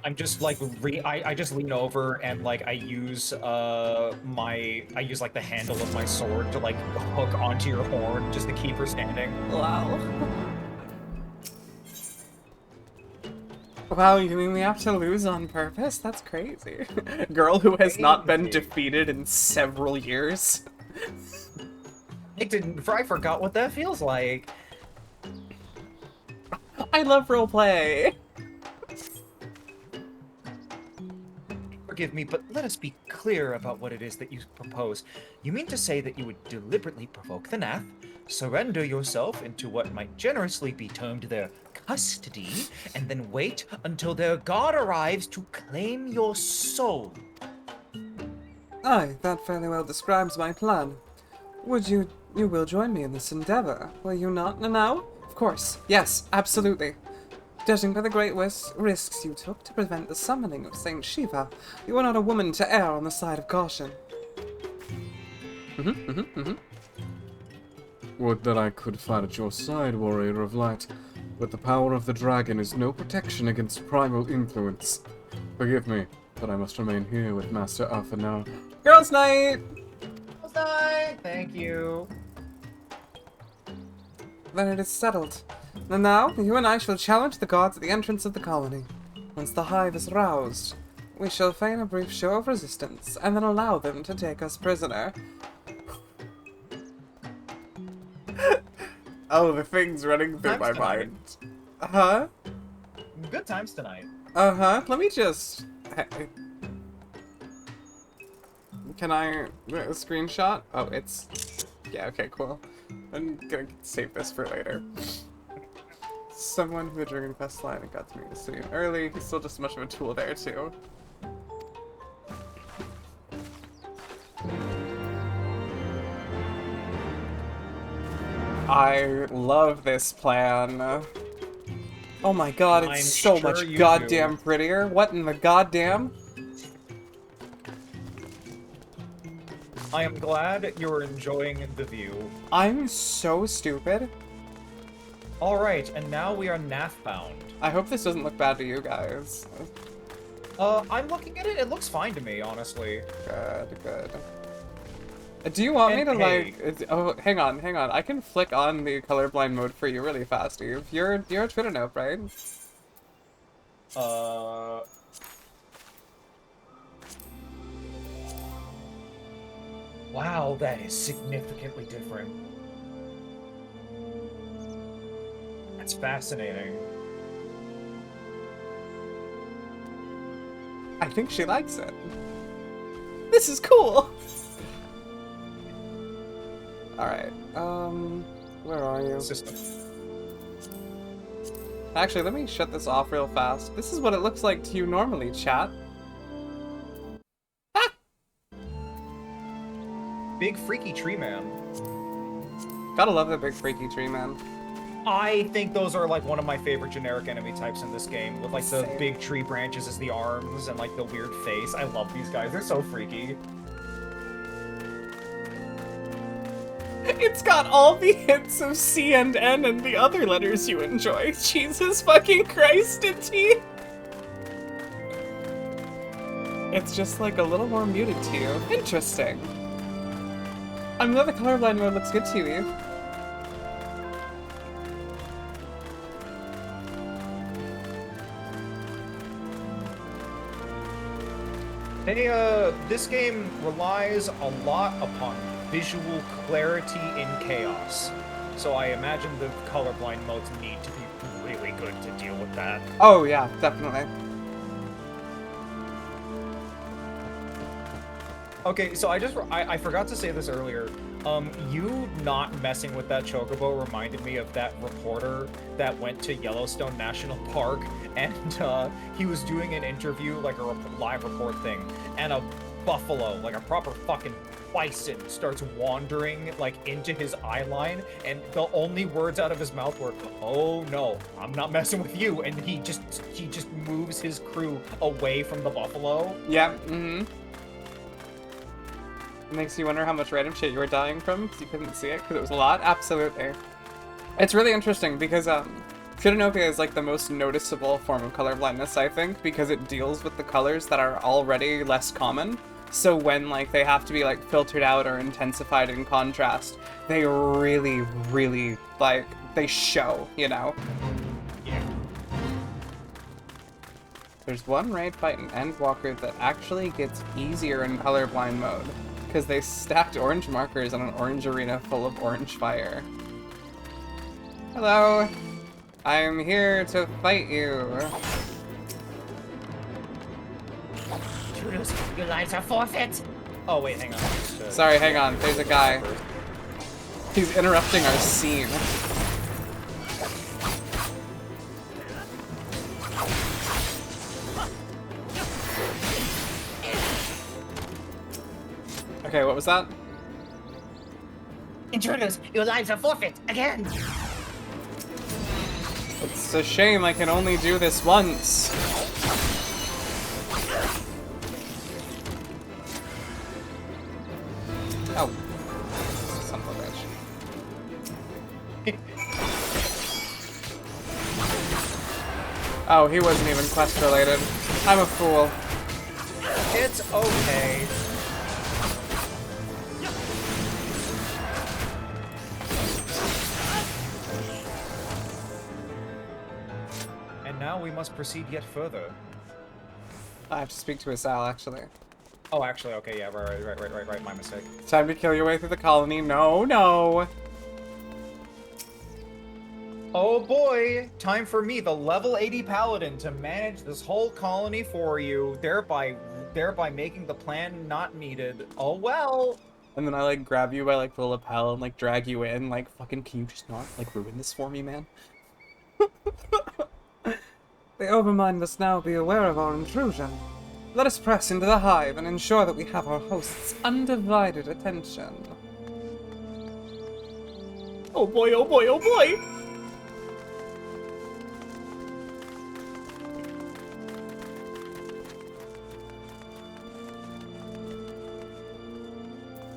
B: I'm just like I just lean over and like I use like the handle of my sword to like hook onto your horn just to keep her standing.
E: Wow.
A: Wow, you mean we have to lose on purpose? That's crazy. Girl who has not been defeated in several years.
B: I forgot what that feels like.
A: I love roleplay.
B: Forgive me, but let us be clear about what it is that you propose. You mean to say that you would deliberately provoke the Nath, surrender yourself into what might generously be termed their custody, and then wait until their god arrives to claim your soul?
A: Aye, that fairly well describes my plan. You will join me in this endeavor, will you not, now? Of course, yes, absolutely. Judging by the great risks you took to prevent the summoning of Saint Shiva, you are not a woman to err on the side of caution.
D: Would that I could fight at your side, warrior of light, but the power of the dragon is no protection against primal influence. Forgive me, but I must remain here with Master Arthur now.
A: Girls' night!
B: Girls' night! Thank you.
A: Then it is settled. And now, you and I shall challenge the gods at the entrance of the colony. Once the hive is roused, we shall feign a brief show of resistance, and then allow them to take us prisoner. Oh, the thing's running through my mind. Uh-huh?
B: Good times tonight.
A: Uh-huh. Let me just... Can I... a screenshot? Oh, it's... Yeah, okay, cool. I'm gonna save this for later. Someone who had Dragon Quest line and got to meet the city early. He's still just as much of a tool there, too. I love this plan. Oh my god, it's so much goddamn prettier. What in the goddamn?
B: I am glad you're enjoying the view.
A: I'm so stupid.
B: Alright, and now we are Nath bound.
A: I hope this doesn't look bad to you guys.
B: I'm looking at it. It looks fine to me, honestly.
A: Good. Do you want me to, like... Oh, hang on. I can flick on the colorblind mode for you really fast, Steve. You're a Twitter nope, right?
B: Wow, that is significantly different. That's fascinating.
A: I think she likes it. This is cool! Alright, where are you?
B: System.
A: Actually, let me shut this off real fast. This is what it looks like to you normally, chat. Ah!
B: Big freaky tree man.
A: Gotta love the big freaky tree man.
B: I think those are like one of my favorite generic enemy types in this game, with like the big tree branches as the arms and like the weird face. I love these guys, they're so freaky.
A: It's got all the hints of C and N and the other letters you enjoy. Jesus fucking Christ, T. It's just like a little more muted to you. Interesting. I'm glad the colorblind mode looks good to you, Eve.
B: This game relies a lot upon visual clarity in chaos. So I imagine the colorblind modes need to be really good to deal with that.
A: Oh yeah, definitely.
B: Okay, so I forgot to say this earlier. You not messing with that chocobo reminded me of that reporter that went to Yellowstone National Park, and he was doing an interview, like a live report thing, and a buffalo, like a proper fucking bison, starts wandering like into his eye line, and the only words out of his mouth were, "Oh no, I'm not messing with you," and he just moves his crew away from the buffalo.
A: Yeah, Makes you wonder how much random shit you were dying from because you couldn't see it because it was a lot. Absolutely. It's really interesting because Pseudonovia is like the most noticeable form of color blindness, I think, because it deals with the colors that are already less common. So when like they have to be like filtered out or intensified in contrast, they really, really like they show, you know?
B: Yeah.
A: There's one raid fight in Endwalker that actually gets easier in colorblind mode, because they stacked orange markers on an orange arena full of orange fire. Hello! I'm here to fight you.
K: Intruders, your lives are forfeit.
B: Oh wait, hang on.
A: Sorry, hang on. There's a guy. He's interrupting our scene. Okay, what was that?
K: Intruders, your lives are forfeit again.
A: It's a shame I can only do this once. Oh. Son of a bitch. Oh, he wasn't even quest related. I'm a fool.
B: It's okay. And now we must proceed yet further.
A: I have to speak to Asal, actually.
B: Oh, actually, okay, yeah, right, my mistake.
A: Time to kill your way through the colony. No, no.
B: Oh boy, time for me, the level 80 paladin, to manage this whole colony for you, thereby making the plan not needed. Oh well.
A: And then I like grab you by like the lapel and like drag you in. Like, fucking, can you just not like ruin this for me, man? The Overmind must now be aware of our intrusion. Let us press into the hive and ensure that we have our host's undivided attention. Oh boy, oh boy, oh boy!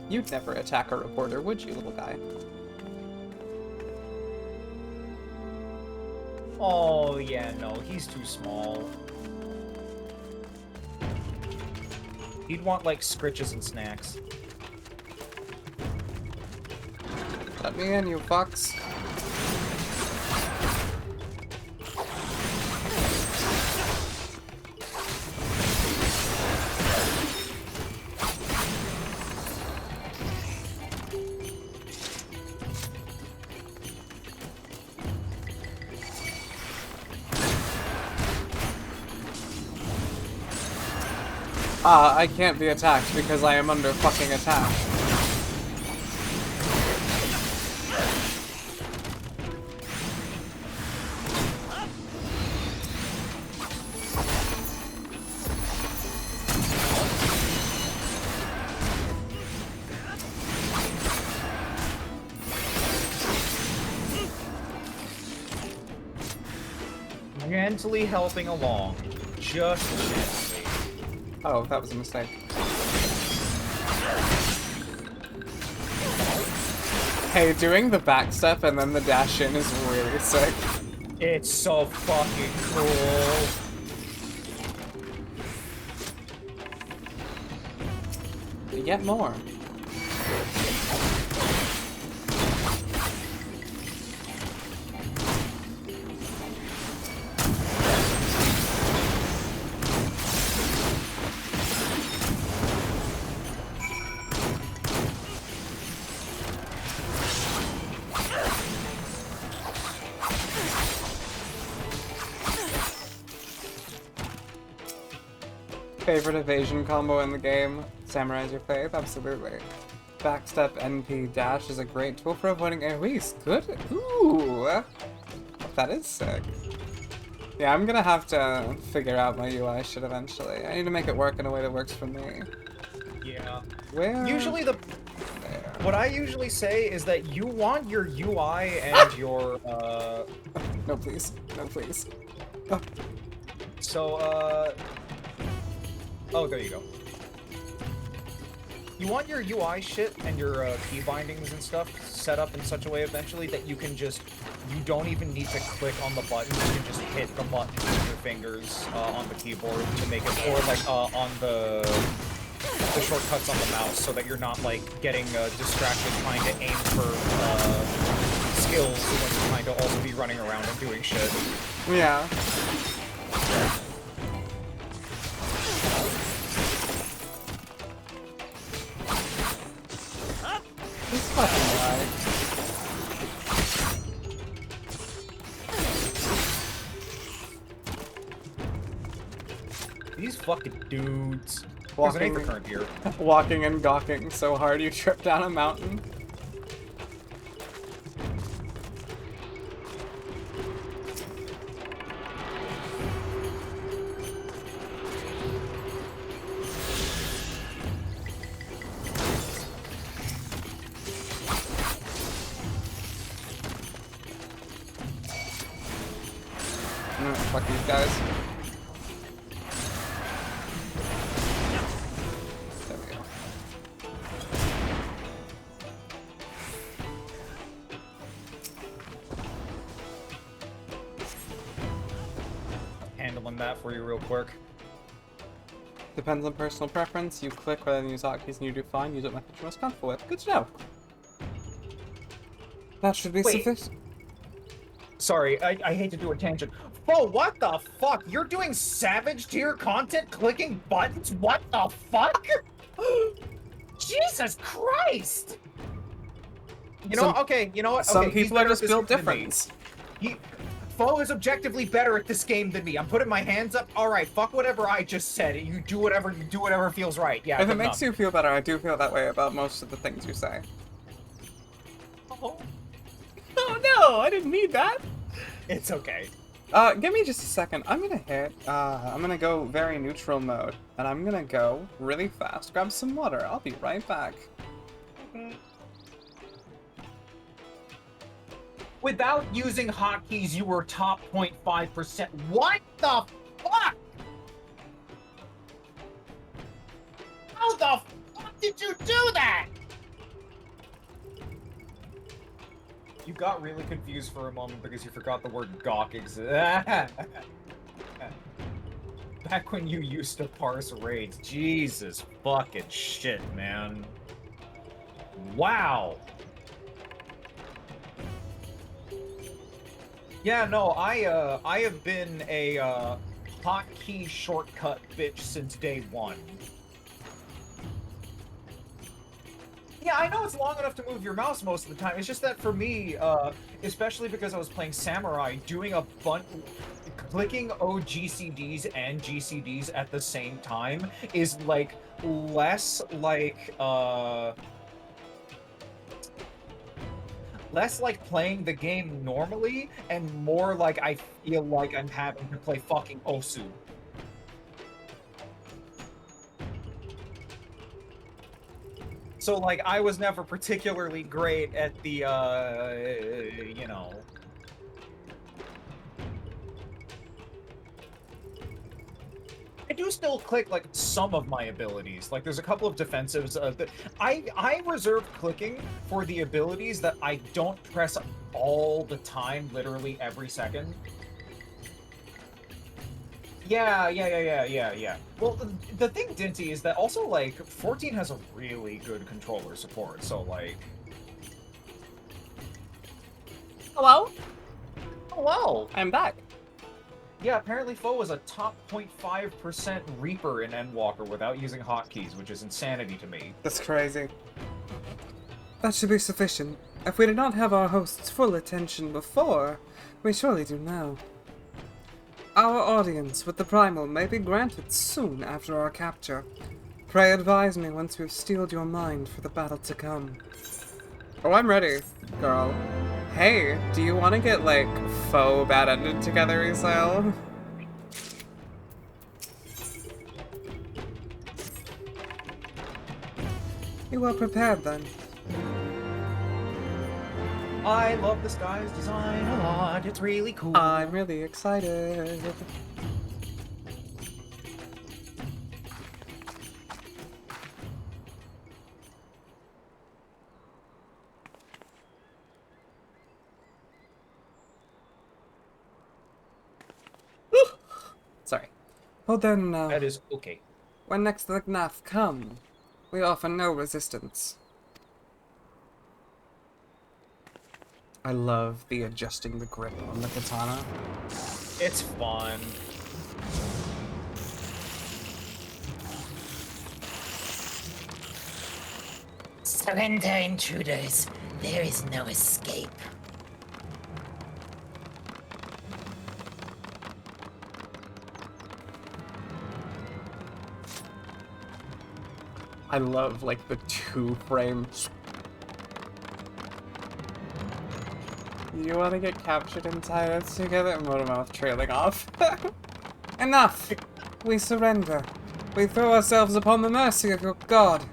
A: You'd never attack a reporter, would you, little guy?
B: Oh, yeah, no, he's too small. He'd want, like, scritches and snacks.
A: Let me in, you fucks. I can't be attacked because I am under fucking attack.
B: Gently helping along. Just gently.
A: Oh, that was a mistake. Hey, doing the backstep and then the dash in is really sick.
B: It's so fucking cool.
A: We get more. Favorite evasion combo in the game? Samurai's your fave? Absolutely. Backstep NP dash is a great tool for avoiding AoEs. Good. Ooh. That is sick. Yeah, I'm gonna have to figure out my UI shit eventually. I need to make it work in a way that works for me.
B: Yeah.
A: Where?
B: Usually the...
A: There.
B: What I usually say is that you want your UI and your,
A: No, please. No, please.
B: So, oh, there you go. You want your UI shit and your key bindings and stuff set up in such a way eventually that you can just, you don't even need to click on the buttons, you can just hit the buttons with your fingers on the keyboard to make it, or like on the shortcuts on the mouse so that you're not like getting distracted trying to aim for skills when you're trying to also be running around and doing shit.
A: Yeah. This fucking
B: guy. These fucking dudes.
A: Walking,
B: There's an current here.
A: Walking and gawking so hard you trip down a mountain. Fuck these guys. There we go.
B: Handling that for you real quick.
A: Depends on personal preference. You click rather than use hotkeys and you do fine. Use what method you're most comfortable with. Good to know. That should be sufficient.
B: Sorry, I hate to do a tangent. Oh, what the fuck? You're doing Savage tier content clicking buttons? What the fuck? Jesus Christ! You know, okay, you know what?
A: Some
B: Okay,
A: people are just built different.
B: Foe is objectively better at this game than me. I'm putting my hands up. All right, fuck whatever I just said. You do whatever feels right. Yeah.
A: If it makes you feel better, I do feel that way about most of the things you say.
B: Oh
A: no, I didn't need that.
B: It's okay.
A: Give me just a second. I'm gonna go very neutral mode, and I'm gonna go really fast. Grab some water. I'll be right back.
B: Without using hotkeys, you were top 0.5%. What the fuck? How the fuck did you do that? You got really confused for a moment because you forgot the word gawk exists. Back when you used to parse raids. Jesus fucking shit, man. Wow. Yeah, no, I have been a hotkey shortcut bitch since day one. Yeah, I know it's long enough to move your mouse most of the time. It's just that for me, especially because I was playing Samurai, doing clicking OGCDs and GCDs at the same time is like less like playing the game normally and more like I feel like I'm having to play fucking Osu. So, like, I was never particularly great at the, you know... I do still click, like, some of my abilities. Like, there's a couple of defensives. I reserve clicking for the abilities that I don't press all the time, literally every second. Yeah. Well, the thing, Dinty, is that also, like, 14 has a really good controller support, so, like...
A: Hello?
B: Hello!
A: I'm back.
B: Yeah, apparently Foe was a top 0.5% Reaper in Endwalker without using hotkeys, which is insanity to me.
A: That's crazy. That should be sufficient. If we did not have our host's full attention before, we surely do now. Our audience with the Primal may be granted soon after our capture. Pray advise me once we've steeled your mind for the battle to come. Oh, I'm ready, girl. Hey, do you want to get, like, faux bad-ended together, Isael? You are prepared, then.
B: I love this guy's design a lot. It's really cool.
A: I'm really excited. Well then,
B: That is okay.
A: when next the Gnath come, we offer no resistance. I love the adjusting the grip on the katana.
B: It's fun.
K: Surrender, intruders. There is no escape.
A: I love, like, the 2 frames. You want to get captured in silence together? Motormouth trailing off. Enough! We surrender. We throw ourselves upon the mercy of your god.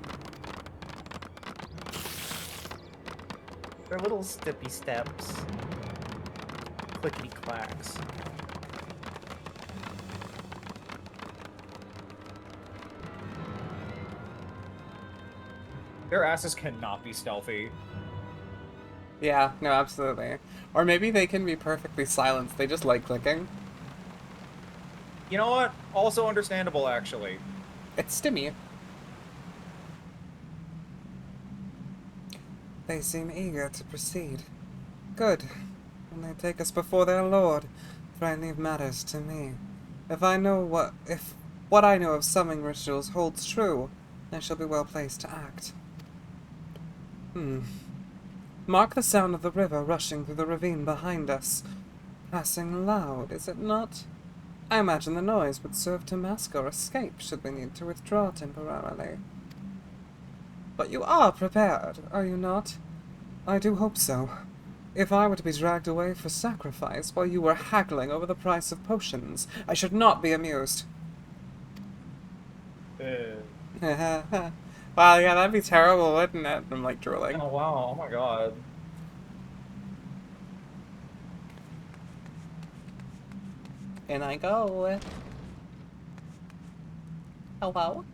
B: They're little steppy steps. Clickety clacks. Their asses cannot be stealthy.
A: Yeah, no, absolutely. Or maybe they can be perfectly silenced. They just like clicking.
B: You know what? Also understandable, actually.
A: It's stimmy. They seem eager to proceed. Good. When they take us before their lord, for I leave matters to me. If what I know of summoning rituals holds true, I shall be well placed to act. Mark the sound of the river rushing through the ravine behind us. Passing loud, is it not? I imagine the noise would serve to mask our escape should we need to withdraw temporarily. But you are prepared, are you not? I do hope so. If I were to be dragged away for sacrifice while you were haggling over the price of potions, I should not be amused. Wow, yeah, that'd be terrible, wouldn't it? I'm like drooling.
B: Oh wow, oh my god.
A: In I go. Hello?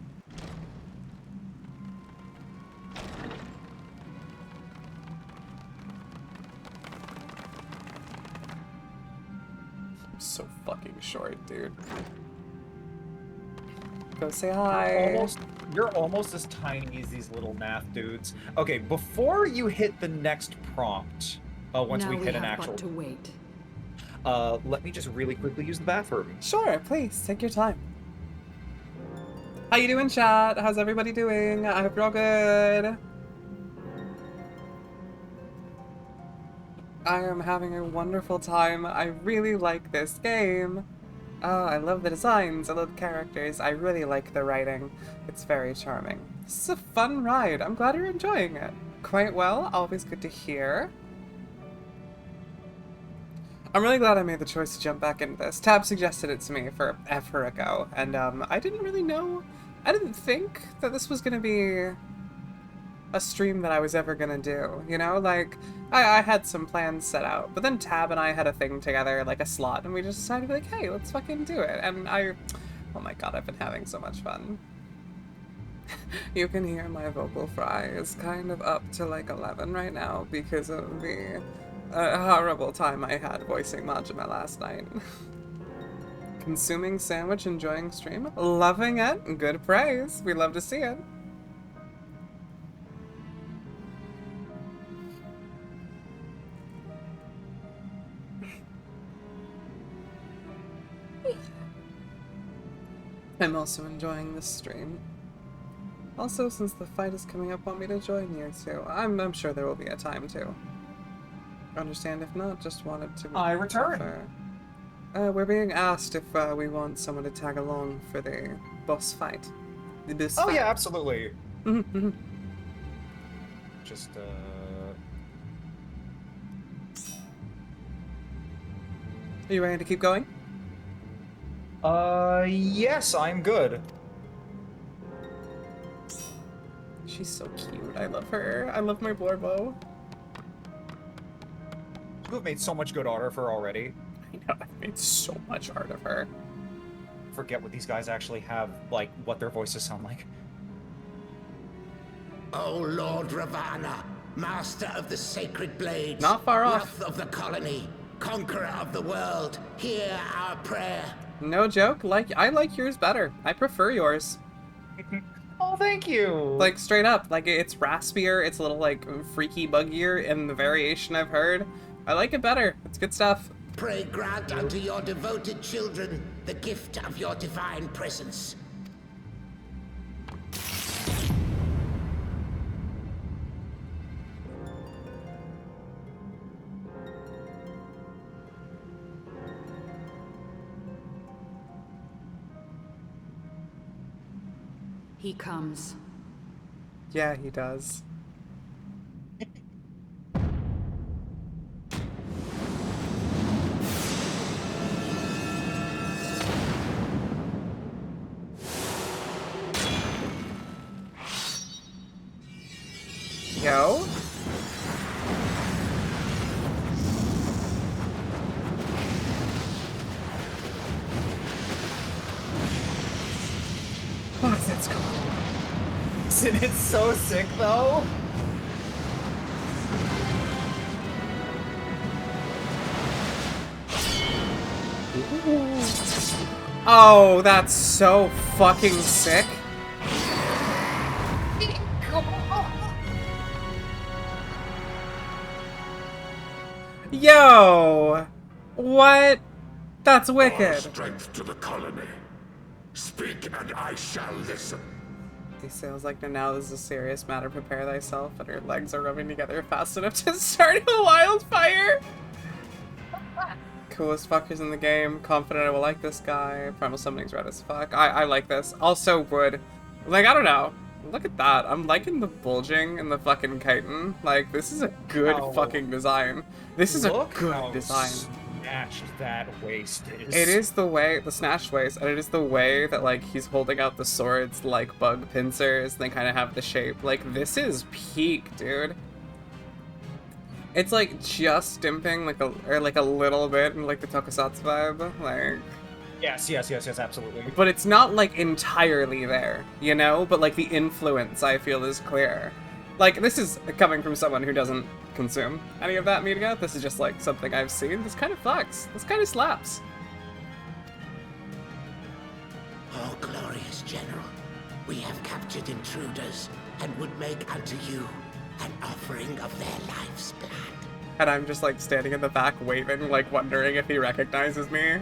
A: I'm so fucking short, dude. Go say hi.
B: You're almost as tiny as these little math dudes. Okay, before you hit the next prompt, once we hit an actual...
G: But to wait.
B: Let me just really quickly use the bathroom.
A: Sure, please, take your time. How you doing, chat? How's everybody doing? I hope you're all good. I am having a wonderful time. I really like this game. Oh, I love the designs, I love the characters, I really like the writing. It's very charming. This is a fun ride. I'm glad you're enjoying it. Quite well, always good to hear. I'm really glad I made the choice to jump back into this. Tab suggested it to me forever ago, and I didn't really know, I didn't think that this was gonna be a stream that I was ever gonna do, you know? Like, I had some plans set out, but then Tab and I had a thing together, like a slot, and we just decided, like, hey, let's fucking do it. And oh my god, I've been having so much fun. You can hear my vocal fry is kind of up to like 11 right now because of the horrible time I had voicing Majima last night. Consuming sandwich, enjoying stream, loving it, good praise, we love to see it. I'm also enjoying this stream. Also, since the fight is coming up, want me to join you too. I'm sure there will be a time to. Understand if not, just wanted to...
B: I return.
A: We're being asked if we want someone to tag along for the boss fight. The boss fight.
B: Yeah, absolutely. Just,
A: Are you ready to keep going?
B: Yes, I'm good.
A: She's so cute. I love her. I love my Blorbo.
B: You have made so much good art of her already.
A: I know, I've made so much art of her.
B: Forget what these guys actually have, like, what their voices sound like.
L: O Lord Ravana, master of the sacred blades,
A: not far off.
L: wrath of the colony, conqueror of the world, hear our prayer.
A: No joke. I like yours better. I prefer yours.
B: Oh, thank you.
A: Like straight up, like it's raspier. It's a little like freaky buggier in the variation I've heard. I like it better. It's good stuff.
L: Pray grant unto your devoted children the gift of your divine presence.
G: He comes.
A: Yeah, he does. Yo? What's it called?
B: Isn't it so sick though?
A: Oh, that's so fucking sick. Yo! What? That's wicked.
H: Strength to the colony. Speak and I shall listen.
A: He sounds like now this is a serious matter. Prepare thyself, and her legs are rubbing together fast enough to start a wildfire. Coolest fuckers in the game. Confident I will like this guy. Primal summoning's red as fuck. I like this. Also would. Like, I don't know. Look at that. I'm liking the bulging and the fucking chitin. Like, this is a good fucking design. This is a good design.
B: Snatched that waist is.
A: It is the way, the snatched waist, and it is the way that, like, he's holding out the swords like bug pincers, and they kind of have the shape. Like, this is peak, dude. It's, like, just dimping, like, a little bit in, like, the tokusatsu vibe. Like...
B: Yes, absolutely.
A: But it's not, like, entirely there, you know? But, like, the influence, I feel, is clear. Like, this is coming from someone who doesn't consume any of that media. This is just, like, something I've seen. This kind of fucks. This kind of slaps.
L: Oh, glorious General, we have captured intruders and would make unto you an offering of their life's blood.
A: And I'm just, like, standing in the back waving, like, wondering if he recognizes me.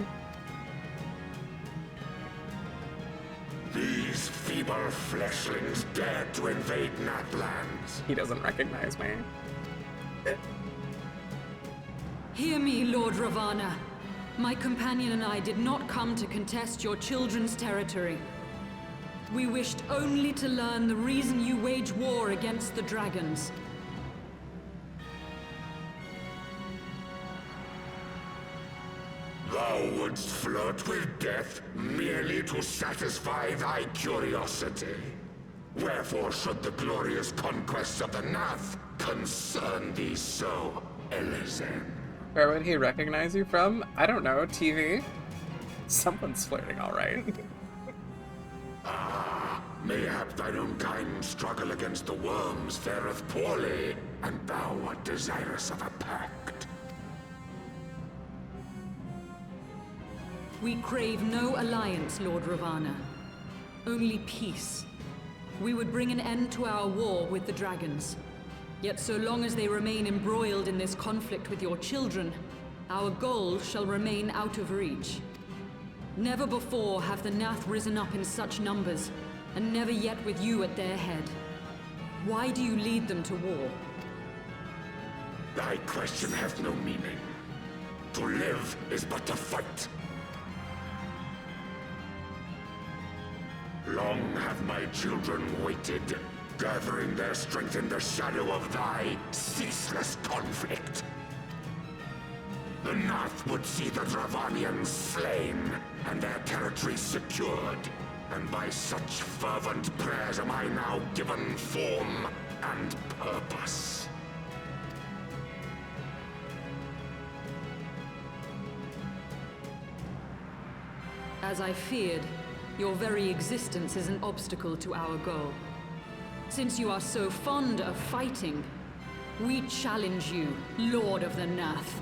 H: These feeble fleshlings dared to invade Natlands.
A: He doesn't recognize me.
G: Hear me, Lord Ravana. My companion and I did not come to contest your children's territory. We wished only to learn the reason you wage war against the dragons.
H: Thou wouldst flirt with death merely to satisfy thy curiosity. Wherefore should the glorious conquests of the Nath concern thee so, Elezen?
A: Where would he recognize you from? I don't know, TV? Someone's flirting alright.
H: Mayhap thine own kind struggle against the worms fareth poorly, and thou art desirous of a pact.
G: We crave no alliance, Lord Ravana. Only peace. We would bring an end to our war with the dragons. Yet so long as they remain embroiled in this conflict with your children, our goal shall remain out of reach. Never before have the Nath risen up in such numbers, and never yet with you at their head. Why do you lead them to war?
H: Thy question hath no meaning. To live is but to fight. Long have my children waited, gathering their strength in the shadow of thy ceaseless conflict. The Nath would see the Dravanians slain, and their territory secured. And by such fervent prayers am I now given form and purpose.
G: As I feared, your very existence is an obstacle to our goal. Since you are so fond of fighting, we challenge you, Lord of the Nath.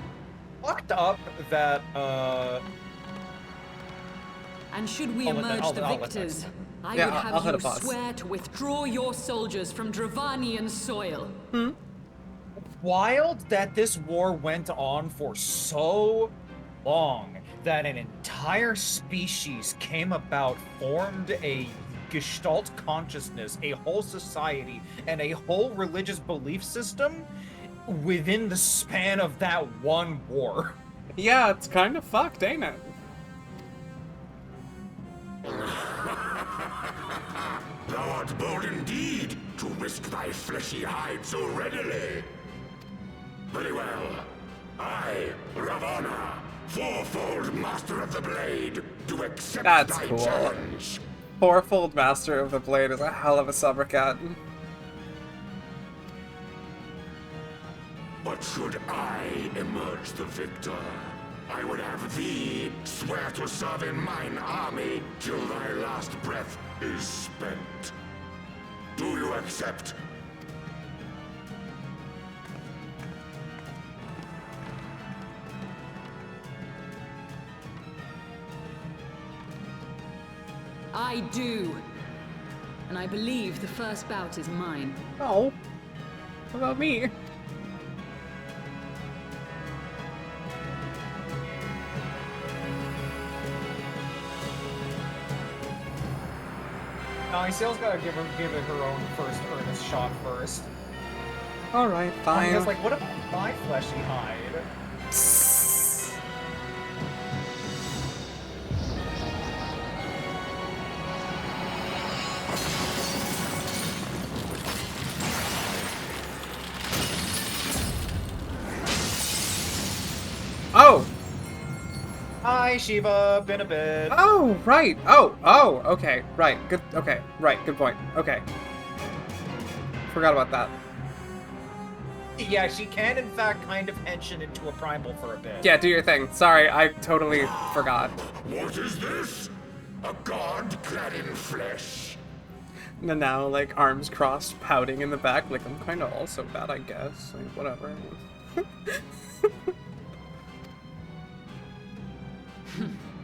B: Fucked up that,
G: And should we
B: I'll let that-
G: emerge
B: I'll-
G: the
B: I'll let that
G: victors, I
A: Yeah,
G: would
A: I'll
G: have
A: hit a
G: you
A: pause.
G: swear to withdraw your soldiers from Dravanian soil.
B: Wild that this war went on for so long that an entire species came about, formed a Gestalt consciousness, a whole society, and a whole religious belief system within the span of that one war.
A: Yeah, it's kind of fucked, ain't it?
H: Thou art bold indeed to risk thy fleshy hide so readily. Very well. I, Ravana, fourfold master of the blade, do accept
A: That's
H: thy
A: cool.
H: challenge.
A: Fourfold Master of the Blade is a hell of a sobriquet.
H: But should I emerge the victor, I would have thee swear to serve in mine army till thy last breath is spent. Do you accept?
G: I do. And I believe the first bout is mine.
A: Oh. What about me?
B: Isil's gotta give it her own first earnest shot first.
A: Alright,
B: I
A: fine.
B: was like, what about my fleshy hide?
A: Oh!
B: Hi, Shiva, been a bit.
A: Oh, right. Oh, okay. Right. Good. Okay. Right. Good point. Okay. Forgot about that.
B: Yeah, she can in fact kind of henching into a primal for a bit.
A: Yeah, do your thing. Sorry, I totally forgot.
H: What is this? A god clad in flesh?
A: And now, like, arms crossed, pouting in the back, like, I'm kind of also bad, I guess. Like, whatever.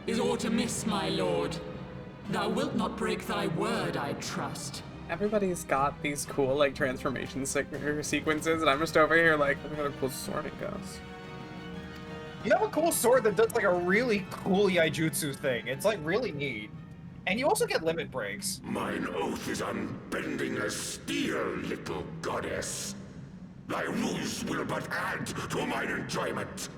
G: Is aught amiss, my lord? Thou wilt not break thy word, I trust.
A: Everybody's got these cool, like, transformation sequences, and I'm just over here, like, I've got a cool sword, I guess.
B: You have a cool sword that does like a really cool Yaijutsu thing. It's like really neat. And you also get limit breaks.
H: Mine oath is unbending as steel, little goddess. Thy ruse will but add to mine enjoyment.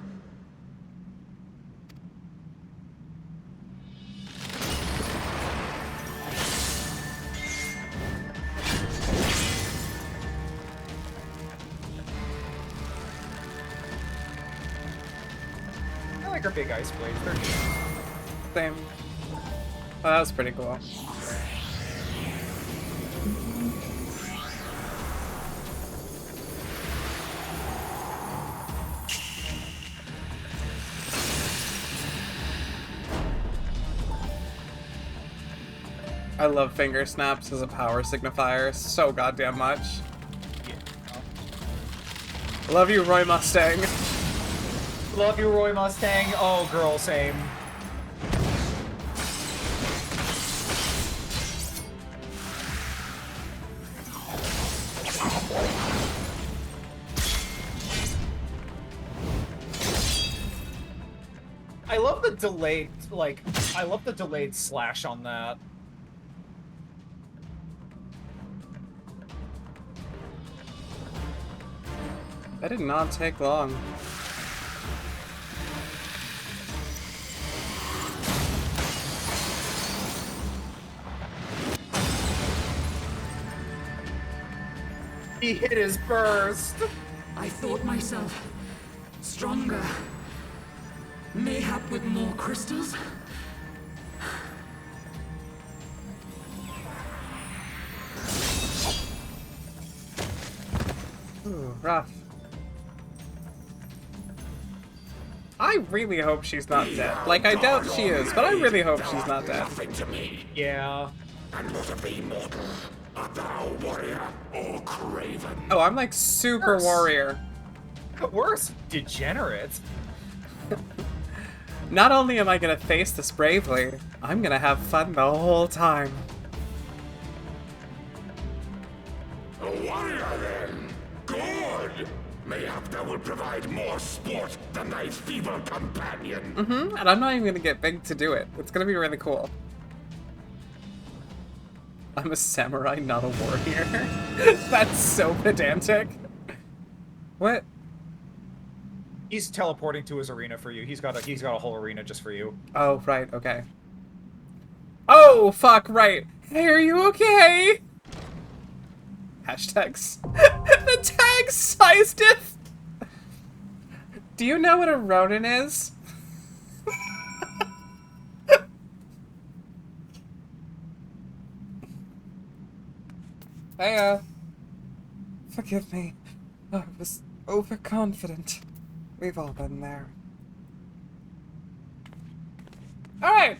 B: I like her big ice blades. They're neat.
A: Same. Oh, that was pretty cool. I love finger snaps as a power signifier so goddamn much. Love you, Roy Mustang.
B: Love you, Roy Mustang. Oh, girl, same. I love the delayed, like, I love the delayed slash on that.
A: That did not take long.
B: He hit his burst.
G: I thought myself stronger. Mayhap with more crystals?
A: Ooh, rough. I really hope she's not dead. Like, I doubt she is, but I really hope she's not dead.
H: Nothing to me.
B: Yeah.
H: And what of thee, mortal? Art thou warrior or craven?
A: Oh, I'm like super
B: Worse.
A: warrior.
B: Worse, degenerate.
A: Not only am I gonna face this bravely, I'm gonna have fun the whole time.
H: A warrior then? Good! Mayhap that will provide more sport than thy feeble companion.
A: Mm-hmm, and I'm not even gonna get big to do it. It's gonna be really cool. I'm a samurai, not a warrior. That's so pedantic. What?
B: He's teleporting to his arena for you. He's got a whole arena just for you.
A: Oh, right, okay. Oh, fuck, right. Hey, are you okay? Hashtags. The tag sized it. Do you know what a Ronin is? Hey, forgive me. I was overconfident. We've all been there. Alright.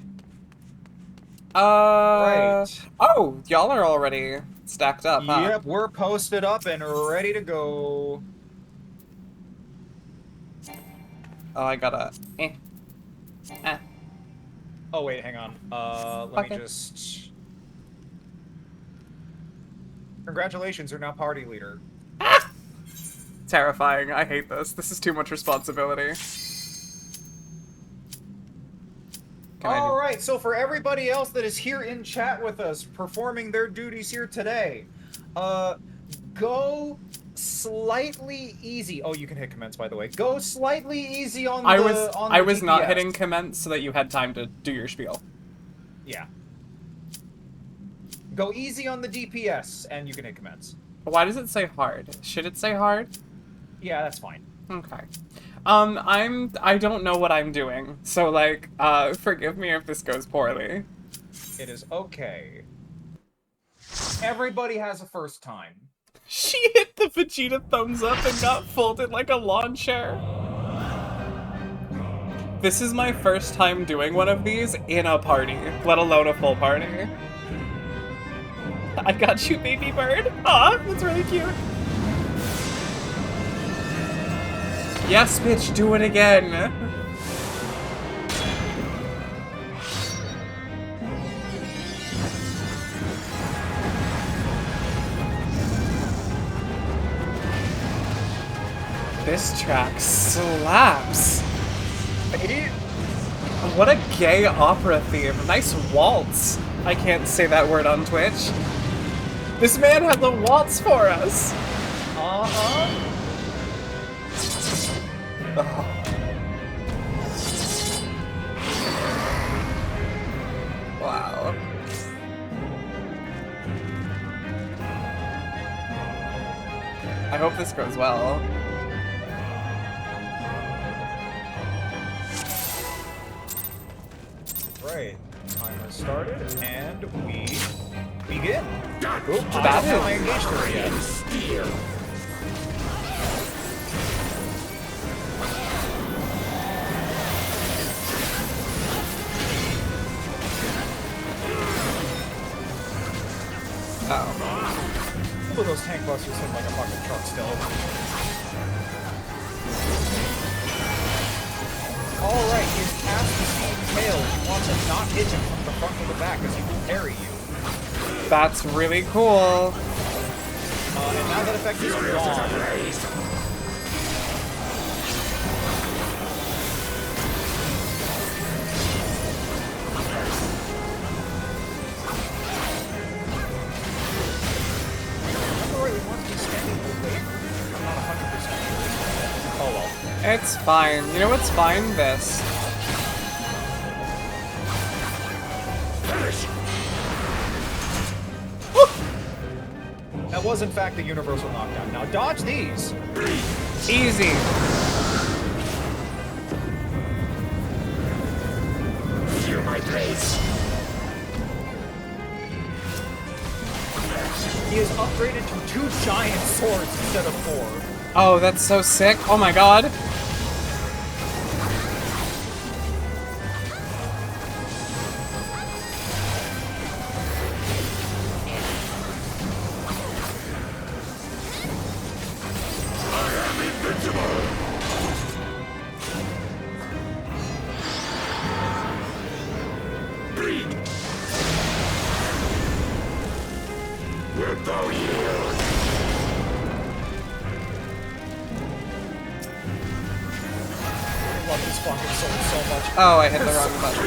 B: Right.
A: Oh, y'all are already stacked up, huh?
B: Yep, we're posted up and ready to go.
A: Oh, I gotta...
B: Oh, wait, hang on. Let me just... Congratulations, you're now party leader.
A: Terrifying. I hate this. This is too much responsibility.
B: Alright, so for everybody else that is here in chat with us, performing their duties here today, go slightly easy. Oh, you can hit commence, by the way. Go slightly easy on
A: I
B: the
A: was
B: DPS.
A: not hitting commence so that you had time to do your spiel.
B: Yeah. Go easy on the DPS, and you can hit commence.
A: Why does it say hard? Should it say hard?
B: Yeah, that's fine.
A: Okay. I don't know what I'm doing, so, like, forgive me if this goes poorly.
B: It is okay. Everybody has a first time.
A: She hit the Vegeta thumbs up and got folded like a lawn chair. This is my first time doing one of these in a party, let alone a full party. I got you, baby bird. Aw, that's really cute. Yes, bitch, do it again. This track slaps. What a gay opera theme. Nice waltz. I can't say that word on Twitch. This man has a waltz for us.
B: Uh-huh.
A: Oh. Wow. I hope this goes well.
B: Right. Timer started, and we begin. Oop, I
A: That
B: don't have
A: is-
B: my engaged her yet.
A: Oh.
B: Ooh, those tank busters hit like a fucking truck still. Alright, his ass is tail. You want to not hit him from the front to the back because he will parry you.
A: That's really cool.
B: And now that effect is gone. Oh well.
A: It's fine. You know what's fine? This.
B: That was in fact the universal knockdown. Now dodge these.
A: Easy.
H: Feel my grace.
B: He is upgraded to 2 giant swords instead of 4.
A: Oh, that's so sick. Oh my god.
B: fucking sword so much.
A: Oh, I hit the wrong button.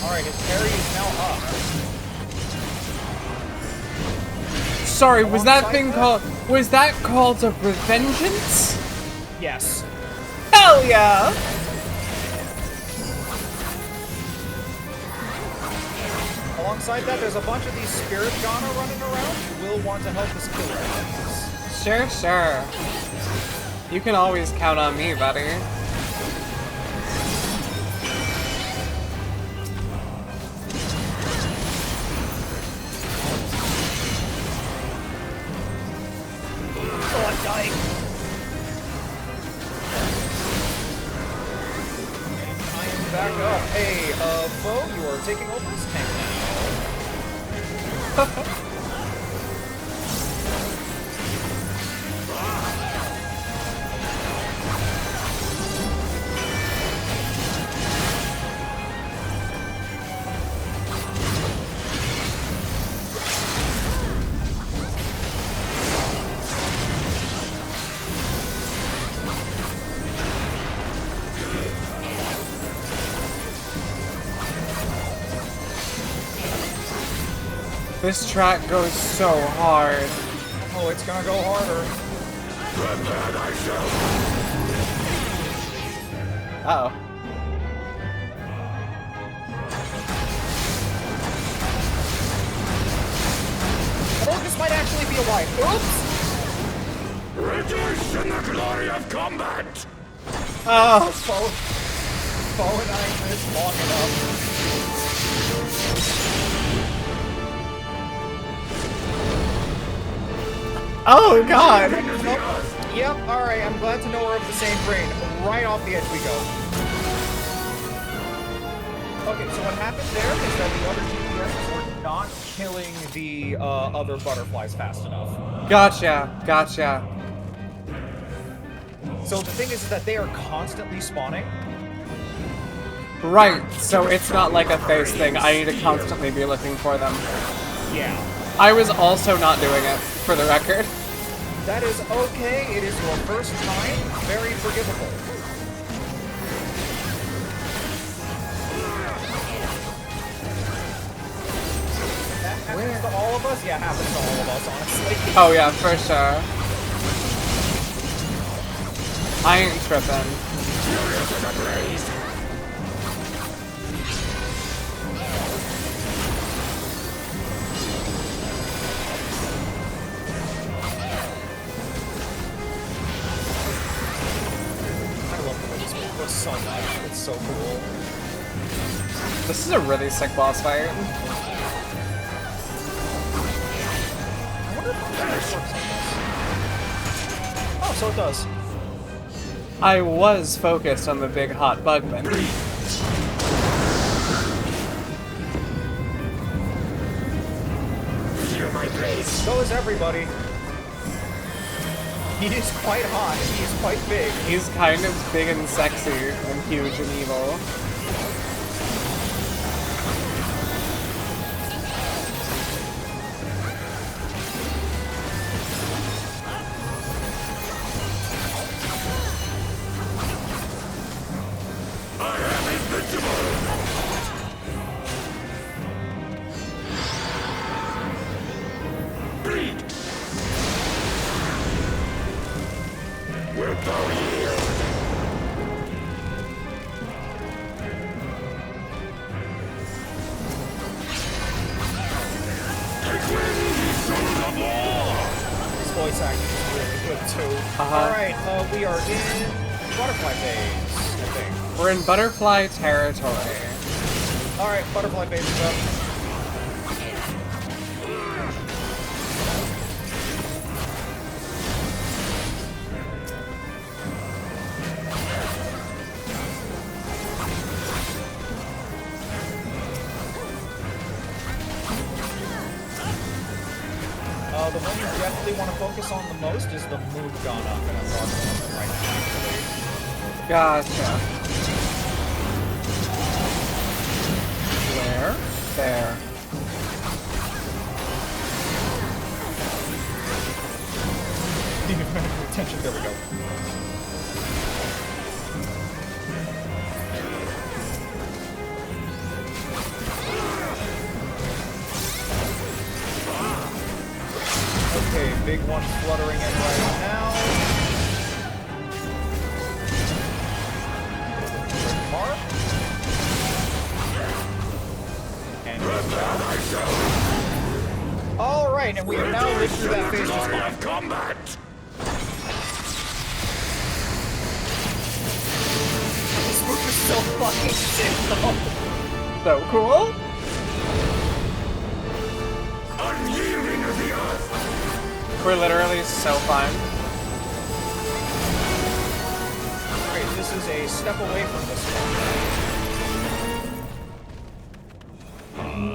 B: Alright, his parry is now up.
A: Sorry, was that thing called... Was that called a Revengeance?
B: Yes.
A: Hell yeah!
B: Alongside that, there's a bunch of these spirit Ghana running around who will want to help us kill them.
A: Sure. You can always count on me, buddy.
B: Oh, I'm dying. I am back up. Hey, Bo, you are taking over as tank now.
A: This track goes so hard.
B: Oh, it's gonna go harder.
A: Uh-oh.
B: Oh, this might actually be a wipe. Oops!
H: Rejoice in the glory of combat!
A: Oh!
B: Bo and I missed long enough.
A: Oh, God!
B: Nope. Yep, alright, I'm glad to know we're of the same brain. Right off the edge we go. Okay, so what happened there is that the other GPSs were not killing the other butterflies fast enough.
A: Gotcha.
B: So the thing is that they are constantly spawning.
A: Right, so it's not like a phase thing. I need to constantly be looking for them.
B: Yeah.
A: I was also not doing it, for the record.
B: That is okay. It is your first time. Very forgivable. That happens to all of us? Yeah, happens to all of us, honestly.
A: Oh yeah, for sure. I ain't tripping.
B: So much. It's so cool.
A: This is a really sick boss fight.
B: I wonder if this works on this. Oh, so it does.
A: I was focused on the big hot bugman.
B: So is everybody. He is quite hot. He is quite big.
A: He's kind of big and sexy and huge and evil.
B: Voice acting is really good too. Alright, we are in butterfly phase, I think.
A: We're in butterfly territory.
B: Alright, butterfly phase is up. The one you definitely want to focus on the most is the mood Ghana. I'm going to mark one right now, actually.
A: Gotcha. Where? There.
B: attention. There we go. Okay, big one fluttering in right now. Mark. And all right, and we have now lived through that phase of combat. This move is so fucking sick, though.
A: So cool.
H: Unyielding of the earth.
A: We're literally so fine.
B: Great, this is a step away from this one.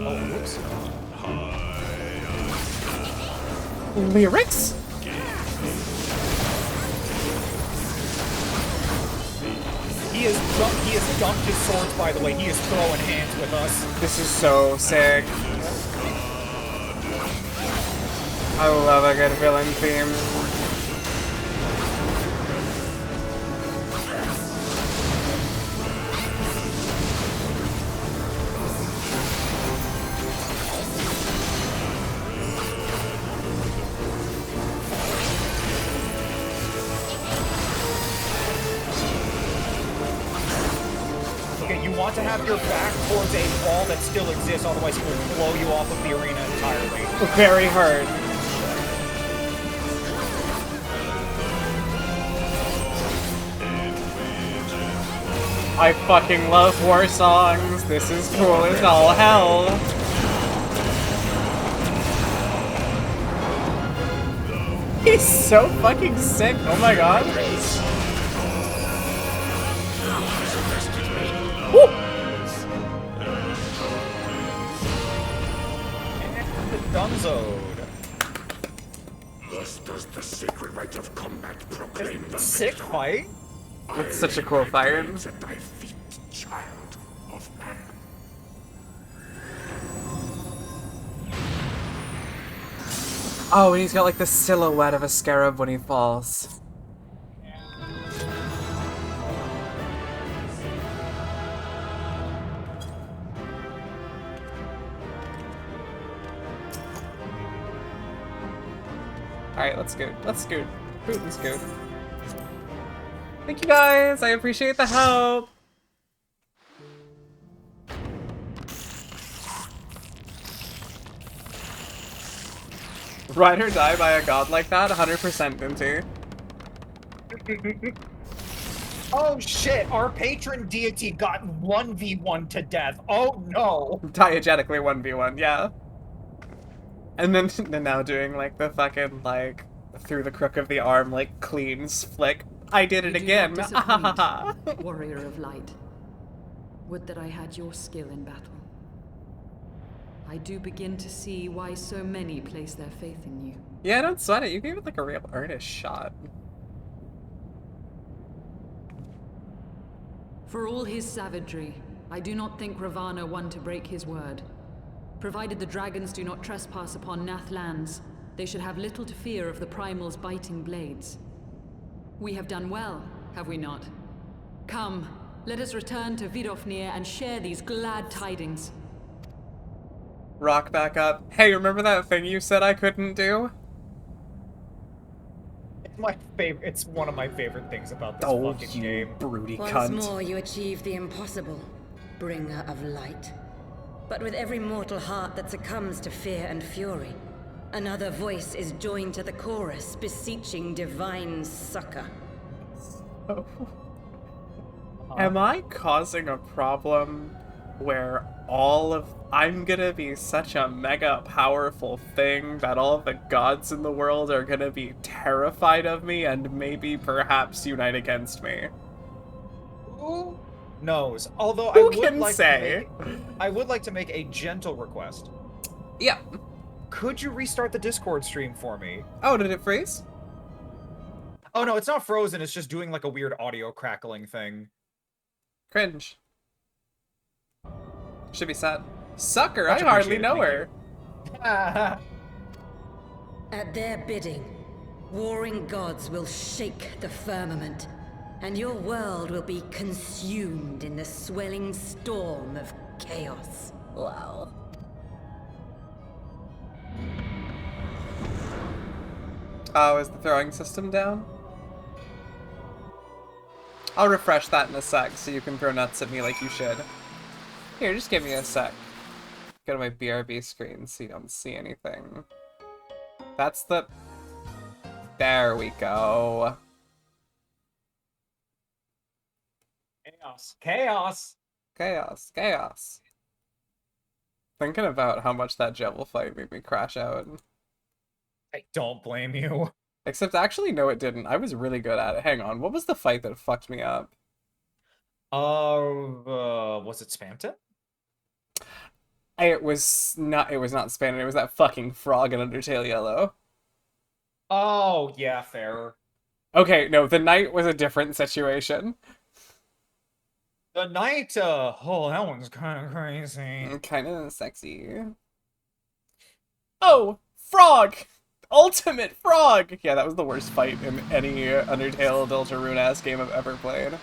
B: Oh, whoops.
A: Lyrics?
B: He has dumped his swords, by the way. He is throwing hands with us.
A: This is so sick. I love a good villain theme.
B: Okay, you want to have your back towards a wall that still exists, otherwise he will blow you off of the arena entirely.
A: Very hard. I fucking love war songs. This is cool as all hell. He's so fucking sick. Oh my god. Woo!
B: And Dunzoed.
H: Thus does the sacred rite of combat proclaim the
B: Sick fight.
A: It's such a cool fight.
H: at thy feet, child of man.
A: Oh, and he's got like the silhouette of a scarab when he falls. Alright, let's go. Let's scoot. Boot and scoot. Thank you guys! I appreciate the help! Ride or die by a god like that? 100% Dinty.
B: Oh shit, our patron deity got 1v1 to death. Oh no!
A: Diegetically 1v1, yeah. And then now doing like the fucking like through the crook of the arm like cleans flick. I did it
G: You do
A: again.
G: not disappoint, warrior of light. Would that I had your skill in battle. I do begin to see why so many place their faith in you.
A: Yeah, don't sweat it. You gave it like a real earnest shot.
G: For all his savagery, I do not think Ravana one to break his word. Provided the dragons do not trespass upon Nath lands, they should have little to fear of the Primal's biting blades. We have done well, have we not? Come, let us return to Vidofnir and share these glad tidings.
A: Rock back up. Hey, remember that thing you said I couldn't do?
B: It's my favorite. It's one of my favorite things about this
A: Oh,
B: fucking
A: you
B: game.
A: broody
M: Once
A: cunt.
M: more you achieve the impossible, bringer of light. But with every mortal heart that succumbs to fear and fury, another voice is joined to the chorus, beseeching divine succor.
A: Oh. Am I causing a problem where I'm gonna be such a mega powerful thing that all the gods in the world are gonna be terrified of me and maybe perhaps unite against me?
B: Who knows? Although
A: Who
B: I would
A: can
B: like
A: say?
B: I would like to make a gentle request.
A: Yeah.
B: Could you restart the Discord stream for me?
A: Oh, did it freeze?
B: Oh no, it's not frozen. It's just doing like a weird audio crackling thing.
A: Cringe. Should be sad. Sucker,
B: Much
A: I hardly
B: appreciated,
A: know
B: thank
A: her.
M: At their bidding, warring gods will shake the firmament, and your world will be consumed in the swelling storm of chaos.
E: Wow.
A: Oh, is the throwing system down? I'll refresh that in a sec so you can throw nuts at me like you should. Here, just give me a sec. Go to my BRB screen so you don't see anything. That's the... There we go.
B: Chaos. Chaos!
A: Chaos. Chaos. Thinking about how much that Jevil fight made me crash out.
B: I don't blame you.
A: Except actually, no it didn't. I was really good at it. Hang on, what was the fight that fucked me up?
B: Was it Spamton?
A: It was not Spanish, it was that fucking frog in Undertale Yellow.
B: Oh, yeah, fair.
A: Okay, no, the knight was a different situation.
B: The knight, oh, that one's kind of crazy.
A: Kind of sexy. Oh, frog! Ultimate frog! Yeah, that was the worst fight in any Undertale Deltarune-ass game I've ever played.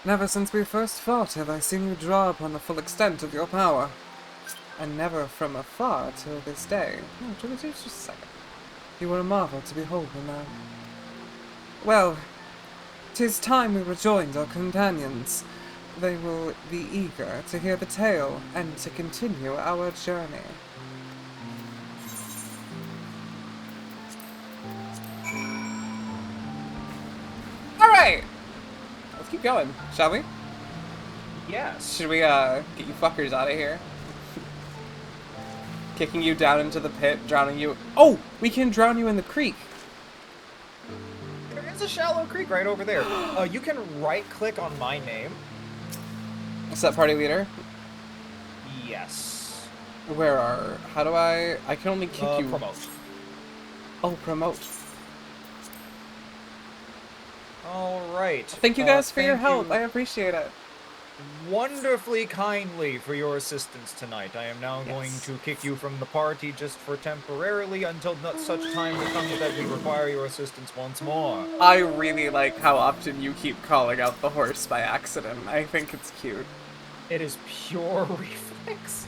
A: Never since we first fought have I seen you draw upon the full extent of your power. And never from afar till this day. Oh, just a second. You were a marvel to behold now. Well, 'tis time we rejoined our companions. They will be eager to hear the tale and to continue our journey. Alright! Let's keep going, shall we?
B: Yes.
A: Should we, get you fuckers out of here? Kicking you down into the pit, drowning you... Oh! We can drown you in the creek!
B: There is a shallow creek right over there. You can right-click on my name.
A: Set party leader?
B: Yes.
A: Where are... How do I... I can only kick you...
B: Promote.
A: Oh, promote.
B: Alright.
A: Thank you guys for your help. I appreciate it.
B: Wonderfully kindly for your assistance tonight. I am now going to kick you from the party just for temporarily until such time comes that we require your assistance once more.
A: I really like how often you keep calling out the horse by accident. I think it's cute.
B: It is pure reflex.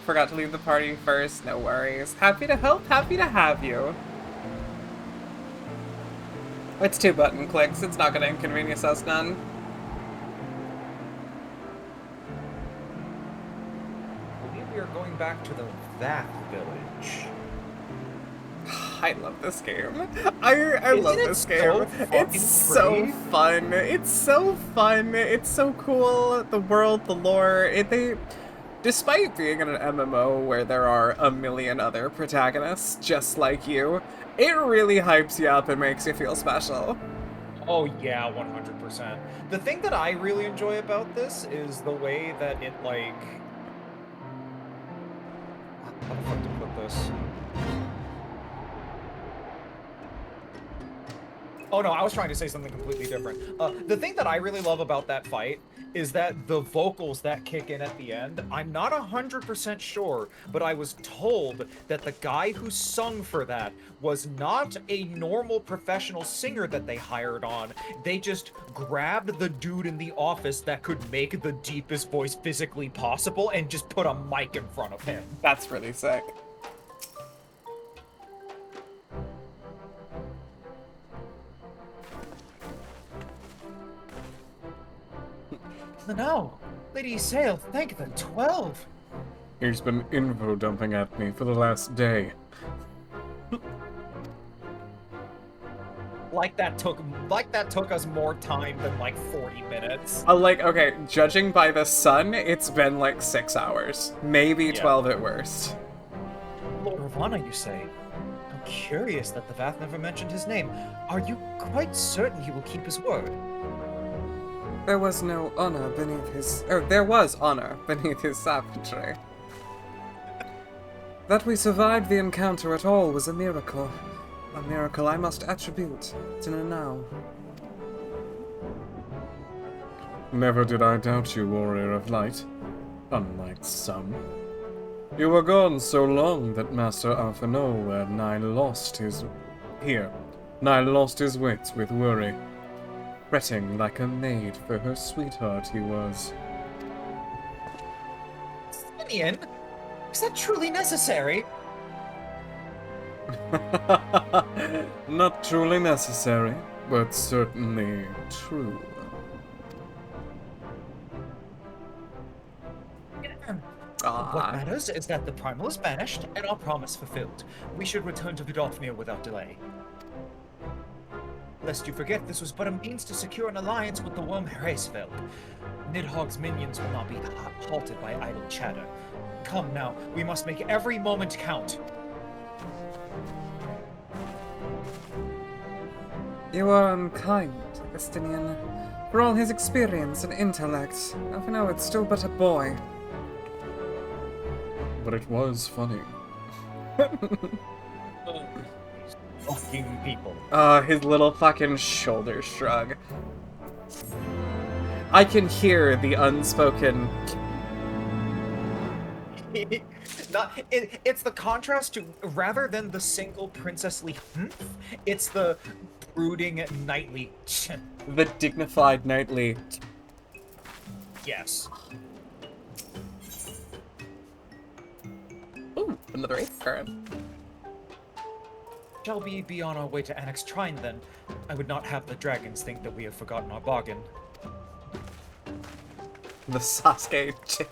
A: Forgot to leave the party first. No worries. Happy to help. Happy to have you. It's 2 button clicks. It's not going to inconvenience us none.
B: We are going back to the Vath village.
A: I love this game. I love this game. It's so fun. It's so fun. It's so cool. The world, the lore. Despite being in an MMO where there are a million other protagonists just like you, it really hypes you up and makes you feel special.
B: Oh yeah, 100%. The thing that I really enjoy about this is the way that it, like... How the fuck to put this? Oh no, I was trying to say something completely different. The thing that I really love about that fight is that the vocals that kick in at the end, I'm not 100% sure, but I was told that the guy who sung for that was not a normal professional singer that they hired on. They just grabbed the dude in the office that could make the deepest voice physically possible and just put a mic in front of him.
A: That's really sick.
B: No, Lady Sail, thank the 12.
D: He's been info dumping at me for the last day.
B: Like that took us more time than like 40 minutes.
A: Okay, judging by the sun, it's been like 6 hours. Maybe 12 at worst.
B: Lord Ravana, you say? I'm curious that the Vath never mentioned his name. Are you quite certain he will keep his word?
A: There was no honor beneath his... there was honor beneath his savagery. That we survived the encounter at all was a miracle. A miracle I must attribute to Nanau.
D: Never did I doubt you, warrior of light. Unlike some. You were gone so long that Master Alphino nigh lost his... nigh lost his wits with worry. Fretting like a maid for her sweetheart he was.
B: Simeon, is that truly necessary?
D: Not truly necessary, but certainly true.
B: What matters is that the primal is banished and our promise fulfilled. We should return to Vidofnir without delay. Lest you forget, this was but a means to secure an alliance with the worm Heresfeld. Nidhogg's minions will not be halted by idle chatter. Come now, we must make every moment count.
A: You are unkind, Estinian. For all his experience and intellect, Alphino is still but a boy.
D: But it was funny.
B: Fucking people.
A: His little fucking shoulder shrug. I can hear the unspoken...
B: It's the contrast to, rather than the single princessly humph, it's the brooding knightly
A: The dignified knightly...
B: Yes.
E: Ooh, another 8th card.
B: Shall we be on our way to Annex Trine then? I would not have the dragons think that we have forgotten our bargain.
A: The Sasuke chip.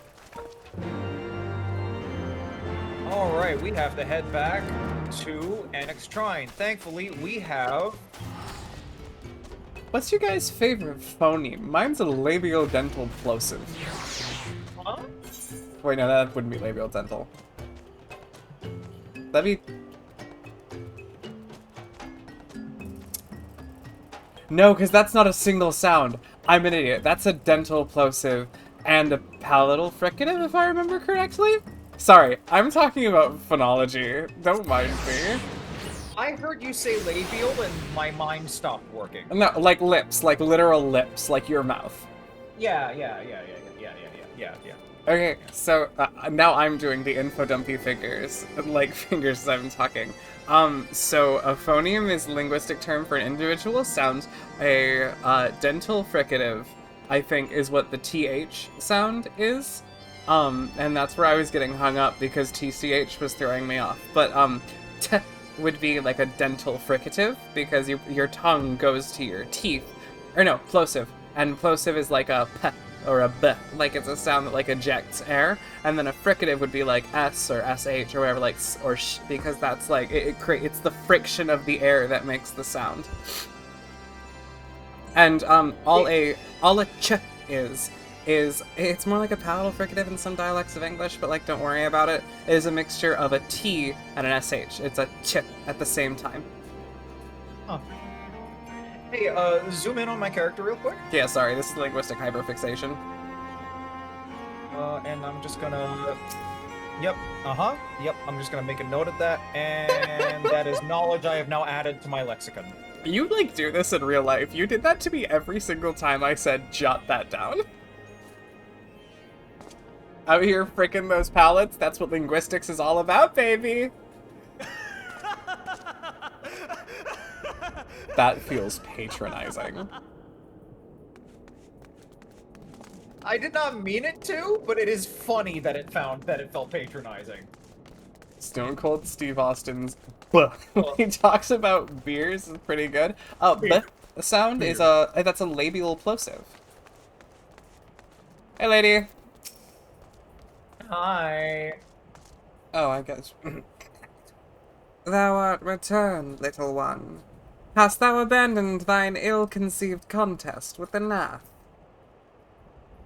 B: Alright, we have to head back to Annex Trine. Thankfully, we have...
A: What's your guys' favorite phoneme? Mine's a labial dental plosive.
B: Huh?
A: Wait, no, that wouldn't be labial dental. That'd be... No, because that's not a single sound. I'm an idiot. That's a dental plosive and a palatal fricative, if I remember correctly? Sorry, I'm talking about phonology. Don't mind me.
B: I heard you say labial and my mind stopped working.
A: No, like lips, like literal lips, like your mouth.
B: Yeah.
A: Okay, so now I'm doing the info dumpy fingers, like fingers as I'm talking. So a phoneme is a linguistic term for an individual sound. A dental fricative, I think, is what the TH sound is. And that's where I was getting hung up because TCH was throwing me off. But t would be like a dental fricative because your tongue goes to your teeth. Or no, plosive. And plosive is like a p or a b, like it's a sound that like ejects air, and then a fricative would be like s or sh or whatever, like s or sh, because that's like it's the friction of the air that makes the sound. And all a ch is it's more like a palatal fricative in some dialects of English, but like don't worry about it. It is a mixture of a t and an sh. It's a ch at the same time.
B: Huh. Hey, zoom in on my character real quick.
A: Yeah, sorry, this is linguistic hyperfixation.
B: And I'm just gonna... Yep, yep, I'm just gonna make a note of that, and that is knowledge I have now added to my lexicon.
A: You, like, do this in real life. You did that to me every single time I said, jot that down. Out here frickin' those palettes, that's what linguistics is all about, baby! That feels patronizing.
B: I did not mean it to, but it is funny that it felt patronizing.
A: Stone Cold Steve Austin's when he talks about beers is pretty good. The sound is that's a labial plosive. Hey, lady.
B: Hi.
A: Oh, I guess. Thou art returned, little one. Hast thou abandoned thine ill-conceived contest with the Nath?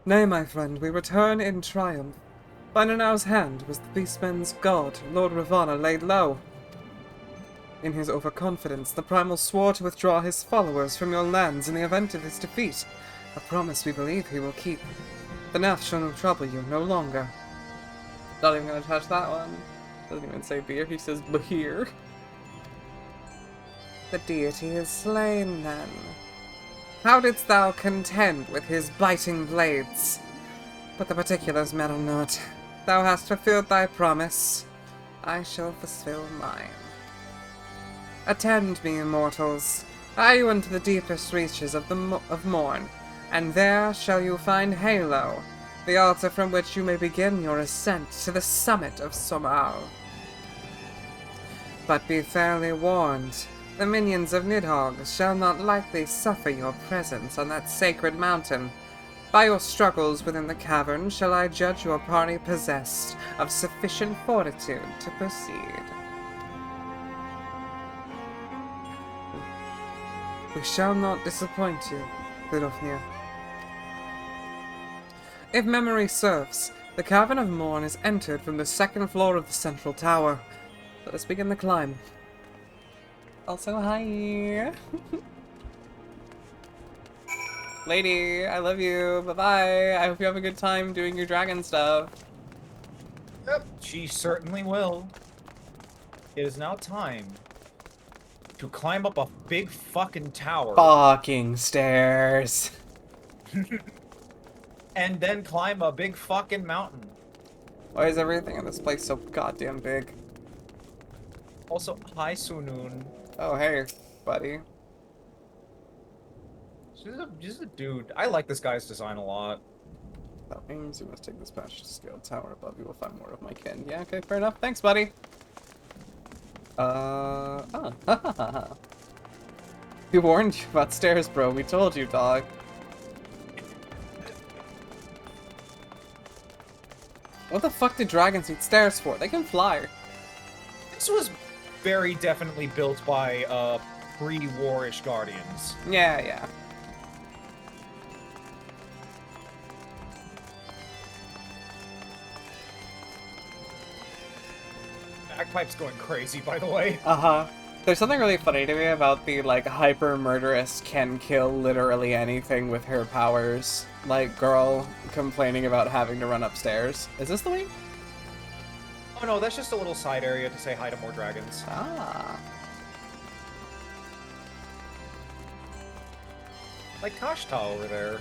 A: Nay, my friend, we return in triumph. By Nanau's hand was the beastman's god, Lord Ravana, laid low. In his overconfidence, the Primal swore to withdraw his followers from your lands in the event of his defeat, a promise we believe he will keep. The Nath shall trouble you no longer. Not even gonna touch that one. Doesn't even say beer, he says beer. The deity is slain, then. How didst thou contend with his biting blades? But the particulars matter not. Thou hast fulfilled thy promise. I shall fulfill mine. Attend me, immortals. Hie you into the deepest reaches of Morn, and there shall you find Halo, the altar from which you may begin your ascent to the summit of Somal. But be fairly warned, the minions of Nidhogg shall not likely suffer your presence on that sacred mountain. By your struggles within the cavern shall I judge your party possessed of sufficient fortitude to proceed. We shall not disappoint you, Vidofnir. If memory serves, the Cavern of Morn is entered from the second floor of the central tower. Let us begin the climb. Also, hi! Lady, I love you. Bye-bye. I hope you have a good time doing your dragon stuff.
B: Yep, she certainly will. It is now time to climb up a big fucking tower.
A: Fucking stairs.
B: And then climb a big fucking mountain.
A: Why is everything in this place so goddamn big?
B: Also, hi Sunun.
A: Oh, hey, buddy.
B: She's a dude. I like this guy's design a lot.
A: That means you must take this passage to scale tower above. You will find more of my kin. Yeah, okay, fair enough. Thanks, buddy. We warned you about stairs, bro. We told you, dog. What the fuck did dragons need stairs for? They can fly.
B: This was very definitely built by pre-warish guardians.
A: Yeah, yeah.
B: Bagpipe's going crazy, by the way.
A: Uh-huh. There's something really funny to me about the, like, hyper-murderous can kill literally anything with her powers. Like, girl complaining about having to run upstairs. Is this the way?
B: Oh no, that's just a little side area to say hi to more dragons.
A: Ah.
B: Like Kashta over there.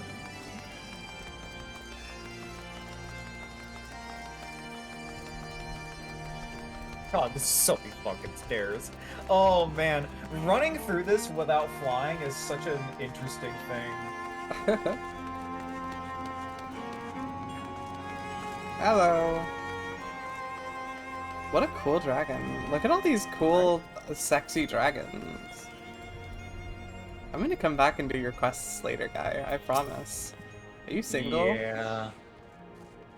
B: God, this is so many fucking stairs. Oh man, running through this without flying is such an interesting thing.
A: Hello. What a cool dragon. Look at all these cool, sexy dragons. I'm gonna come back and do your quests later, guy. I promise. Are you single?
B: Yeah.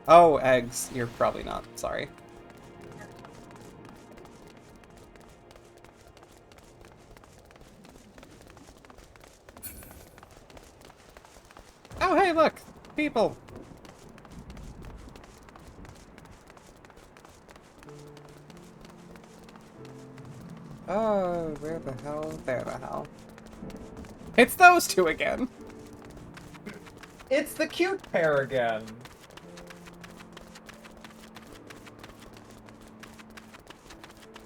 A: Oh, eggs. You're probably not. Sorry. Oh, hey, look! People! Oh, where the hell? There the hell. It's those two again!
B: It's the cute pair again.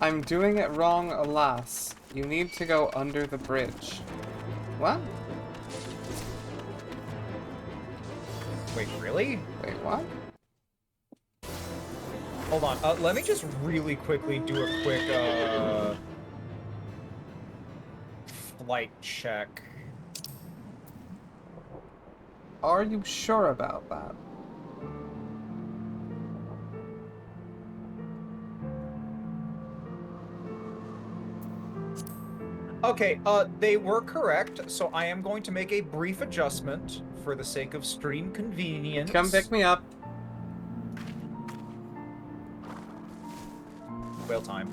A: I'm doing it wrong, alas. You need to go under the bridge. What?
B: Wait, really?
A: Wait, what?
B: Hold on, let me just really quickly do a quick, flight check.
A: Are you sure about that?
B: Okay, they were correct, so I am going to make a brief adjustment for the sake of stream convenience.
A: Come pick me up.
B: Whale time.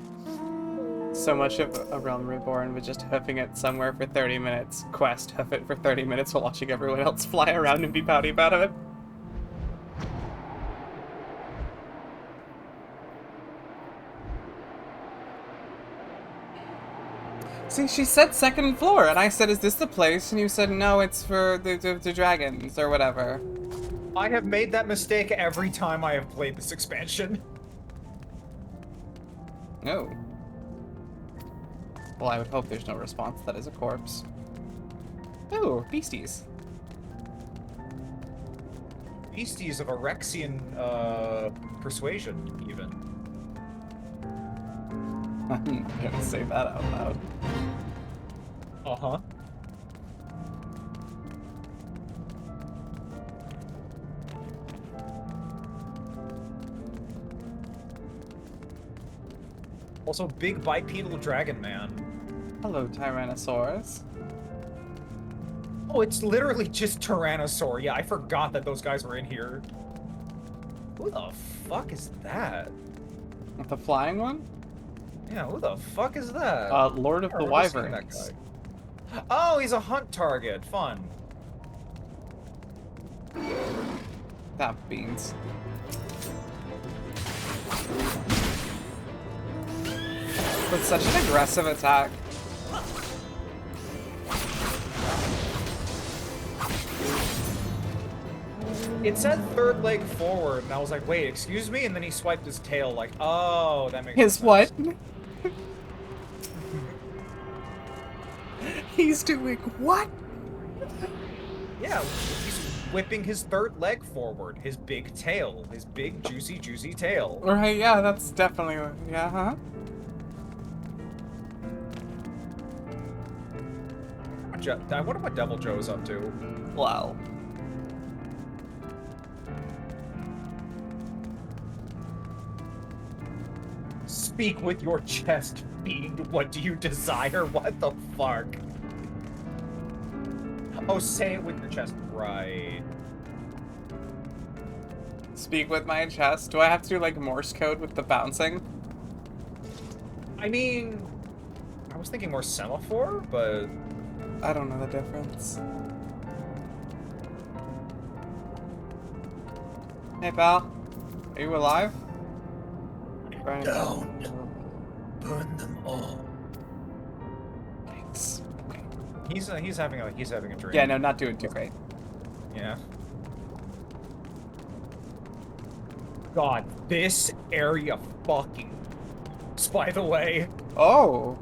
A: So much of A Realm Reborn was just hoofing it somewhere for 30 minutes. Quest, hoof it for 30 minutes while watching everyone else fly around and be pouty about it. See, she said second floor, and I said, is this the place? And you said, no, it's for the dragons, or whatever.
B: I have made that mistake every time I have played this expansion.
A: Oh. Well, I would hope there's no response. That is a corpse. Oh, beasties.
B: beasties of Erexian persuasion, even.
A: I'm gonna say that out loud.
B: Uh-huh. Also, big bipedal dragon man.
A: Hello, Tyrannosaurus.
B: Oh, it's literally just Tyrannosaur. Yeah, I forgot that those guys were in here. Who the fuck is that?
A: The flying one?
B: Yeah, who the fuck is that?
A: Lord of the Wyverns.
B: Oh, he's a hunt target. Fun.
A: That beans. With such an aggressive attack.
B: It said third leg forward, and I was like, wait, excuse me? And then he swiped his tail like, oh, that makes
A: His
B: sense.
A: what? He's doing what?
B: Yeah, he's whipping his third leg forward. His big tail. His big, juicy, juicy tail.
A: Right, yeah, that's definitely... Yeah, huh?
B: I wonder what Devil Joe's up to.
A: Wow.
B: Speak with your chest, fiend. What do you desire? What the fuck? Oh, say it with your chest. Right.
A: Speak with my chest. Do I have to do, like, Morse code with the bouncing?
B: I mean... I was thinking more semaphore, but...
A: I don't know the difference. Hey, pal. Are you alive?
J: Don't burn them all.
A: Thanks. Okay.
B: He's having a dream.
A: Yeah, no, not doing too great.
B: Yeah. God, this area fucking. By the way.
A: Oh.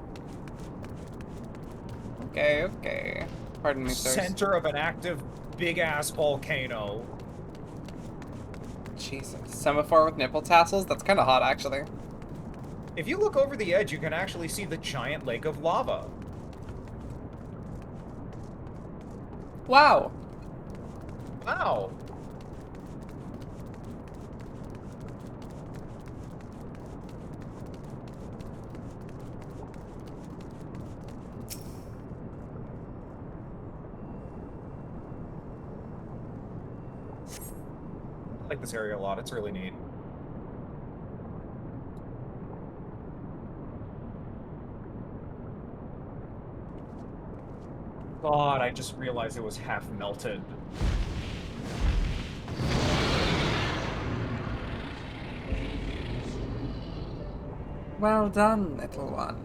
A: Okay, okay. Pardon me, sir.
B: Center of an active big-ass volcano.
A: Jesus. Semaphore with nipple tassels? That's kind of hot, actually.
B: If you look over the edge, you can actually see the giant lake of lava.
A: Wow.
B: Wow. I like this area a lot. It's really neat. God, I just realized it was half melted.
A: Well done, little one.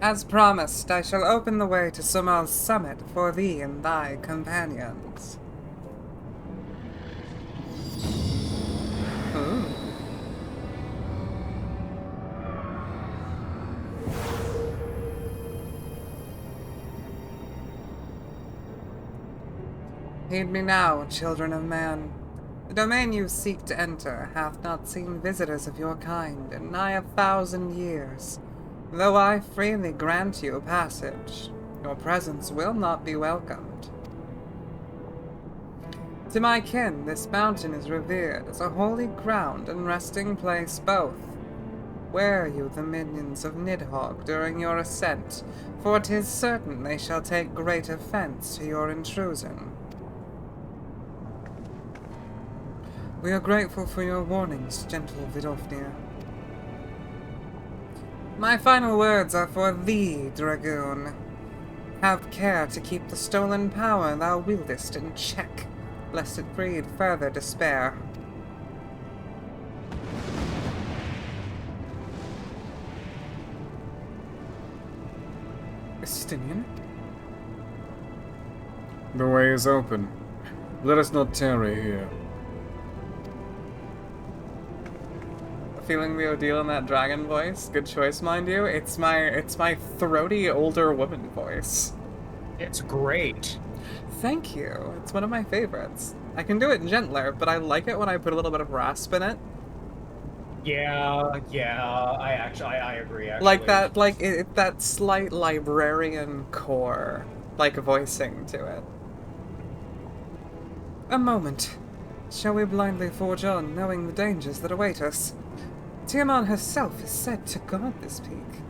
A: As promised, I shall open the way to Sumal's summit for thee and thy companions. Ooh. Heed me now, children of man. The domain you seek to enter hath not seen visitors of your kind in nigh 1,000 years. Though I freely grant you passage, your presence will not be welcomed. To my kin, this mountain is revered as a holy ground and resting place both. Wear you the minions of Nidhogg during your ascent, for 'tis certain they shall take great offense to your intrusion. We are grateful for your warnings, gentle Vidofnir. My final words are for thee, Dragoon. Have care to keep the stolen power thou wieldest in check, lest it breed further despair. Estinian?
D: The way is open. Let us not tarry here.
A: Feeling the Odile in that dragon voice? Good choice, mind you. It's my throaty older woman voice.
B: It's great.
A: Thank you. It's one of my favorites. I can do it gentler, but I like it when I put a little bit of rasp in it.
B: Yeah, I agree, actually.
A: Like that, that slight librarian core, like, voicing to it. A moment. Shall we blindly forge on, knowing the dangers that await us? Tiamat herself is said to guard this peak.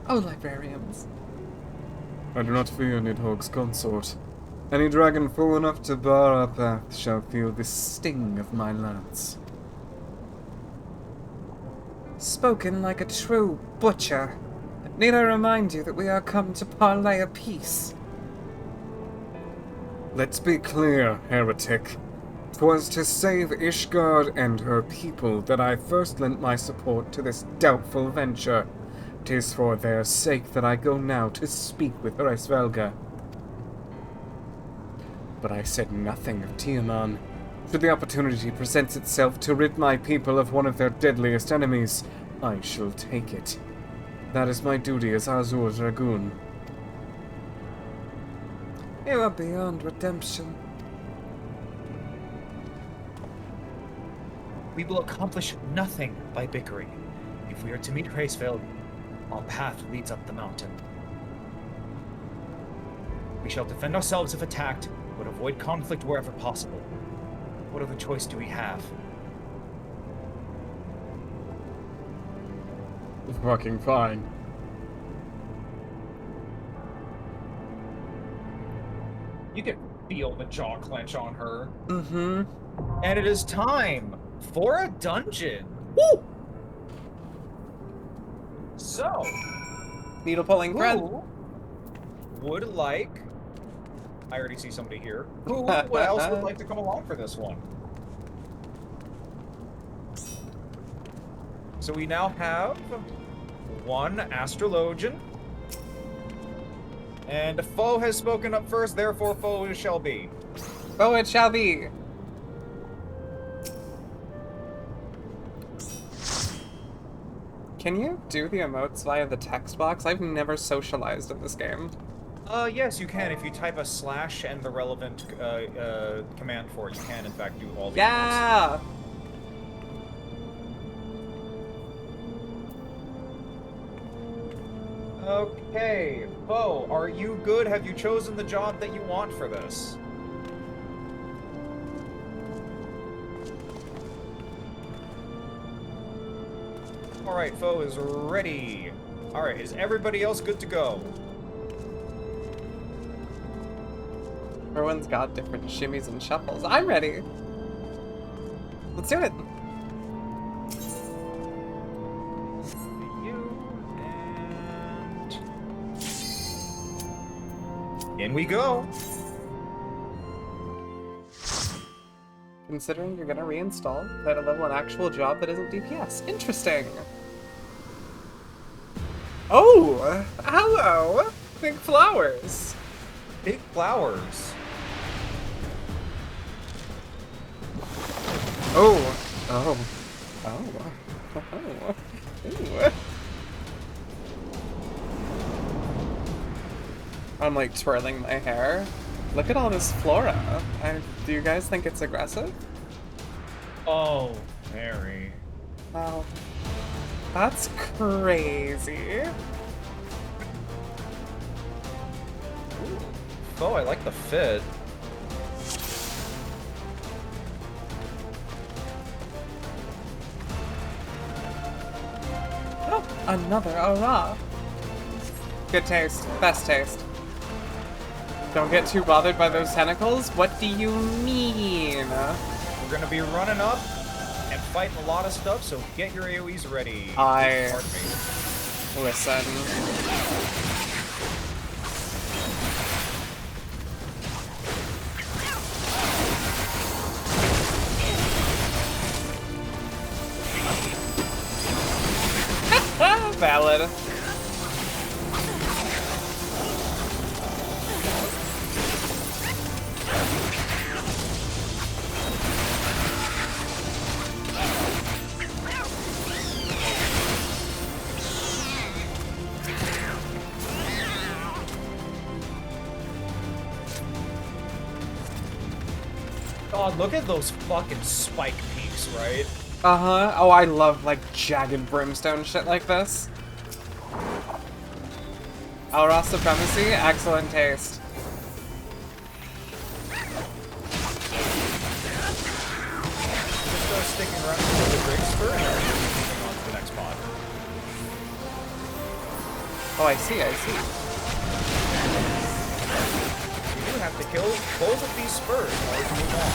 A: Oh, librarians.
D: I do not fear Nidhogg's consort. Any dragon fool enough to bar our path shall feel the sting of my lance.
A: Spoken like a true butcher. Need I remind you that we are come to parley a peace?
D: Let's be clear, heretic. 'Twas to save Ishgard and her people that I first lent my support to this doubtful venture. 'Tis for their sake that I go now to speak with her Svelga. But I said nothing of Tiamat. Should the opportunity present itself to rid my people of one of their deadliest enemies, I shall take it. That is my duty as Azur Dragoon.
A: You are beyond redemption.
B: We will accomplish nothing by bickering. If we are to meet Hraesvelg, our path leads up the mountain. We shall defend ourselves if attacked, but avoid conflict wherever possible. What other choice do we have?
D: Fucking fine.
B: You can feel the jaw clench on her.
A: Mm-hmm.
B: And it is time for a dungeon.
A: Woo!
B: So,
A: needle pulling thread.
B: Who would like? I already see somebody here. Who else would like to come along for this one? So we now have one astrologian. And Foe has spoken up first, therefore Foe it shall be.
A: Foe it shall be. Can you do the emotes via the text box? I've never socialized in this game.
B: Yes, you can. If you type a / and the relevant command for it, you can, in fact, do all the
A: Yeah!
B: emotes. Okay, Bo, are you good? Have you chosen the job that you want for this? Alright, Foe is ready. Alright, is everybody else good to go?
A: Everyone's got different shimmies and shuffles. I'm ready. Let's do it.
B: In we go.
A: Considering you're gonna reinstall, play to level an actual job that isn't DPS. Interesting. Oh, hello. Big flowers.
B: Big flowers.
A: Oh. Oh. Oh. Oh. Ooh. I'm like twirling my hair. Look at all this flora. Do you guys think it's aggressive?
B: Oh, Mary.
A: Wow. That's crazy.
B: Ooh. Oh, I like the fit.
A: Oh, another hurrah. Good taste. Best taste. Don't get too bothered by those tentacles? What do you mean?
B: We're gonna be running up and fighting a lot of stuff, so get your AoEs ready.
A: Listen. Valid.
B: God, look at those fucking spike peaks, right?
A: Uh-huh. Oh, I love, like, jagged brimstone shit like this. Elros Supremacy, excellent taste.
B: Just sticking around for the break spur and then moving on to the next pod.
A: Oh, I see, I see.
B: You do have to kill both of these spurs in order to move on.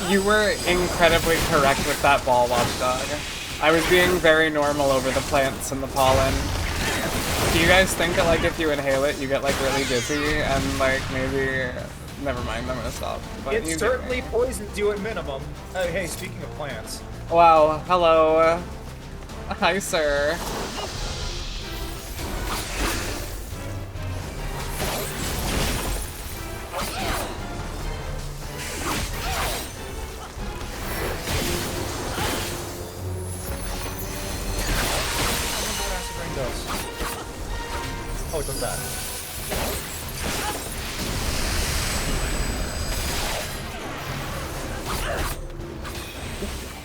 A: You were incredibly correct with that ball, Watchdog. I was being very normal over the plants and the pollen. Do you guys think that, like, if you inhale it, you get, like, really dizzy and, like, maybe... Never mind, I'm gonna stop. But
B: It certainly poisons you at minimum. Hey, speaking of plants.
A: Wow, hello. Hi, sir.
B: Oh, it does that.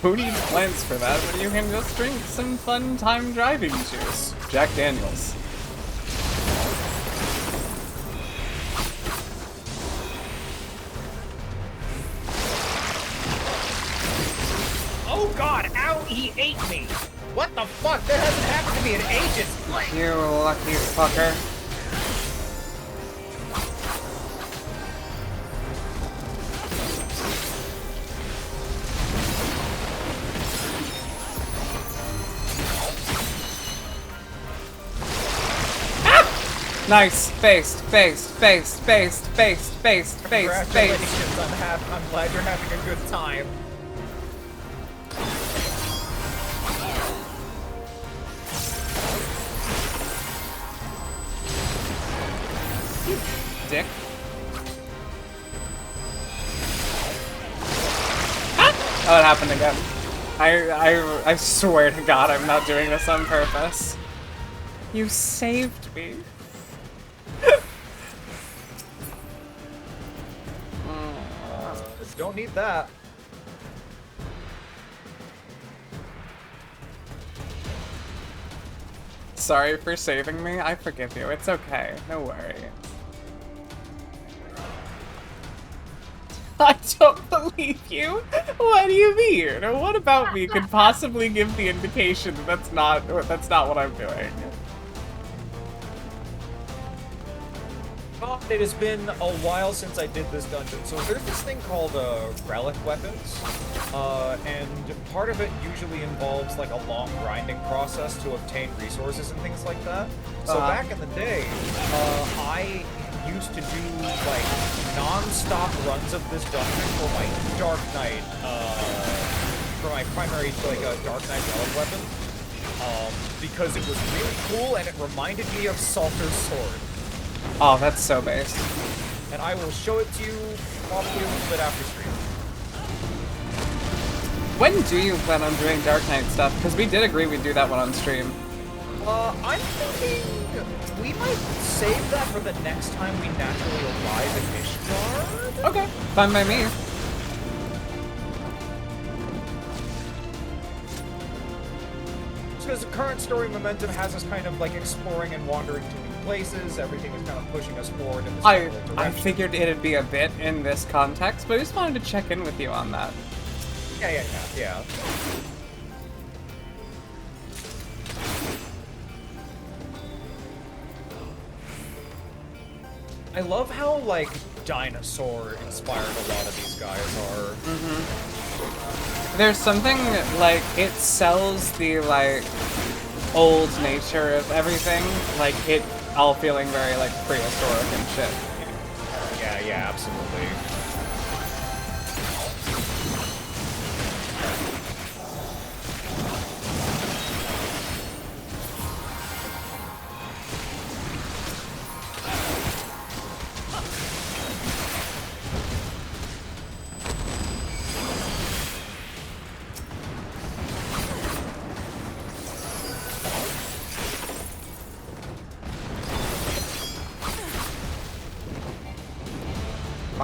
A: Who needs plants for that when you can just drink some fun time driving juice? Jack Daniels.
B: Oh god, ow, he ate me! What the fuck? That hasn't happened to me in ages!
A: You lucky fucker. Nice! Faced, faced, faced, faced, faced, faced, faced, faced.
B: Congratulations, I'm glad you're having a good time.
A: Dick. Oh, it happened again. I swear to God, I'm not doing this on purpose. You saved me.
B: Don't need that.
A: Sorry for saving me. I forgive you. It's okay. No worry. I don't believe you. What do you mean? What about me could possibly give the indication that that's not what I'm doing?
B: God, it has been a while since I did this dungeon. So there's this thing called relic weapons, and part of it usually involves like a long grinding process to obtain resources and things like that. So back in the day, I used to do like non-stop runs of this dungeon for my Dark Knight, for my primary like Dark Knight relic weapon, because it was really cool and it reminded me of Salter's sword.
A: Oh, that's so based.
B: And I will show it to you probably a little bit after stream.
A: When do you plan on doing Dark Knight stuff? Because we did agree we'd do that one on stream.
B: I'm thinking we might save that for the next time we naturally arrive at Ishgard.
A: Okay, fine by me.
B: Because the current story momentum has us kind of like exploring and wandering to new places. Everything is kind of pushing us forward in this direction.
A: I figured it'd be a bit in this context, but I just wanted to check in with you on that.
B: Yeah. I love how, like, dinosaur-inspired a lot of these guys are.
A: There's something, like, it sells the, like, old nature of everything, like, it all feeling very, like, prehistoric and shit.
B: Yeah, absolutely.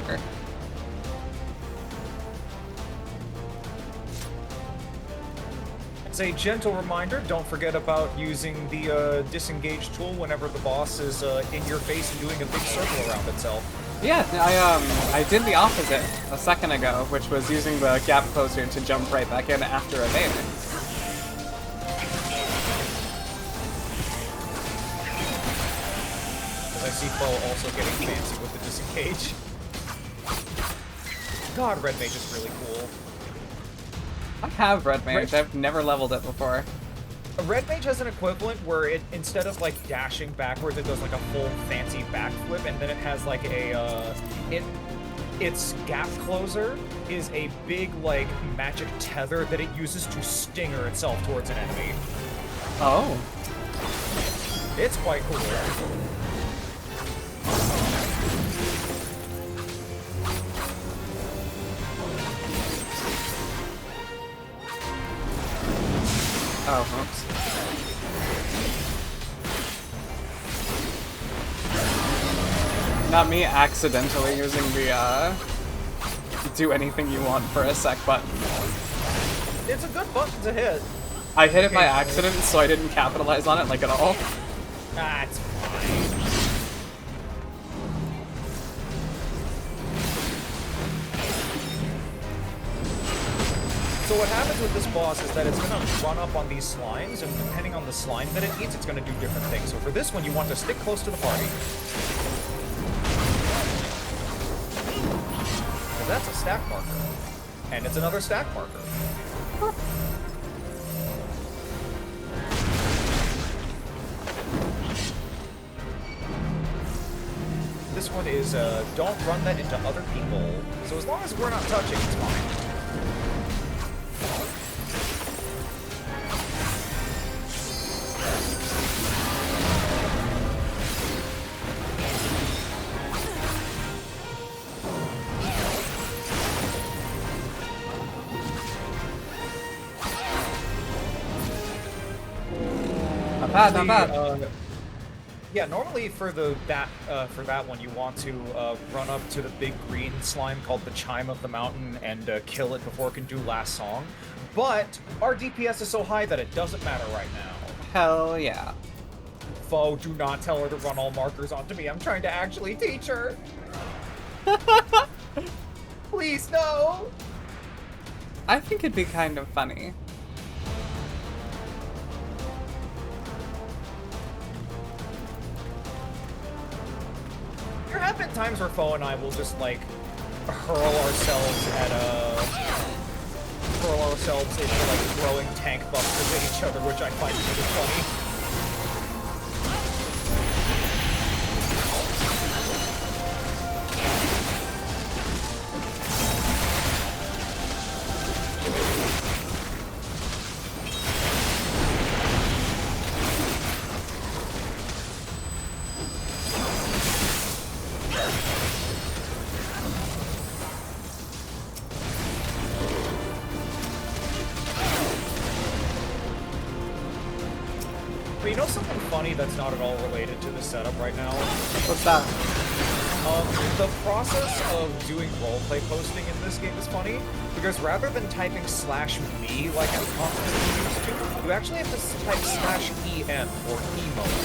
A: Walker.
B: As a gentle reminder, don't forget about using the disengage tool whenever the boss is in your face and doing a big circle around itself.
A: Yeah, I did the opposite a second ago, which was using the gap closer to jump right back in after evading.
B: As I see Foe also getting fancy with the disengage. God, Red Mage is really cool.
A: I have Red Mage. I've never leveled it before.
B: A Red Mage has an equivalent where it, instead of like dashing backwards, it does like a full fancy backflip, and then it has like a, its gap closer is a big like magic tether that it uses to stinger itself towards an enemy.
A: Oh.
B: It's quite cool.
A: Oh, oops. Not me accidentally using the, do anything you want for a sec button.
B: It's a good button to hit.
A: I hit it by accident, so I didn't capitalize on it, like, at all.
B: That's fine. So what happens with this boss is that it's going to run up on these slimes, and depending on the slime that it eats, it's going to do different things. So for this one, you want to stick close to the party. Because that's a stack marker. And it's another stack marker. This one is, don't run that into other people. So as long as we're not touching, it's fine.
A: Not bad.
B: Yeah, normally for that one, you want to run up to the big green slime called the Chime of the Mountain and kill it before it can do last song. But our DPS is so high that it doesn't matter right now.
A: Hell yeah.
B: Foe, do not tell her to run all markers onto me. I'm trying to actually teach her. Please, no!
A: I think it'd be kind of funny.
B: There have been times where Foe and I will just, like, hurl ourselves into, like, throwing tank busters at each other, which I find really funny. But you know something funny that's not at all related to the setup right now?
A: What's that?
B: The process of doing roleplay posting in this game is funny, because rather than typing /me like I'm constantly used to, you actually have to type /em or emote,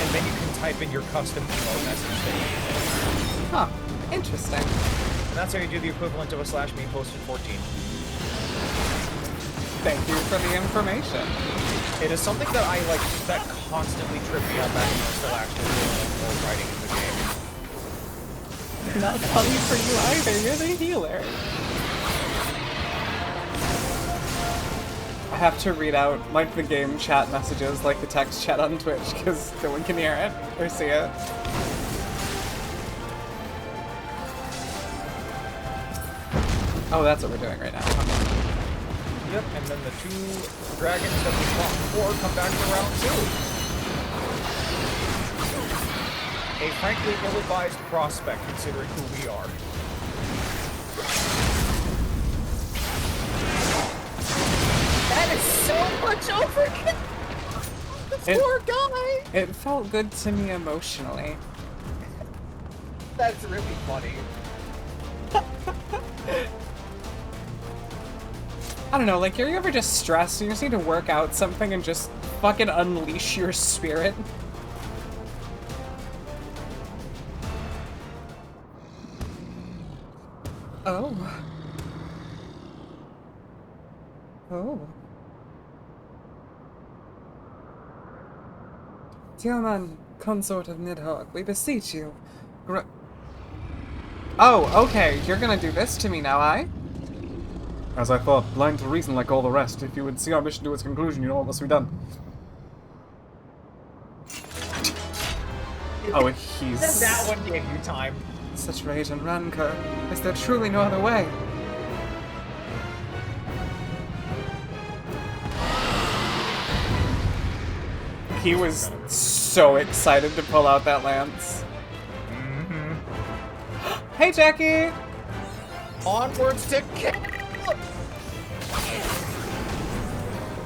B: and then you can type in your custom emote message that you use.
A: Huh. Interesting.
B: And that's how you do the equivalent of a /me post in 14.
A: Thank you for the information.
B: It is something that that constantly tripped me out back when I was still actually doing more writing in the game.
A: Not funny for you either, you're the healer. I have to read out, like, the game chat messages, like the text chat on Twitch, because no one can hear it or see it. Oh, that's what we're doing right now. Okay.
B: Yep, and then the two dragons that we fought before come back for round 2. A frankly ill-advised prospect, considering who we are. That is so much overkill! The poor guy!
A: It felt good to me emotionally.
B: That's really funny.
A: I don't know, like, are you ever just stressed and you just need to work out something and just fucking unleash your spirit? Oh. Oh. Dear man, consort of Nidhogg, we beseech you. Oh, okay, you're gonna do this to me now, eh?
D: As I thought, blind to reason like all the rest. If you would see our mission to its conclusion, you know what must be done.
A: Oh, he's...
B: That one gave you time.
A: Such rage and rancor. Is there truly no other way? He was so excited to pull out that lance. Hey, Jackie!
B: Onwards to kill!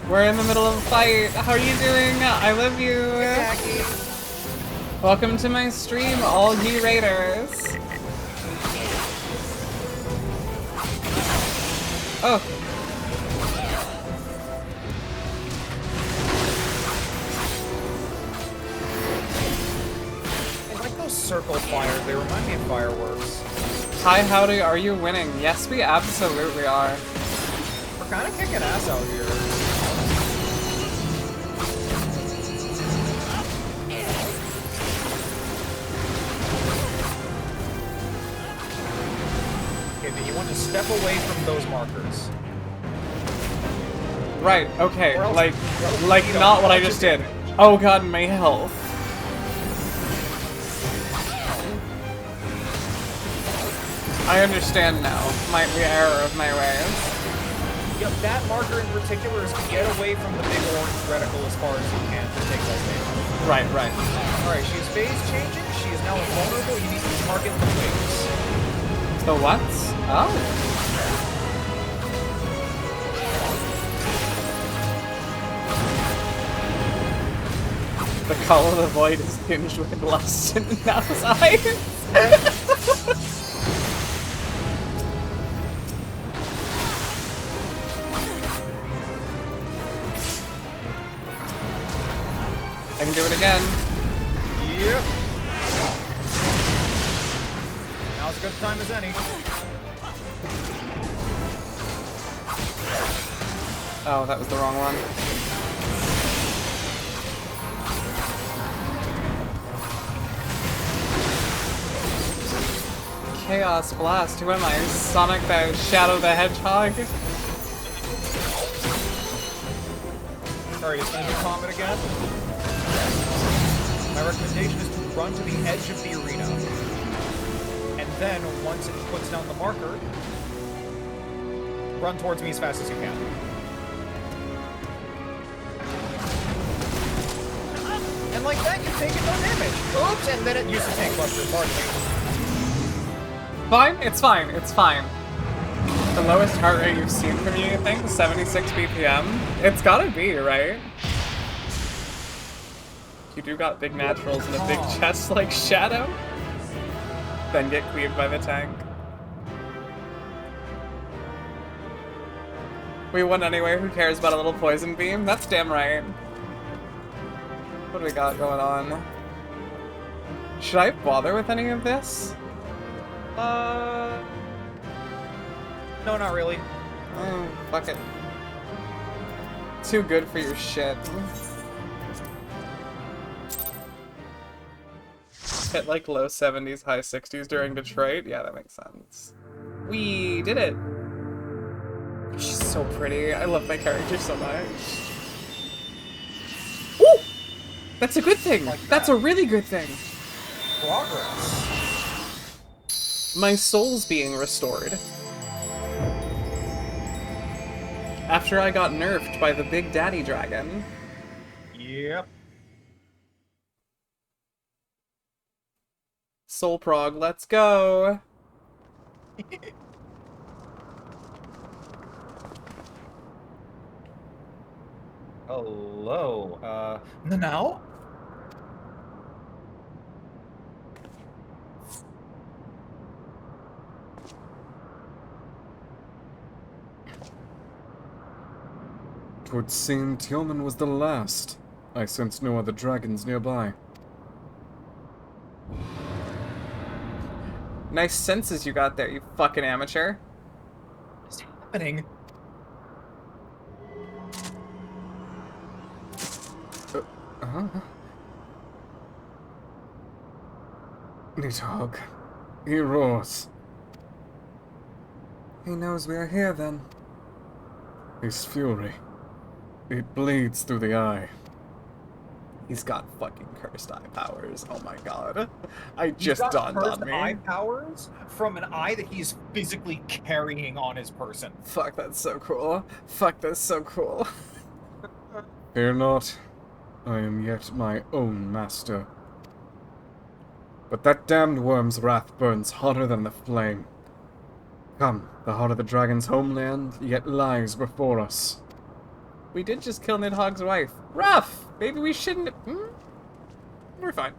A: We're in the middle of a fight. How are you doing? I love you.
B: Jackie.
A: Welcome to my stream, all ye raiders. Oh.
B: I like those circle fires. They remind me of fireworks.
A: Hi, howdy, are you winning? Yes, we absolutely are.
B: We're kind of kicking ass out here. Okay, but you want to step away from those markers.
A: Right, okay, like not what I just did. Oh god, my health. I understand now, the error of my ways.
B: Yep, that marker in particular is to get away from the big orange reticle as far as you can to take that damage.
A: Right, right.
B: Alright, she's phase changing, she is now invulnerable, you need to target the wings.
A: The what? Oh. The call of the void is tinged with lust in Now's eyes. I can do it again.
B: Yep. Now's as good a time as any.
A: Oh, that was the wrong one. Chaos Blast, who am I? Sonic the Shadow the Hedgehog?
B: Alright, it's gonna do combat again. My recommendation is to run to the edge of the arena. And then, once it puts down the marker, run towards me as fast as you can. And like that, you've taken no damage. Oops, and then it used to tank buster, pardon me.
A: Fine, it's fine, it's fine. The lowest heart rate you've seen from me, I think, 76 BPM. It's gotta be, right? You do got big naturals and a big chest like Shadow. Then get cleaved by the tank. We won anyway, who cares about a little poison beam? That's damn right. What do we got going on? Should I bother with any of this?
B: No, not really.
A: Oh, fuck it. Too good for your shit. Hit like low 70s, high 60s during Detroit? Yeah, that makes sense. We did it! She's so pretty. I love my character so much. Woo! That's a good thing! Like That's a really good thing!
B: Progress.
A: My soul's being restored. After I got nerfed by the Big Daddy Dragon.
B: Yep.
A: Soul prog, let's go!
B: Hello, now?
D: 'Twould seem Tioman was the last. I sense no other dragons nearby.
A: Nice senses you got there, you fucking amateur.
B: What's happening?
D: Nidhogg. He roars.
A: He knows we are here then.
D: His fury. It bleeds through the eye.
A: He's got fucking cursed eye powers. Oh my god. I
B: He's
A: just
B: got
A: dawned
B: cursed
A: on me.
B: eye powers from an eye that he's physically carrying on his person.
A: Fuck, that's so cool. Fuck, that's so cool.
D: Fear not. I am yet my own master. But that damned worm's wrath burns hotter than the flame. Come, the heart of the dragon's homeland yet lies before us.
A: We did just kill Nidhogg's wife. Rough! Maybe we shouldn't... We're fine.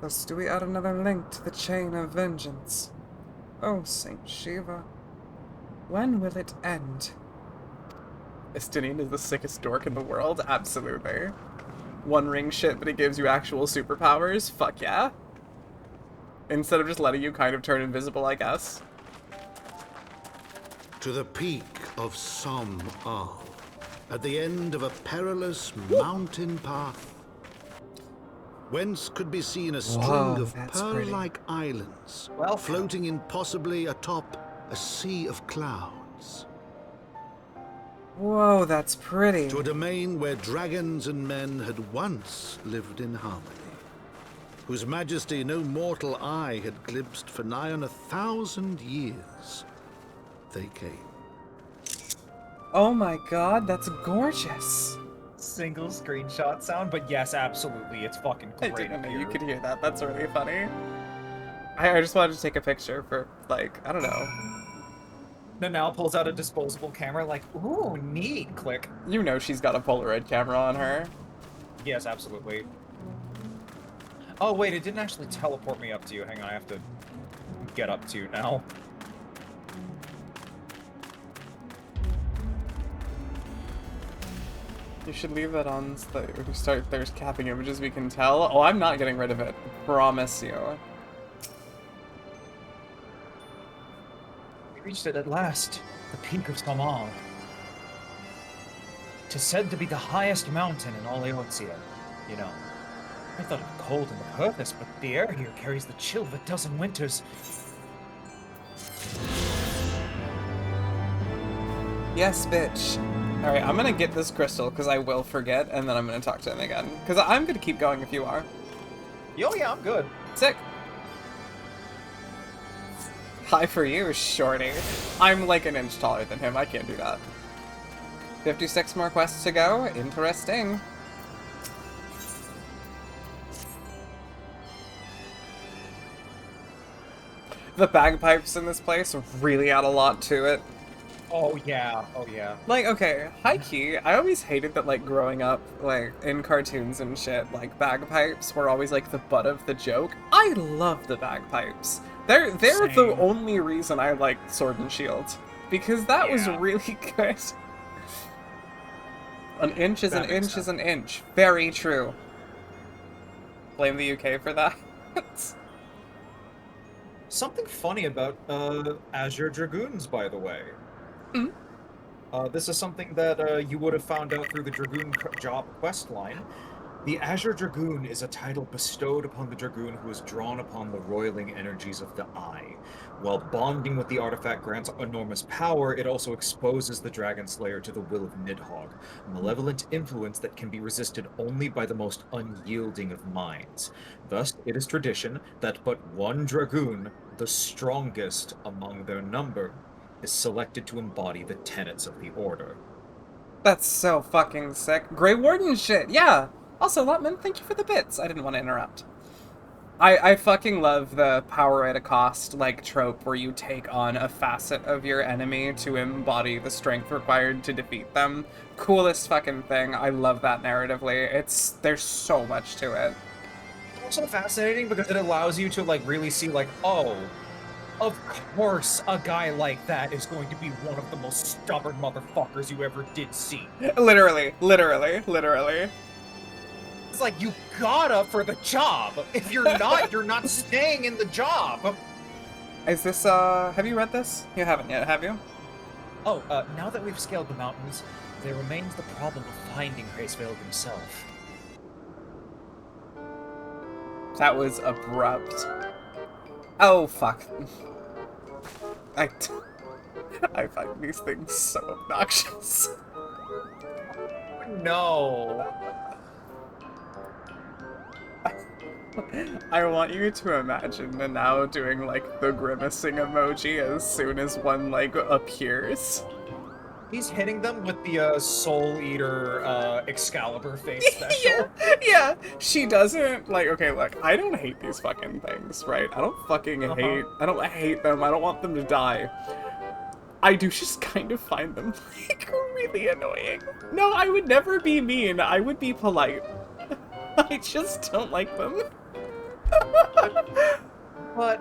A: Thus do we add another link to the chain of vengeance. Oh, Saint Shiva. When will it end? Estinian is the sickest dork in the world? Absolutely. One ring shit, but it gives you actual superpowers? Fuck yeah. Instead of just letting you kind of turn invisible, I guess.
C: To the peak of Som Al, at the end of a perilous mountain path, whence could be seen a string of pearl-like islands, floating impossibly atop a sea of clouds.
A: Whoa, that's pretty.
C: To a domain where dragons and men had once lived in harmony, whose majesty no mortal eye had glimpsed for nigh on 1,000 years. They came.
A: Oh my god, that's gorgeous.
B: Single screenshot sound, but yes, absolutely, it's fucking great.
A: I didn't know
B: here.
A: you could hear that. That's really funny. I just wanted to take a picture for, like, I don't know.
B: Nanelle pulls out a disposable camera like, ooh, neat, click.
A: You know she's got a Polaroid camera on her.
B: Yes, absolutely. Oh, wait, it didn't actually teleport me up to you. Hang on, I have to get up to you now.
A: You should leave that on so that when we start there's capping images we can tell. Oh, I'm not getting rid of it. Promise you.
B: We reached it at last. The peak of Samal. 'Tis said to be the highest mountain in all Eotia. You know, I thought it cold in the purpose, but the air here carries the chill of a dozen winters.
A: Yes, bitch. Alright, I'm gonna get this crystal, because I will forget, and then I'm gonna talk to him again. Because I'm gonna keep going if you are.
B: Oh yeah, I'm good.
A: Sick. Hi for you, shorty. I'm like an inch taller than him, I can't do that. 56 more quests to go. Interesting. The bagpipes in this place really add a lot to it.
B: Oh yeah, oh yeah.
A: Like, okay, high-key, I always hated that, like, growing up, like, in cartoons and shit, like, bagpipes were always, like, the butt of the joke. I love the bagpipes. They're the only reason I liked Sword and Shield. Because that was really good. An inch is an inch is an inch. Very true. Blame the UK for that.
B: Something funny about Azure Dragoons, by the way. This is something that you would have found out through the Dragoon job quest line. The Azure Dragoon is a title bestowed upon the Dragoon who is drawn upon the roiling energies of the Eye. While bonding with the artifact grants enormous power, it also exposes the Dragon Slayer to the will of Nidhogg, a malevolent influence that can be resisted only by the most unyielding of minds. Thus, it is tradition that but one Dragoon, the strongest among their number, is selected to embody the tenets of the Order.
A: That's so fucking sick. Grey Warden shit, yeah! Also, Lotman, thank you for the bits. I didn't want to interrupt. I fucking love the power at a cost, like, trope where you take on a facet of your enemy to embody the strength required to defeat them. Coolest fucking thing. I love that narratively. There's so much to it.
B: Also fascinating because it allows you to, like, really see, like, oh, Of course, a guy like that is going to be one of the most stubborn motherfuckers you ever did see.
A: Literally, literally, literally.
B: It's like, you gotta for the job. If you're not, you're not staying in the job.
A: Is this, have you read this? You haven't yet, have you?
B: Oh, now that we've scaled the mountains, there remains the problem of finding Heavensward himself.
A: That was abrupt. Oh, fuck. I find these things so obnoxious.
B: No.
A: I want you to imagine now doing, like, the grimacing emoji as soon as one, like, appears.
B: He's hitting them with the, Soul Eater, Excalibur face special.
A: Yeah, she doesn't, like, okay, look, I don't hate these fucking things, right? I don't fucking I don't hate them, I don't want them to die. I do just kind of find them, like, really annoying. No, I would never be mean, I would be polite. I just don't like them.
B: But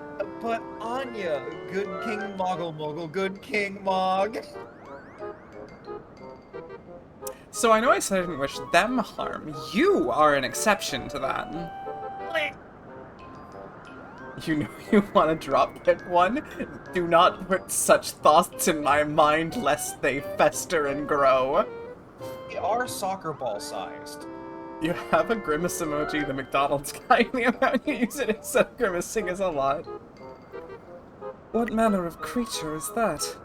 B: Anya, good King Moggle, good King Mog.
A: So I know I said I didn't wish them harm. You are an exception to that. You know you want to drop kick one? Do not put such thoughts in my mind lest they fester and grow.
B: They are soccer ball sized.
A: You have a grimace emoji, the McDonald's guy, the amount you use it instead of grimacing is a lot. What manner of creature is that?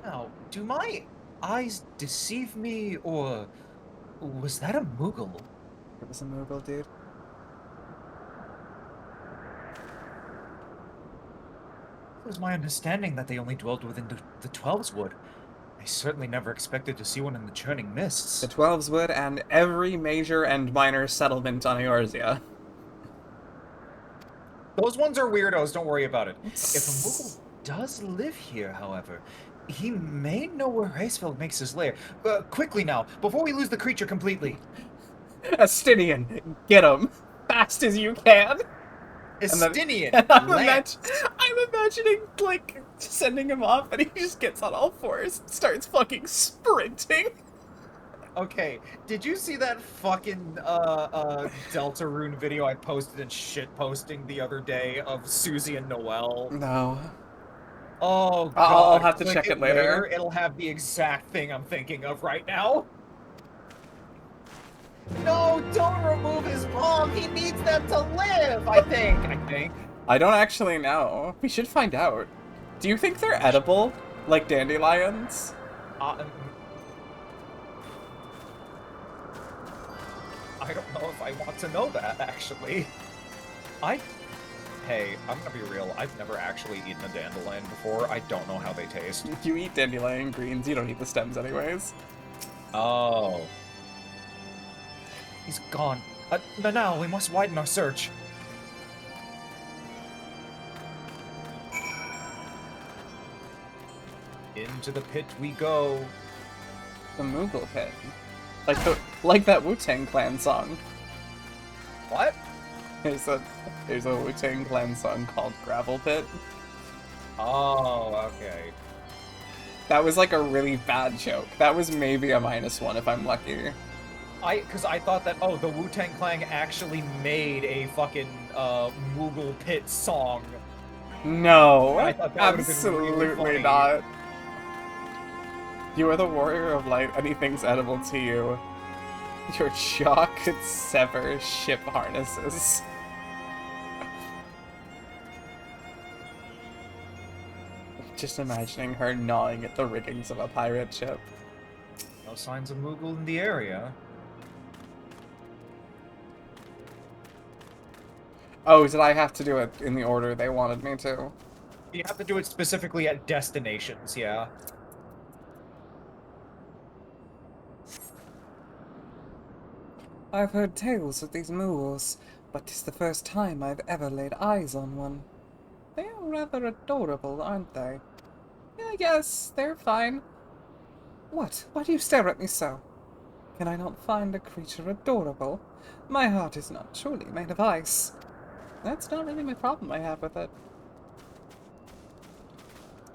B: Now, do my eyes deceive me, or was that a Moogle?
A: It was a Moogle, dude.
B: It was my understanding that they only dwelled within the Twelveswood. I certainly never expected to see one in the Churning Mists.
A: The Twelveswood and every major and minor settlement on Eorzea.
B: Those ones are weirdos, don't worry about it. If a Moogle does live here, however, he may know where Heavensward makes his lair. Quickly now, before we lose the creature completely.
A: Astinian, get him! Fast as you can!
B: Astinian,
A: I'm imagining, like, sending him off and he just gets on all fours and starts fucking sprinting.
B: Okay, did you see that fucking, Deltarune video I posted and shitposting the other day of Susie and Noelle?
A: No.
B: Oh, God.
A: I'll have to
B: Click
A: check it later.
B: It'll have the exact thing I'm thinking of right now. No, don't remove his palm. He needs them to live, I think.
A: I don't actually know. We should find out. Do you think they're edible? Like dandelions?
B: I don't know if I want to know that, actually. Hey, I'm gonna be real. I've never actually eaten a dandelion before. I don't know how they taste.
A: You eat dandelion greens, you don't eat the stems anyways.
B: Oh. He's gone. Now, we must widen our search. Into the pit we go.
A: The Moogle pit. Like that Wu-Tang Clan song.
B: What?
A: There's a Wu-Tang Clan song called Gravel Pit.
B: Oh, okay.
A: That was like a really bad joke. That was maybe a -1 if I'm lucky.
B: Because I thought that, the Wu-Tang Clan actually made a fucking, Moogle Pit song.
A: No,
B: I thought that
A: absolutely
B: really
A: not. You are the warrior of light, anything's edible to you. Your jaw could sever ship harnesses. Just imagining her gnawing at the riggings of a pirate ship.
B: No signs of Moogle in the area.
A: Oh, did I have to do it in the order they wanted me to?
B: You have to do it specifically at destinations, yeah.
A: I've heard tales of these Moors, but 'tis the first time I've ever laid eyes on one. They are rather adorable, aren't they? Yeah, yes, they're fine. What? Why do you stare at me so? Can I not find a creature adorable? My heart is not truly made of ice. That's not really my problem I have with it.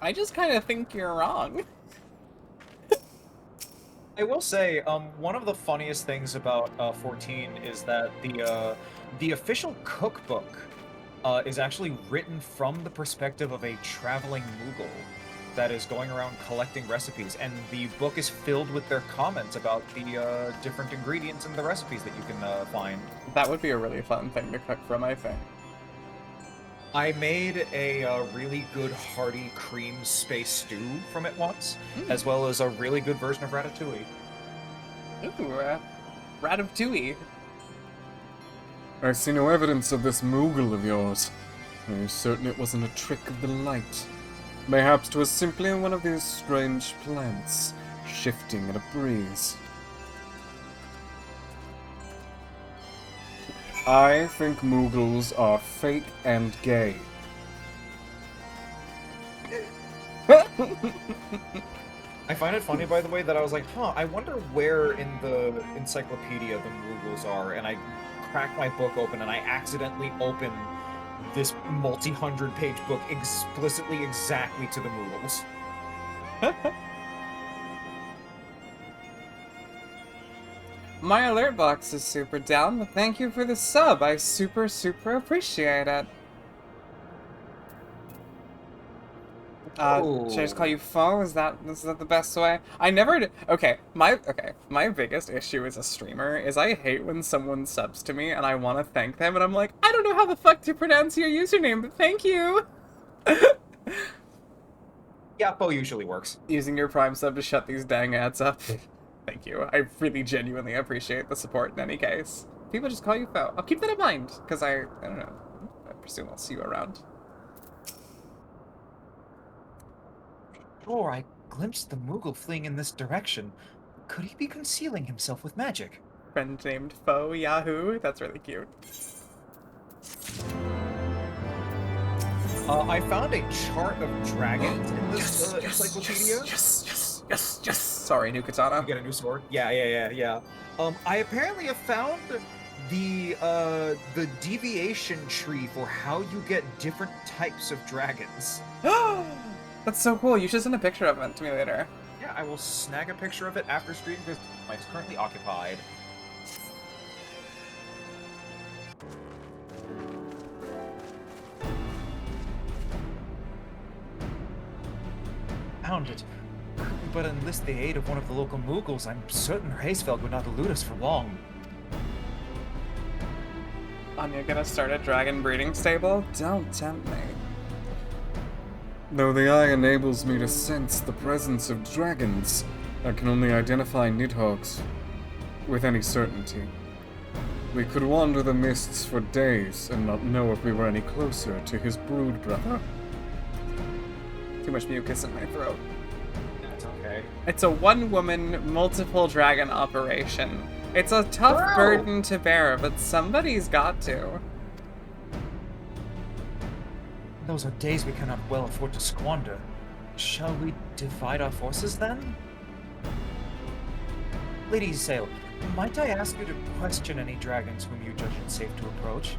A: I just kind of think you're wrong.
B: I will say, one of the funniest things about 14 is that the official cookbook is actually written from the perspective of a traveling Moogle that is going around collecting recipes, and the book is filled with their comments about the different ingredients in the recipes that you can find.
A: That would be a really fun thing to cook from, I think.
B: I made a really good hearty cream space stew from it once, as well as a really good version of ratatouille.
A: Ooh, ratatouille.
D: I see no evidence of this Moogle of yours. Are you certain it wasn't a trick of the light? Mayhaps 'twas simply one of these strange plants, shifting in a breeze. I think Moogles are fake and gay.
B: I find it funny, by the way, that I was like, I wonder where in the encyclopedia the Moogles are, and I crack my book open and I accidentally open this multi-hundred-page book explicitly exactly to the Moogles.
A: My alert box is super down, but thank you for the sub. I super appreciate it. Should I just call you Foe? Is that the best way? I never my biggest issue as a streamer is I hate when someone subs to me and I want to thank them and I'm like, I don't know how the fuck to pronounce your username, but thank you.
B: Yeah, Foe usually works.
A: Using your Prime sub to shut these dang ads up. Thank you. I really genuinely appreciate the support in any case. People just call you Foe. I'll keep that in mind, because I don't know. I presume I'll see you around.
B: Sure, I glimpsed the Moogle fleeing in this direction. Could he be concealing himself with magic?
A: Friend named Foe Yahoo? That's really cute.
B: I found a chart of dragons in this encyclopedia.
A: Yes. Sorry, new katana.
B: You get a new sword? Yeah. I apparently have found the deviation tree for how you get different types of dragons.
A: That's so cool. You should send a picture of it to me later.
B: Yeah, I will snag a picture of it after stream because mine's currently occupied. Found it. Could we but enlist the aid of one of the local Moogles, I'm certain Heavensward would not elude us for long.
A: Anya gonna start a dragon breeding stable? Don't tempt me.
D: Though the eye enables me to sense the presence of dragons, I can only identify nidhogg's with any certainty. We could wander the mists for days and not know if we were any closer to his brood brother.
A: Too much mucus in my throat.
B: That's okay.
A: It's a one-woman, multiple dragon operation. It's a tough burden to bear, but somebody's got to.
J: Those are days we cannot well afford to squander. Shall we divide our forces then? Lady Sale, might I ask you to question any dragons whom you judge it safe to approach?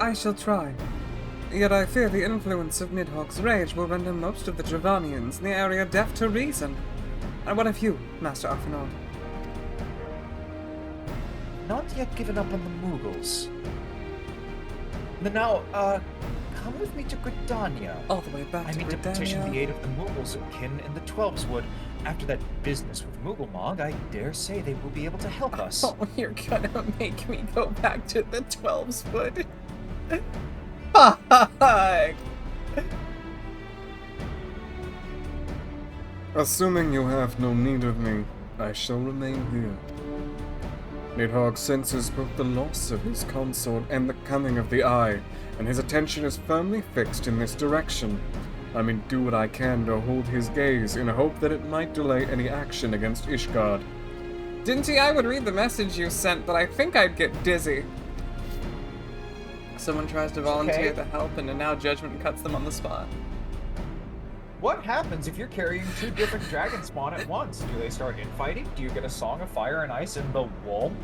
A: I shall try. Yet I fear the influence of Nidhogg's rage will render most of the Dravanians in the area deaf to reason. And what of you, Master Arfinard?
J: Not yet given up on the Moogles. Now, come with me to Gridania.
A: All the way back
J: to Gridania. I mean to petition the aid of the Moogles akin in the Twelveswood. After that business with Mooglemog, I dare say they will be able to help us.
A: Oh, you're gonna make me go back to the Twelveswood. Fuck!
D: Assuming you have no need of me, I shall remain here. Nidhogg senses both the loss of his consort and the coming of the Eye, and his attention is firmly fixed in this direction. I mean, do what I can to hold his gaze in hope that it might delay any action against Ishgard.
A: Dinty, I would read the message you sent, but I think I'd get dizzy. Someone tries to volunteer the help, and now Judgment cuts them on the spot.
B: What happens if you're carrying 2 different dragon spawn at once? Do they start infighting? Do you get a song of fire and ice in the womb?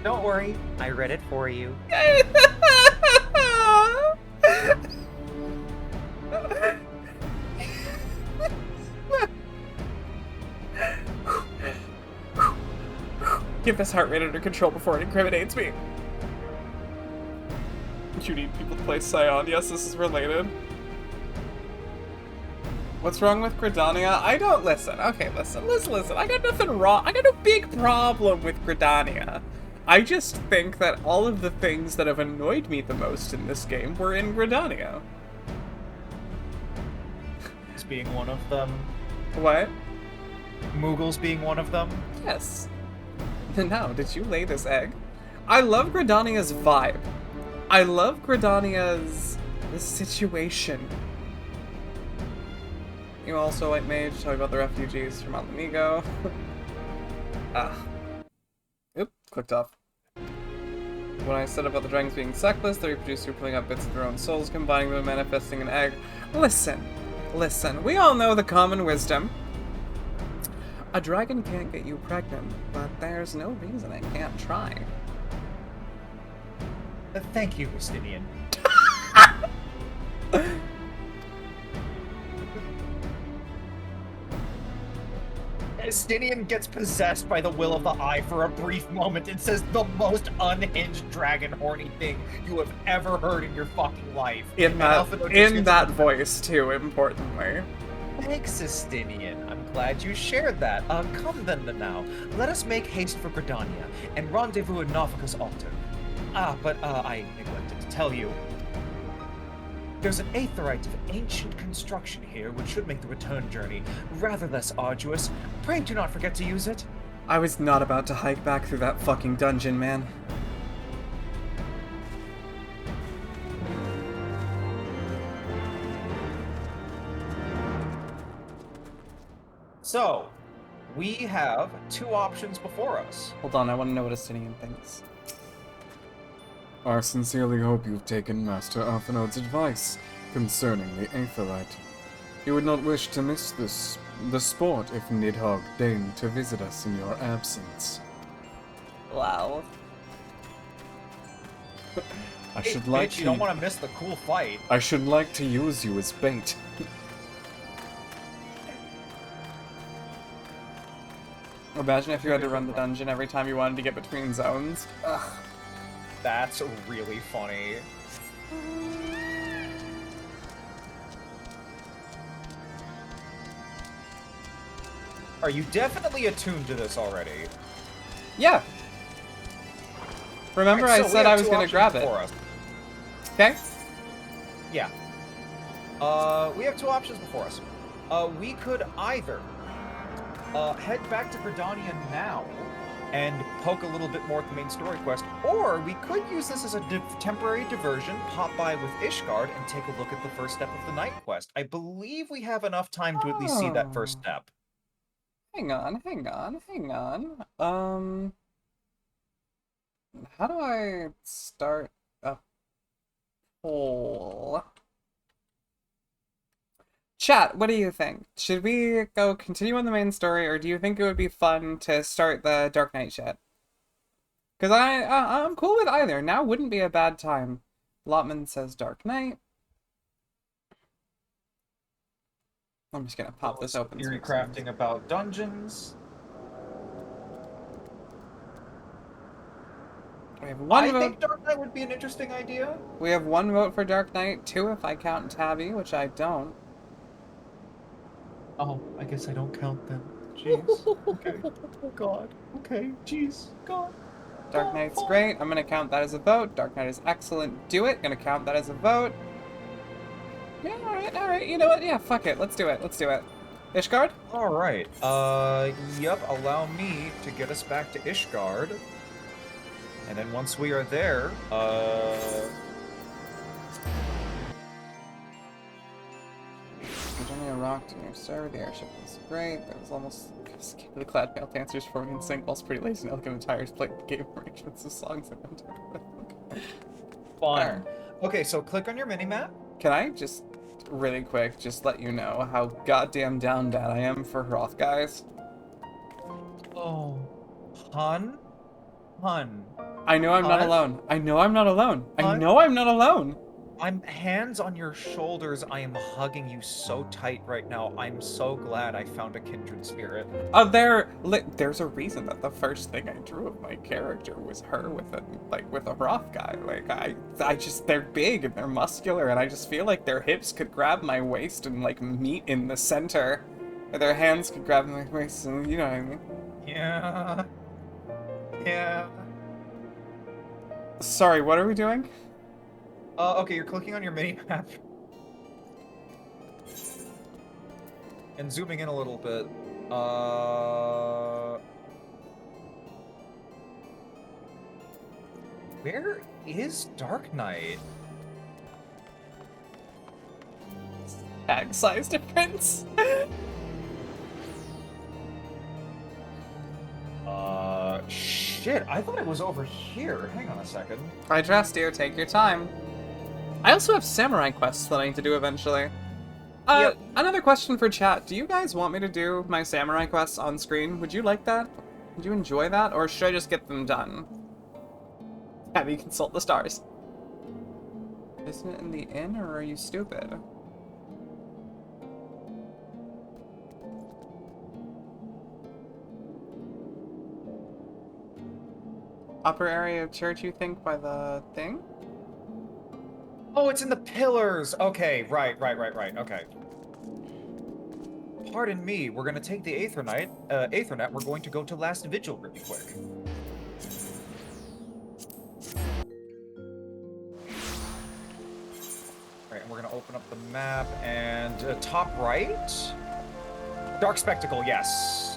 J: Don't worry, I read it for you.
A: Get this heart rate under control before it incriminates me. You need people to play Scion. Yes, this is related. What's wrong with Gridania? I don't listen. Okay, listen. I got nothing wrong. I got no big problem with Gridania. I just think that all of the things that have annoyed me the most in this game were in Gridania.
B: As being one of them.
A: What?
B: Moogles being one of them?
A: Yes. Now, did you lay this egg? I love Gridania's vibe. I love Gridania's situation. You also like Mage, talk about the refugees from Alamigo. Oop, clicked off. When I said about the dragons being sexless, they reproduce through pulling out bits of their own souls, combining them and manifesting an egg. Listen, we all know the common wisdom. A dragon can't get you pregnant, but there's no reason it can't try.
B: Thank you, Justinian. Justinian gets possessed by the will of the eye for a brief moment and says the most unhinged dragon horny thing you have ever heard in your fucking life.
A: In that voice, too, importantly.
B: Thanks, Justinian. I'm glad you shared that. Come then now. Let us make haste for Gridania and rendezvous at Nafika's altar. But I neglected to tell you. There's an aetheryte of ancient construction here, which should make the return journey rather less arduous. Pray do not forget to use it.
A: I was not about to hike back through that fucking dungeon, man.
B: So, we have 2 options before us.
A: Hold on, I want to know what Justinian thinks.
D: I sincerely hope you've taken Master Arthanode's advice concerning the Aetherite. You would not wish to miss the sport if Nidhogg deigned to visit us in your absence.
E: Wow.
D: I should
B: Hey,
D: like
B: bitch,
D: to...
B: you don't want to miss the cool fight.
D: I should like to use you as bait.
A: Imagine if you had to run the dungeon every time you wanted to get between zones. Ugh.
B: That's really funny. Are you definitely attuned to this already?
A: Yeah. Remember
B: Right,
A: I
B: so
A: said
B: we
A: I
B: have
A: was
B: 2
A: gonna
B: options
A: grab it.
B: before us.
A: Okay?
B: Yeah. We have 2 options before us. We could either head back to Gridania now and poke a little bit more at the main story quest, or we could use this as a temporary diversion, pop by with Ishgard, and take a look at the first step of the night quest. I believe we have enough time to at least see that first step.
A: Hang on. How do I start a poll? Chat, what do you think? Should we go continue on the main story, or do you think it would be fun to start the Dark Knight shit? Because I'm cool with either. Now wouldn't be a bad time. Lotman says Dark Knight. I'm just gonna pop this open.
B: Theory crafting about dungeons.
A: We have one vote.
B: I think Dark Knight would be an interesting idea.
A: We have 1 vote for Dark Knight, 2 if I count Tabby, which I don't.
B: Oh, I guess I don't count then. Jeez. Okay. God. Okay. Jeez. God.
A: Dark Knight's great. I'm gonna count that as a vote. Dark Knight is excellent. Do it. Gonna count that as a vote. Yeah, alright. You know what? Yeah, fuck it. Let's do it. Ishgard?
B: Alright. Yep, allow me to get us back to Ishgard. And then once we are there,
A: There's only a rock to near sir. The airship was great. There was almost the clad male dancers forming in sync whilst pretty lazy and elegant attires played the game arrangements of songs and entered.
B: Fun. Okay, so click on your mini-map.
A: Can I just, really quick, just let you know how goddamn down bad I am for Hroth guys?
B: Oh. Hun?
A: I know I'm not alone. I know I'm not alone. I know I'm not alone.
B: I'm hands on your shoulders. I am hugging you so tight right now. I'm so glad I found a kindred spirit.
A: There's a reason that the first thing I drew of my character was her with a Hroth guy. They're big and they're muscular, and I just feel like their hips could grab my waist and like meet in the center. Or their hands could grab my waist, and you know what I mean?
B: Yeah. Yeah.
A: Sorry, what are we doing?
B: Okay, you're clicking on your mini-map. And zooming in a little bit. Where is Dark Knight?
A: Tag size difference.
B: Shit, I thought it was over here. Hang on a second.
A: I trust you, take your time. I also have samurai quests that I need to do eventually. Another question for chat. Do you guys want me to do my samurai quests on screen? Would you like that? Would you enjoy that? Or should I just get them done? Have you consult the stars? Isn't it in the inn, or are you stupid? Upper area of church, you think, by the thing?
B: Oh, it's in the pillars! Okay, right, okay. Pardon me, we're gonna take the Aethernet, we're going to go to Last Vigil really quick. Alright, and we're gonna open up the map, and top right? Dark Spectacle, yes.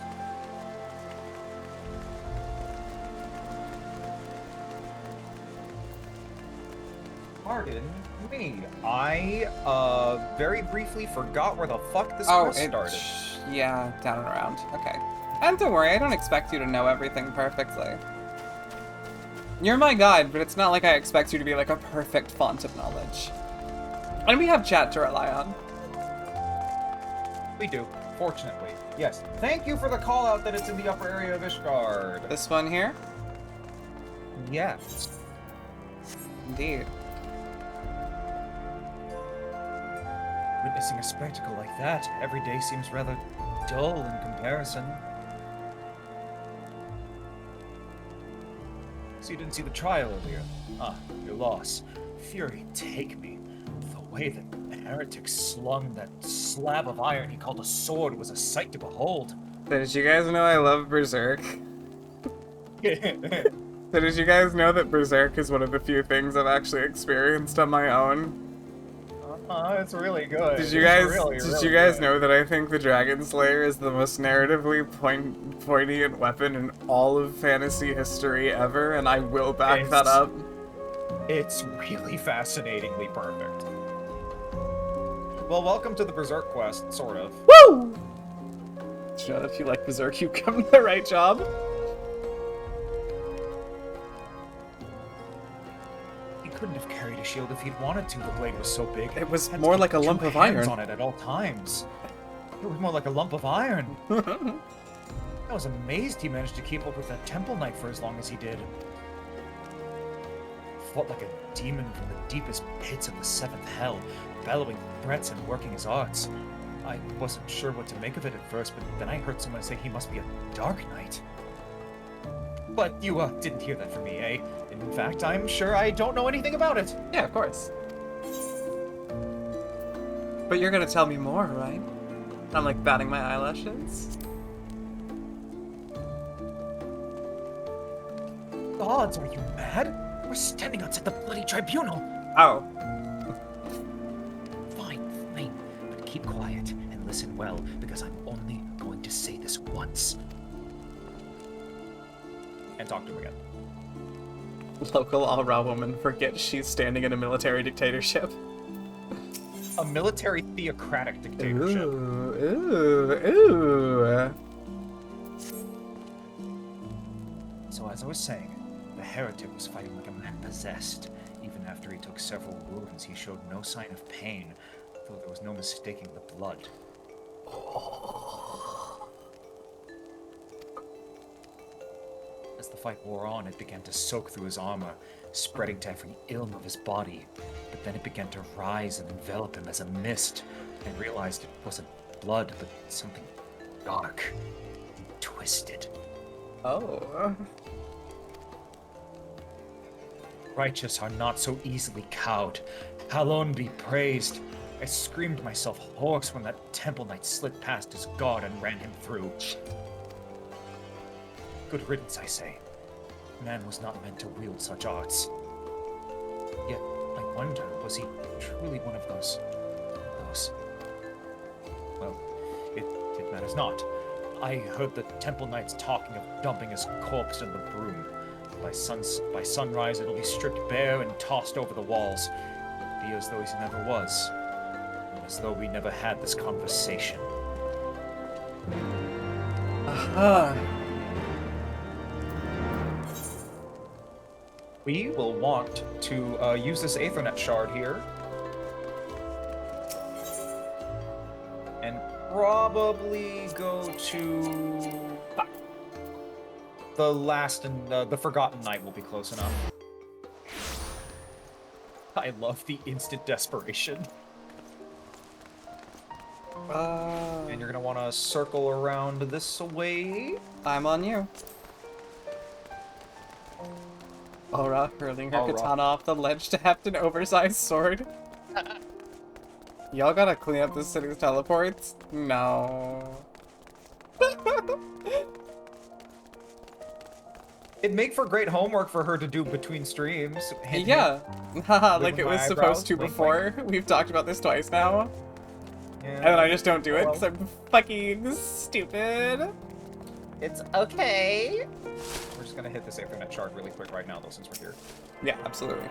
B: Pardon me. I very briefly forgot where the fuck this quest started.
A: Yeah, down and around. Okay. And don't worry, I don't expect you to know everything perfectly. You're my guide, but it's not like I expect you to be like a perfect font of knowledge. And we have chat to rely on.
B: We do, fortunately. Yes. Thank you for the call out that it's in the upper area of Ishgard.
A: This one here?
B: Yes.
A: Indeed.
B: Witnessing a spectacle like that every day seems rather dull in comparison. So you didn't see the trial earlier? Ah, your loss. Fury take me. The way that the heretic slung that slab of iron he called a sword was a sight to behold.
A: Did you guys know I love Berserk? So did you guys know that Berserk is one of the few things I've actually experienced on my own?
B: It's really good.
A: Did you guys know that I think the Dragon Slayer is the most narratively poignant weapon in all of fantasy history ever, and I will back that up.
B: It's really fascinatingly perfect. Well, welcome to the Berserk quest, sort of.
A: Woo! You know, if you like Berserk, you've come to the right job.
B: Couldn't have carried a shield if he'd wanted to. The blade was so big.
A: It was more like a lump of iron.
B: On it at all times. It was more like a lump of iron. I was amazed he managed to keep up with that temple knight for as long as he did. Fought like a demon from the deepest pits of the seventh hell, bellowing threats and working his arts. I wasn't sure what to make of it at first, but then I heard someone say he must be a dark knight. But you didn't hear that from me, eh? In fact, I'm sure I don't know anything about it.
A: Yeah, of course. But you're gonna tell me more, right? I'm like batting my eyelashes.
B: Gods, are you mad? We're standing outside the bloody tribunal.
A: Oh.
J: Fine, but keep quiet and listen well, because I'm only going to say this once.
B: And talk to him again.
A: Local Alra woman forgets she's standing in a military dictatorship.
B: a military theocratic dictatorship.
A: Ooh.
J: So as I was saying, the heretic was fighting like a man possessed. Even after he took several wounds, he showed no sign of pain, though there was no mistaking the blood. As the fight wore on, it began to soak through his armor, spreading to every ilm of his body. But then it began to rise and envelop him as a mist. I realized it wasn't blood, but something dark and twisted.
A: Oh.
J: Righteous are not so easily cowed. Halon be praised. I screamed myself hoarse when that temple knight slid past his guard and ran him through. Good riddance, I say. Man was not meant to wield such arts. Yet, I wonder, was he truly one of those... Well, it matters not. I heard the temple knights talking of dumping his corpse in the broom. By sunrise, it'll be stripped bare and tossed over the walls. It'll be as though he never was. And as though we never had this conversation.
A: Aha.
B: We will want to use this Aethernet shard here. And probably go to... the last and the Forgotten Knight will be close enough. I love the instant desperation. And you're gonna want to circle around this way.
A: I'm on you. Aura hurling her katana off the ledge to heft an oversized sword. Y'all gotta clean up the city's teleports? No.
B: It'd make for great homework for her to do between streams.
A: Yeah. Haha, like it was
B: eyebrows,
A: supposed to
B: wink,
A: before. We've talked about this twice now.
B: Yeah.
A: And then I just don't do it because I'm fucking stupid.
B: It's okay. We're just gonna hit this Aethernet shard really quick right now, though, since we're here.
A: Yeah, absolutely.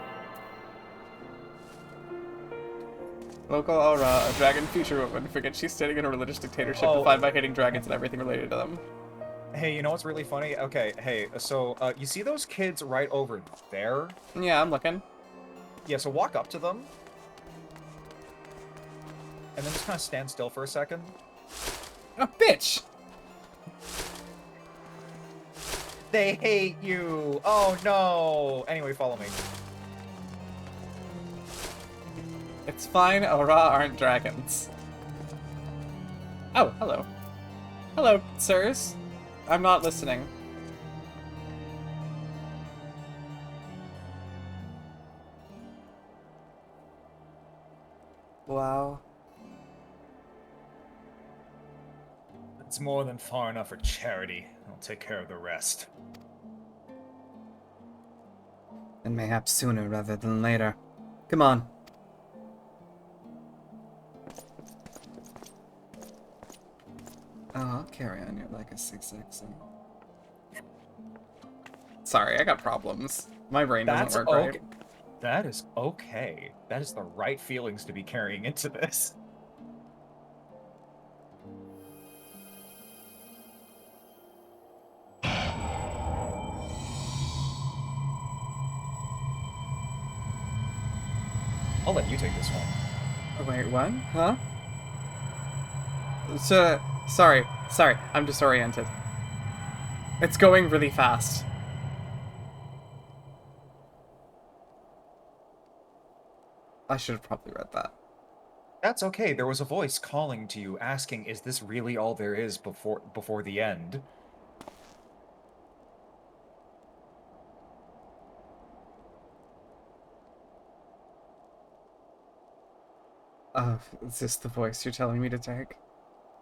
A: Local Aura, a dragon future woman, forgets she's standing in a religious dictatorship defined by hating dragons and everything related to them.
B: Hey, you know what's really funny? Okay, hey, so, you see those kids right over there?
A: Yeah, I'm looking.
B: Yeah, so walk up to them. And then just kind of stand still for a second.
A: Oh, bitch!
B: They hate you! Oh, no! Anyway, follow me.
A: It's fine, Aura aren't dragons. Oh, hello. Hello, sirs. I'm not listening. Wow.
J: It's more than far enough for charity. I'll take care of the rest.
A: And mayhaps sooner rather than later. Come on. Oh, I'll carry on your legacy, sexy. Sorry, I got problems. My brain doesn't work right.
B: That is okay. That is the right feelings to be carrying into this. I'll let you take this one.
A: Wait, what? Huh? So, sorry, I'm disoriented. It's going really fast. I should have probably read that.
B: That's okay. There was a voice calling to you, asking, "Is this really all there is before the end?"
A: Is this the voice you're telling me to take?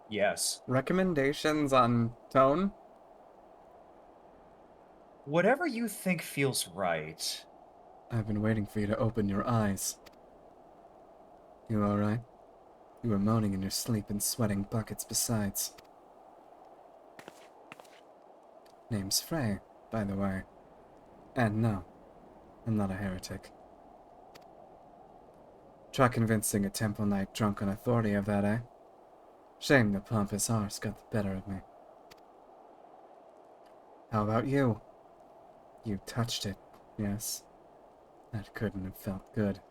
B: Yes.
A: Recommendations on tone?
B: Whatever you think feels right.
D: I've been waiting for you to open your eyes. You alright? You were moaning in your sleep and sweating buckets besides. Name's Frey, by the way. And no, I'm not a heretic. Try convincing a temple knight drunk on authority of that, eh? Shame the pompous arse got the better of me. How about you? You touched it, yes? That couldn't have felt good.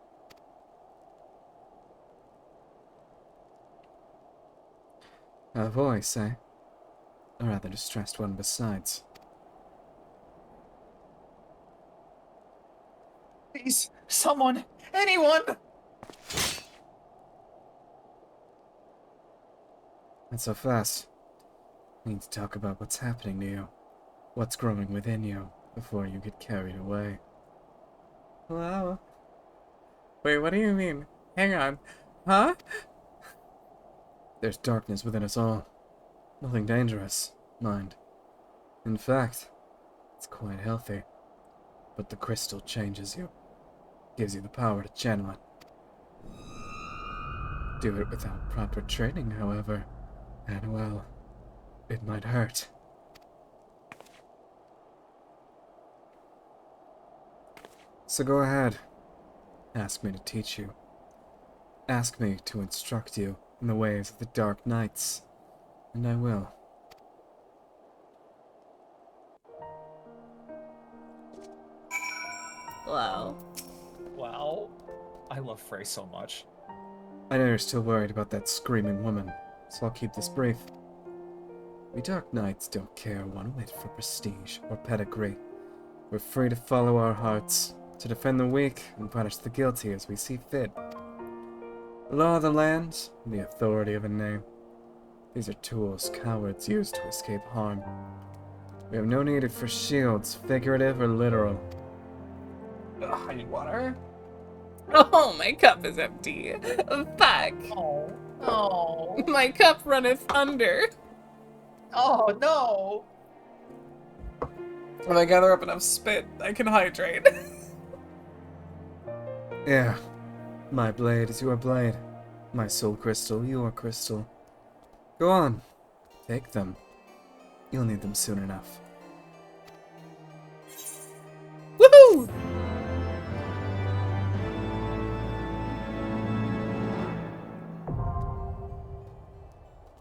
D: A voice, eh? A rather distressed one besides.
B: Please, someone, anyone!
D: Not so fast. Need to talk about what's happening to you. What's growing within you before you get carried away.
A: Hello? Wait, what do you mean? Hang on. Huh?
D: There's darkness within us all. Nothing dangerous, mind. In fact, it's quite healthy. But the crystal changes you. Gives you the power to channel it. Do it without proper training, however. And well, it might hurt. So go ahead. Ask me to teach you. Ask me to instruct you in the ways of the Dark Knights. And I will.
E: Wow.
B: Wow. I love Frey so much.
D: I know you're still worried about that screaming woman, so I'll keep this brief. We Dark Knights don't care one whit for prestige or pedigree. We're free to follow our hearts, to defend the weak and punish the guilty as we see fit. The law of the land, the authority of a name. These are tools cowards use to escape harm. We have no need for shields, figurative or literal.
A: Ugh, I need water. Oh, my cup is empty. Fuck.
B: Oh. Oh.
A: My cup runneth under.
B: Oh, no.
A: When I gather up enough spit, I can hydrate.
D: Yeah. My blade is your blade. My soul crystal, your crystal. Go on. Take them. You'll need them soon enough.
A: Woohoo!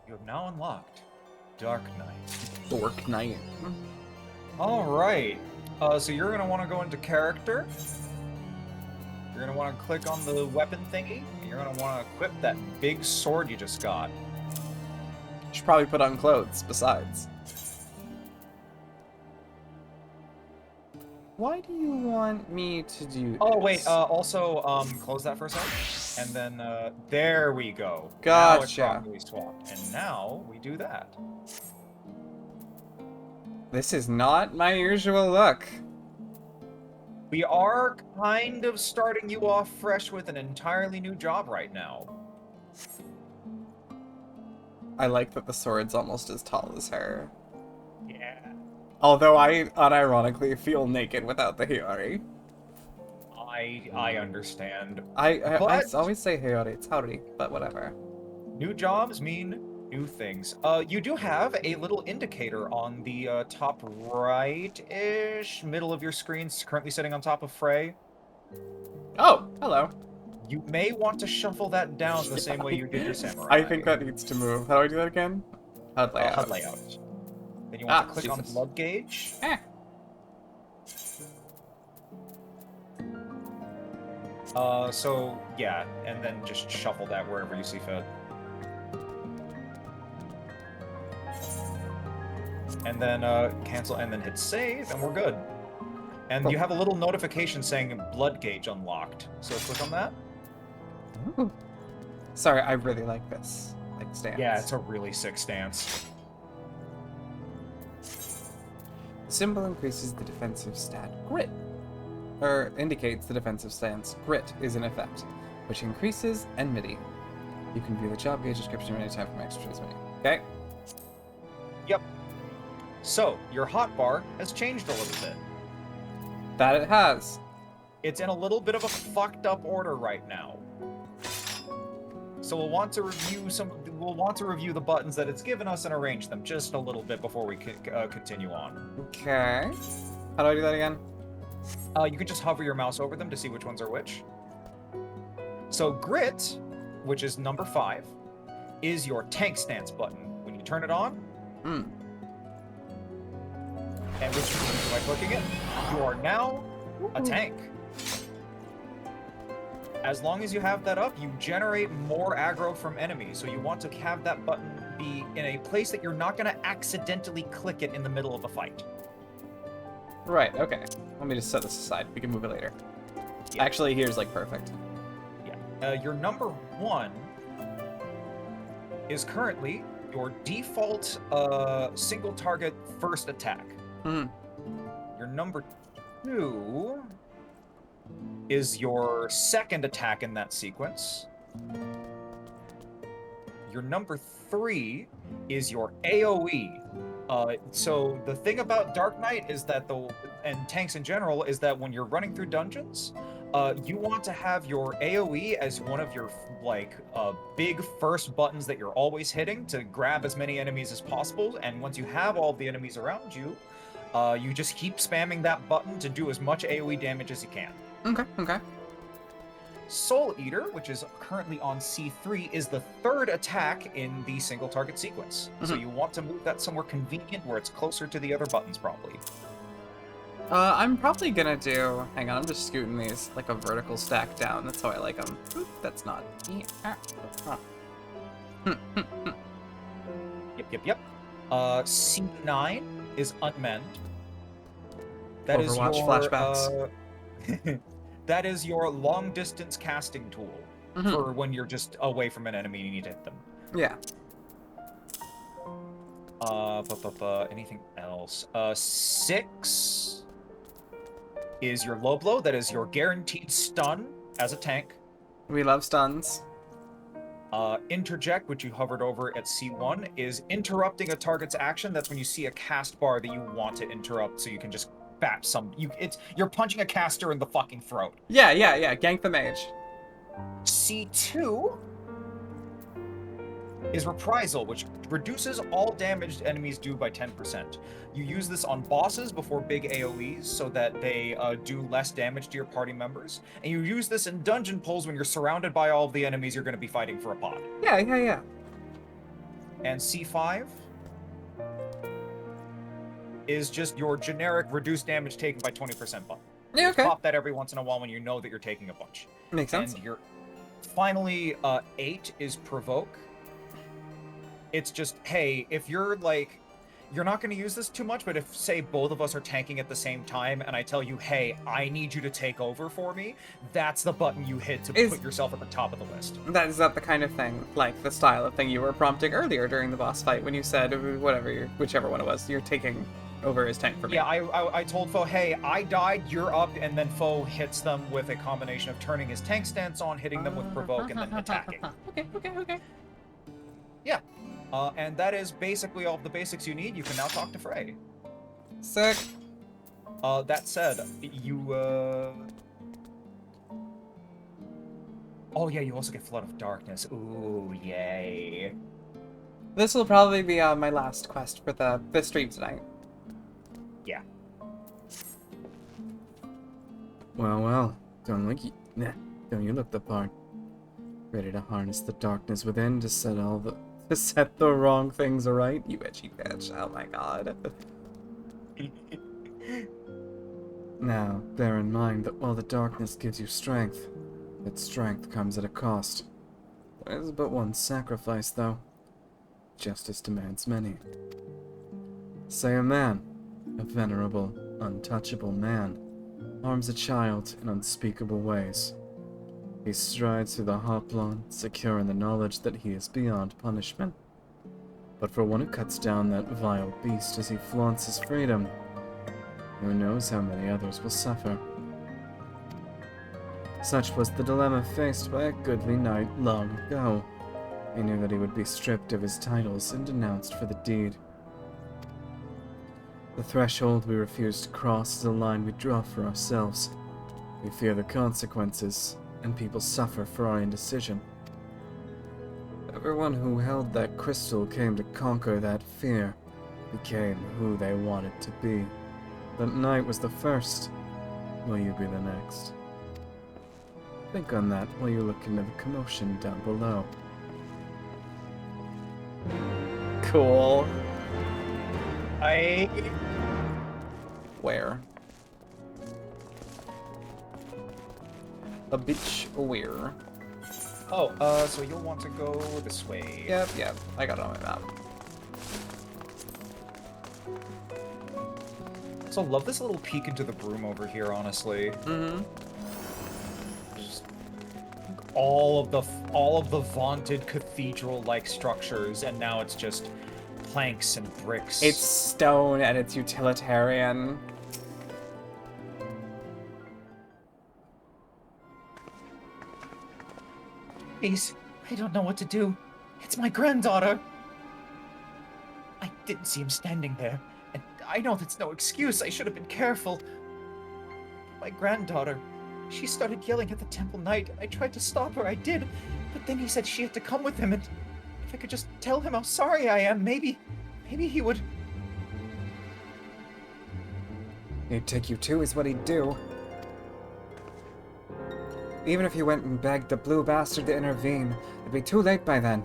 B: You have now unlocked Dark Knight.
A: Dork Knight.
B: Alright. So you're going to want to go into character. You're going to want to click on the weapon thingy. And you're going to want to equip that big sword you just got.
A: Should probably put on clothes, besides. Why do you want me to do this?
B: Oh, wait. Also, close that for a sec. And then, there we go.
A: Gotcha.
B: Now it's properly swapped. And now we do that.
A: This is not my usual look.
B: We are kind of starting you off fresh with an entirely new job right now.
A: I like that the sword's almost as tall as her.
B: Yeah.
A: Although I unironically feel naked without the Hiyori.
B: I understand.
A: I
B: But
A: always say Hiyori, it's Haori, but whatever.
B: new jobs mean new things. You do have a little indicator on the top right-ish middle of your screen, currently sitting on top of Frey.
A: Oh, hello.
B: You may want to shuffle that down the same way you did your samurai.
A: I think that needs to move. How do I do that again? HUD layout.
B: HUD layout. Then you want to click on
A: Jesus.
B: blood gauge. So yeah, and then just shuffle that wherever you see fit. And then cancel, and then hit save, and we're good. And you have a little notification saying blood gauge unlocked. So click on that.
A: Ooh. Sorry, I really like this stance.
B: Yeah, it's a really sick stance.
A: Symbol increases the defensive stat grit, or indicates the defensive stance grit is in effect, which increases enmity. You can view the job gauge description anytime from extra menu. Okay.
B: Yep. So your hotbar has changed a little bit.
A: That it has.
B: It's in a little bit of a fucked up order right now. So we'll want to review the buttons that it's given us and arrange them just a little bit before we continue on.
A: Okay. How do I do that again?
B: You can just hover your mouse over them to see which ones are which. So grit, which is number 5, is your tank stance button. When you turn it on, and which you can do by clicking it, you are now a tank. As long as you have that up, you generate more aggro from enemies. So you want to have that button be in a place that you're not going to accidentally click it in the middle of a fight.
A: Right, okay. Let me just set this aside. We can move it later. Yeah. Actually, here's like perfect.
B: Yeah. Your number 1 is currently your default single target first attack. Your number 2 is your second attack in that sequence. Your number 3 is your AoE. So the thing about Dark Knight is that and tanks in general is that when you're running through dungeons, you want to have your AoE as one of your big first buttons that you're always hitting to grab as many enemies as possible. And once you have all the enemies around you, you just keep spamming that button to do as much AoE damage as you can.
A: Okay.
B: Soul Eater, which is currently on C3, is the third attack in the single target sequence. So you want to move that somewhere convenient where it's closer to the other buttons, probably.
A: I'm probably gonna do... Hang on, I'm just scooting these like a vertical stack down. That's how I like them. Oop, that's not...
B: Yep. C9 is Unmend. That
A: Overwatch
B: is your,
A: flashbacks.
B: That is your long-distance casting tool for when you're just away from an enemy and you need to hit them.
A: Yeah.
B: Anything else? 6 is your low blow. That is your guaranteed stun as a tank.
A: We love stuns.
B: Interject, which you hovered over at C1, is interrupting a target's action. That's when you see a cast bar that you want to interrupt, so you can just bap some. You're punching a caster in the fucking throat.
A: Yeah. Gank the mage.
B: C2 is Reprisal, which reduces all damaged enemies do by 10%. You use this on bosses before big AoEs so that they do less damage to your party members. And you use this in dungeon pulls when you're surrounded by all of the enemies you're going to be fighting for a pod.
A: Yeah.
B: And C5 is just your generic reduced damage taken by 20% button.
A: Yeah, okay.
B: Pop that every once in a while when you know that you're taking a bunch.
A: Makes sense.
B: And finally, 8 is Provoke. It's just, hey, if you're not going to use this too much, but if, say, both of us are tanking at the same time, and I tell you, hey, I need you to take over for me, that's the button you hit to put yourself at the top of the list.
A: Is that the kind of thing, like the style of thing you were prompting earlier during the boss fight when you said, whichever one it was, you're taking over his tank for me?
B: Yeah, I told Foe, hey, I died, you're up, and then Foe hits them with a combination of turning his tank stance on, hitting them with Provoke, and then attacking.
A: Okay.
B: Yeah. And that is basically all of the basics you need. You can now talk to Frey.
A: Sick.
B: That said, Oh yeah, you also get Flood of Darkness. Ooh, yay.
A: This will probably be my last quest for the stream tonight.
B: Yeah.
D: Well. Don't you look the part. Ready to harness the darkness within to set the wrong things right, you itchy bitch. Oh my god. Now, bear in mind that while the darkness gives you strength, its strength comes at a cost. There is but one sacrifice, though. Justice demands many. Say a man, a venerable, untouchable man, harms a child in unspeakable ways. He strides through the hoplon, secure in the knowledge that he is beyond punishment. But for one who cuts down that vile beast as he flaunts his freedom, who knows how many others will suffer? Such was the dilemma faced by a goodly knight long ago. He knew that he would be stripped of his titles and denounced for the deed. The threshold we refuse to cross is a line we draw for ourselves. We fear the consequences, and people suffer for our indecision. Everyone who held that crystal came to conquer that fear, became who they wanted to be. That night was the first. Will you be the next? Think on that while you look into the commotion down below.
A: Cool.
B: Where?
A: A bitch where?
B: Oh, so you'll want to go this way.
A: Yep, I got it on my map.
B: So love this little peek into the broom over here, honestly.
A: Mm-hmm.
B: Just all of the vaunted cathedral-like structures, and now it's just planks and bricks.
A: It's stone and it's utilitarian.
J: Please, I don't know what to do. It's my granddaughter. I didn't see him standing there, and I know that's no excuse. I should have been careful. My granddaughter, she started yelling at the temple knight. I tried to stop her, I did, but then he said she had to come with him, and if I could just tell him how sorry I am, maybe he would...
A: He'd take you too, is what he'd do. Even if you went and begged the blue bastard to intervene, it'd be too late by then.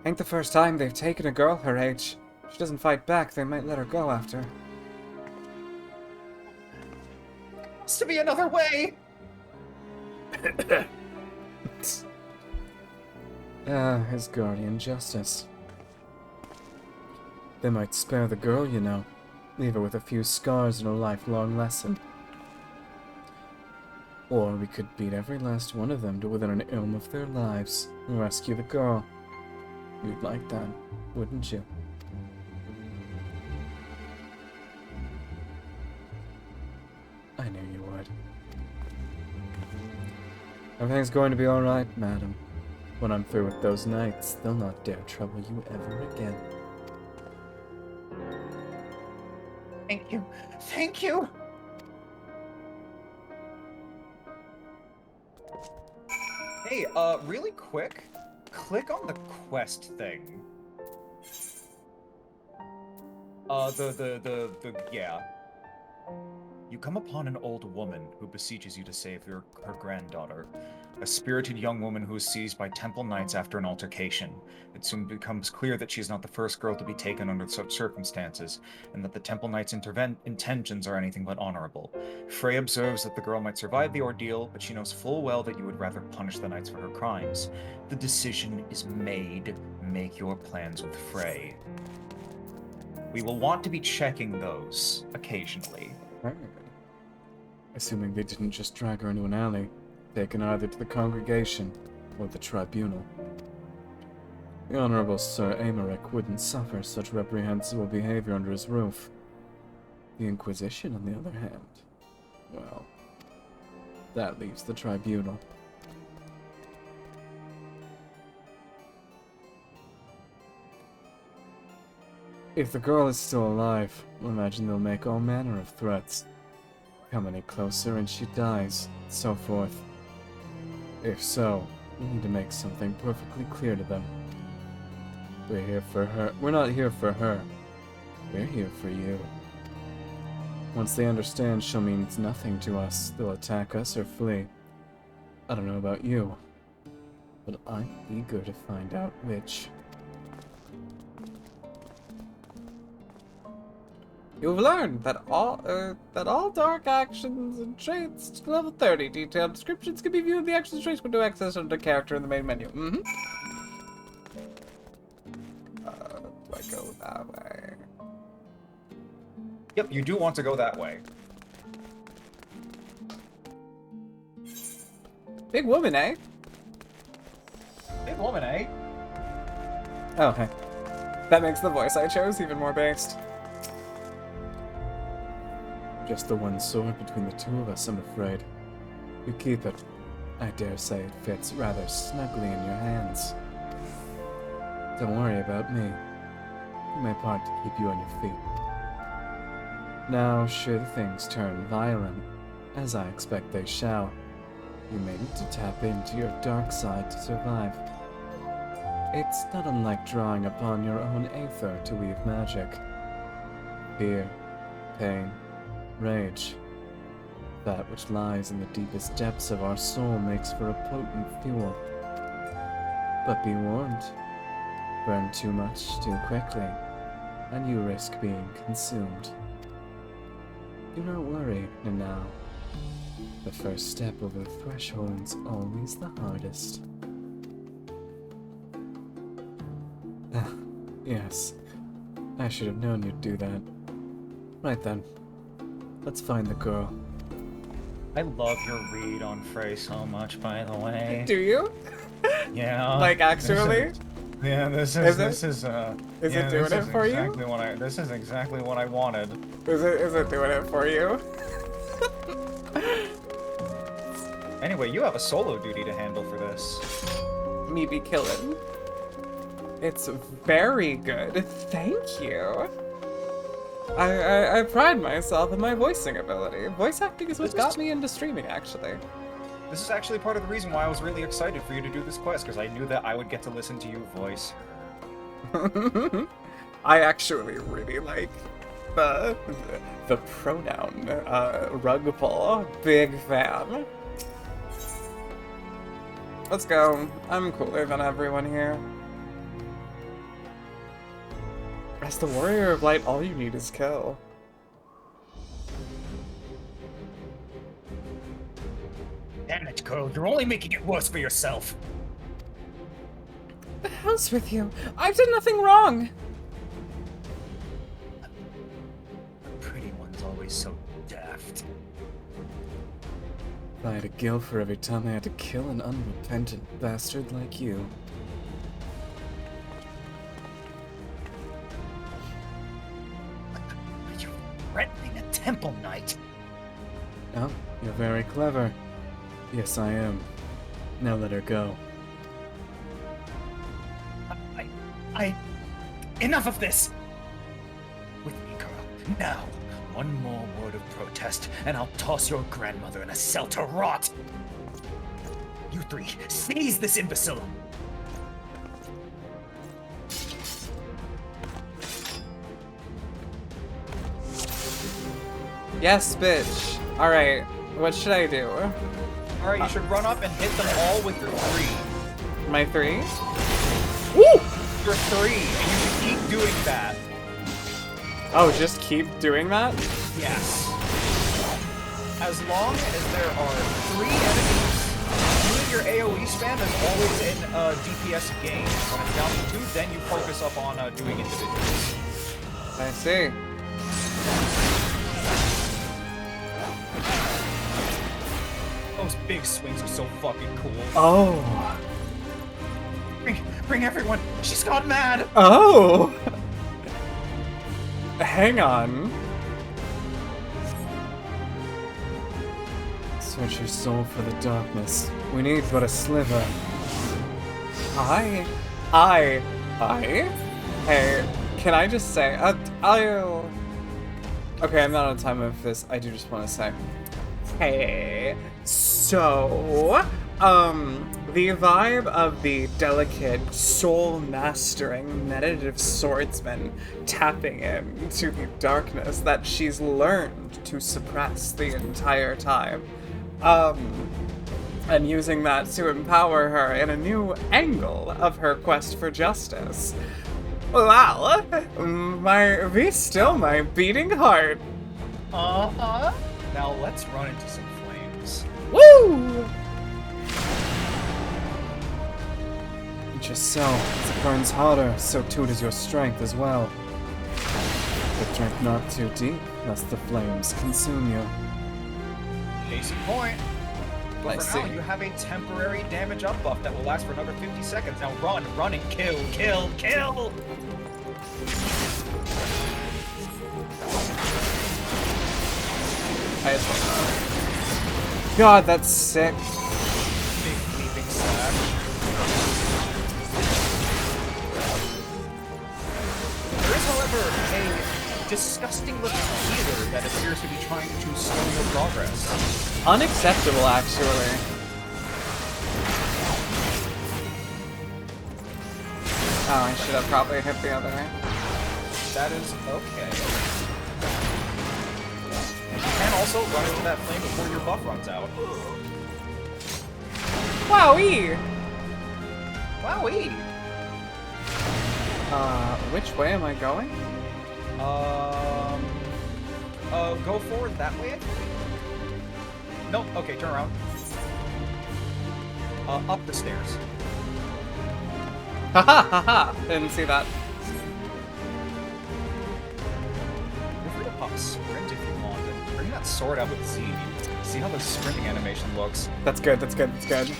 A: Ain't the first time they've taken a girl her age. If she doesn't fight back, they might let her go after.
J: Has to be another way!
D: His guardian justice. They might spare the girl, you know. Leave her with a few scars and a lifelong lesson. Or we could beat every last one of them to within an ilm of their lives and rescue the girl. You'd like that, wouldn't you? I knew you would. Everything's going to be alright, madam. When I'm through with those knights, they'll not dare trouble you ever again.
J: Thank you. Thank you!
B: Hey, really quick, click on the quest thing. Yeah. You come upon an old woman who beseeches you to save her granddaughter, a spirited young woman who is seized by temple knights after an altercation. It soon becomes clear that she is not the first girl to be taken under such circumstances, and that the temple knights' intentions are anything but honorable. Frey observes that the girl might survive the ordeal, but she knows full well that you would rather punish the knights for her crimes. The decision is made. Make your plans with Frey. We will want to be checking those occasionally.
D: Right. Assuming they didn't just drag her into an alley, taken either to the congregation or the tribunal. The Honorable Sir Aymeric wouldn't suffer such reprehensible behavior under his roof. The Inquisition, on the other hand, well, that leaves the tribunal. If the girl is still alive, imagine they'll make all manner of threats. Come any closer and she dies, and so forth. If so, we need to make something perfectly clear to them. We're here for her. We're not here for her. We're here for you. Once they understand she means nothing to us, they'll attack us or flee. I don't know about you, but I'm eager to find out which.
A: You've learned that all dark actions and traits to level 30 detailed descriptions can be viewed in the actions traits window access under character in the main menu. Do I go that way?
B: Yep, you do want to go that way.
A: Big woman, eh?
B: Big woman, eh?
A: Oh, hey. That makes the voice I chose even more based.
D: Just the one sword between the two of us, I'm afraid. You keep it. I dare say it fits rather snugly in your hands. Don't worry about me. Do my part to keep you on your feet. Now, should things turn violent, as I expect they shall, you may need to tap into your dark side to survive. It's not unlike drawing upon your own aether to weave magic. Fear, pain, rage. That which lies in the deepest depths of our soul makes for a potent fuel. But be warned, burn too much too quickly, and you risk being consumed. Do not worry, Nanao. The first step over the threshold's always the hardest. Yes, I should have known you'd do that. Right then, let's find the girl.
B: I love your read on Frey so much, by the way.
A: Do you?
B: Yeah.
A: Like, actually?
B: This is doing it for you? This is exactly what I wanted.
A: Is it doing it for you?
B: Anyway, you have a solo duty to handle for this.
A: Me be killing. It's very good. Thank you. I pride myself in my voicing ability. Voice acting is what got me into streaming, actually.
B: This is actually part of the reason why I was really excited for you to do this quest, because I knew that I would get to listen to you voice.
A: I actually really like the pronoun rug pull. Big fan. Let's go. I'm cooler than everyone here. As the warrior of light, all you need is kill.
J: Damn it, girl, you're only making it worse for yourself.
A: The hell's with you? I've done nothing wrong.
J: The pretty one's always so daft.
D: If I had a guilt for every time I had to kill an unrepentant bastard like you.
J: You're threatening a temple knight.
D: Oh, you're very clever. Yes, I am. Now let her go.
J: Enough of this! With me, girl. Now, one more word of protest, and I'll toss your grandmother in a cell to rot! You three, seize this imbecile!
A: Yes, bitch. Alright, what should I do?
B: Alright, you should run up and hit them all with your 3.
A: My 3?
B: Woo! Your 3, and you should keep doing that.
A: Oh, just keep doing that?
B: Yes. As long as there are 3 enemies, doing your AoE spam is always in DPS gain. When it's down to 2, then you focus up on doing individuals.
A: I see.
B: Those big swings are so fucking cool.
A: Oh.
B: Bring everyone! She's gone mad!
A: Oh! Hang on.
D: Search your soul for the darkness. We need but a sliver.
A: Hey, can I just say, okay, I'm not on time with this. I do just want to say, hey, so, the vibe of the delicate, soul-mastering, meditative swordsman tapping into the darkness that she's learned to suppress the entire time, and using that to empower her in a new angle of her quest for justice. Wow, be still my beating heart.
B: Uh-huh. Now let's run into some flames.
A: Woo!
D: Just so, as it burns harder, so too does your strength as well. But drink not too deep, lest the flames consume you.
B: Case in point. But for now, you have a temporary damage up buff that will last for another 50 seconds. Now run, and kill, kill, kill!
A: God, that's sick.
B: Big leaping slash. There is, however, a disgusting little healer that appears to be trying to slow your progress.
A: Unacceptable, actually. Oh, I should have probably hit the other.
B: That is okay. You can also run into that flame before your buff runs out.
A: Wowee!
B: Wowee!
A: Which way am I going?
B: Go forward that way, I think? Nope, okay, turn around. Up the stairs.
A: Haha, haha! Didn't see that.
B: Feel free to pop sprint if you want, and bring that sword out with Z. See how the sprinting animation looks.
A: That's good, that's good, that's good.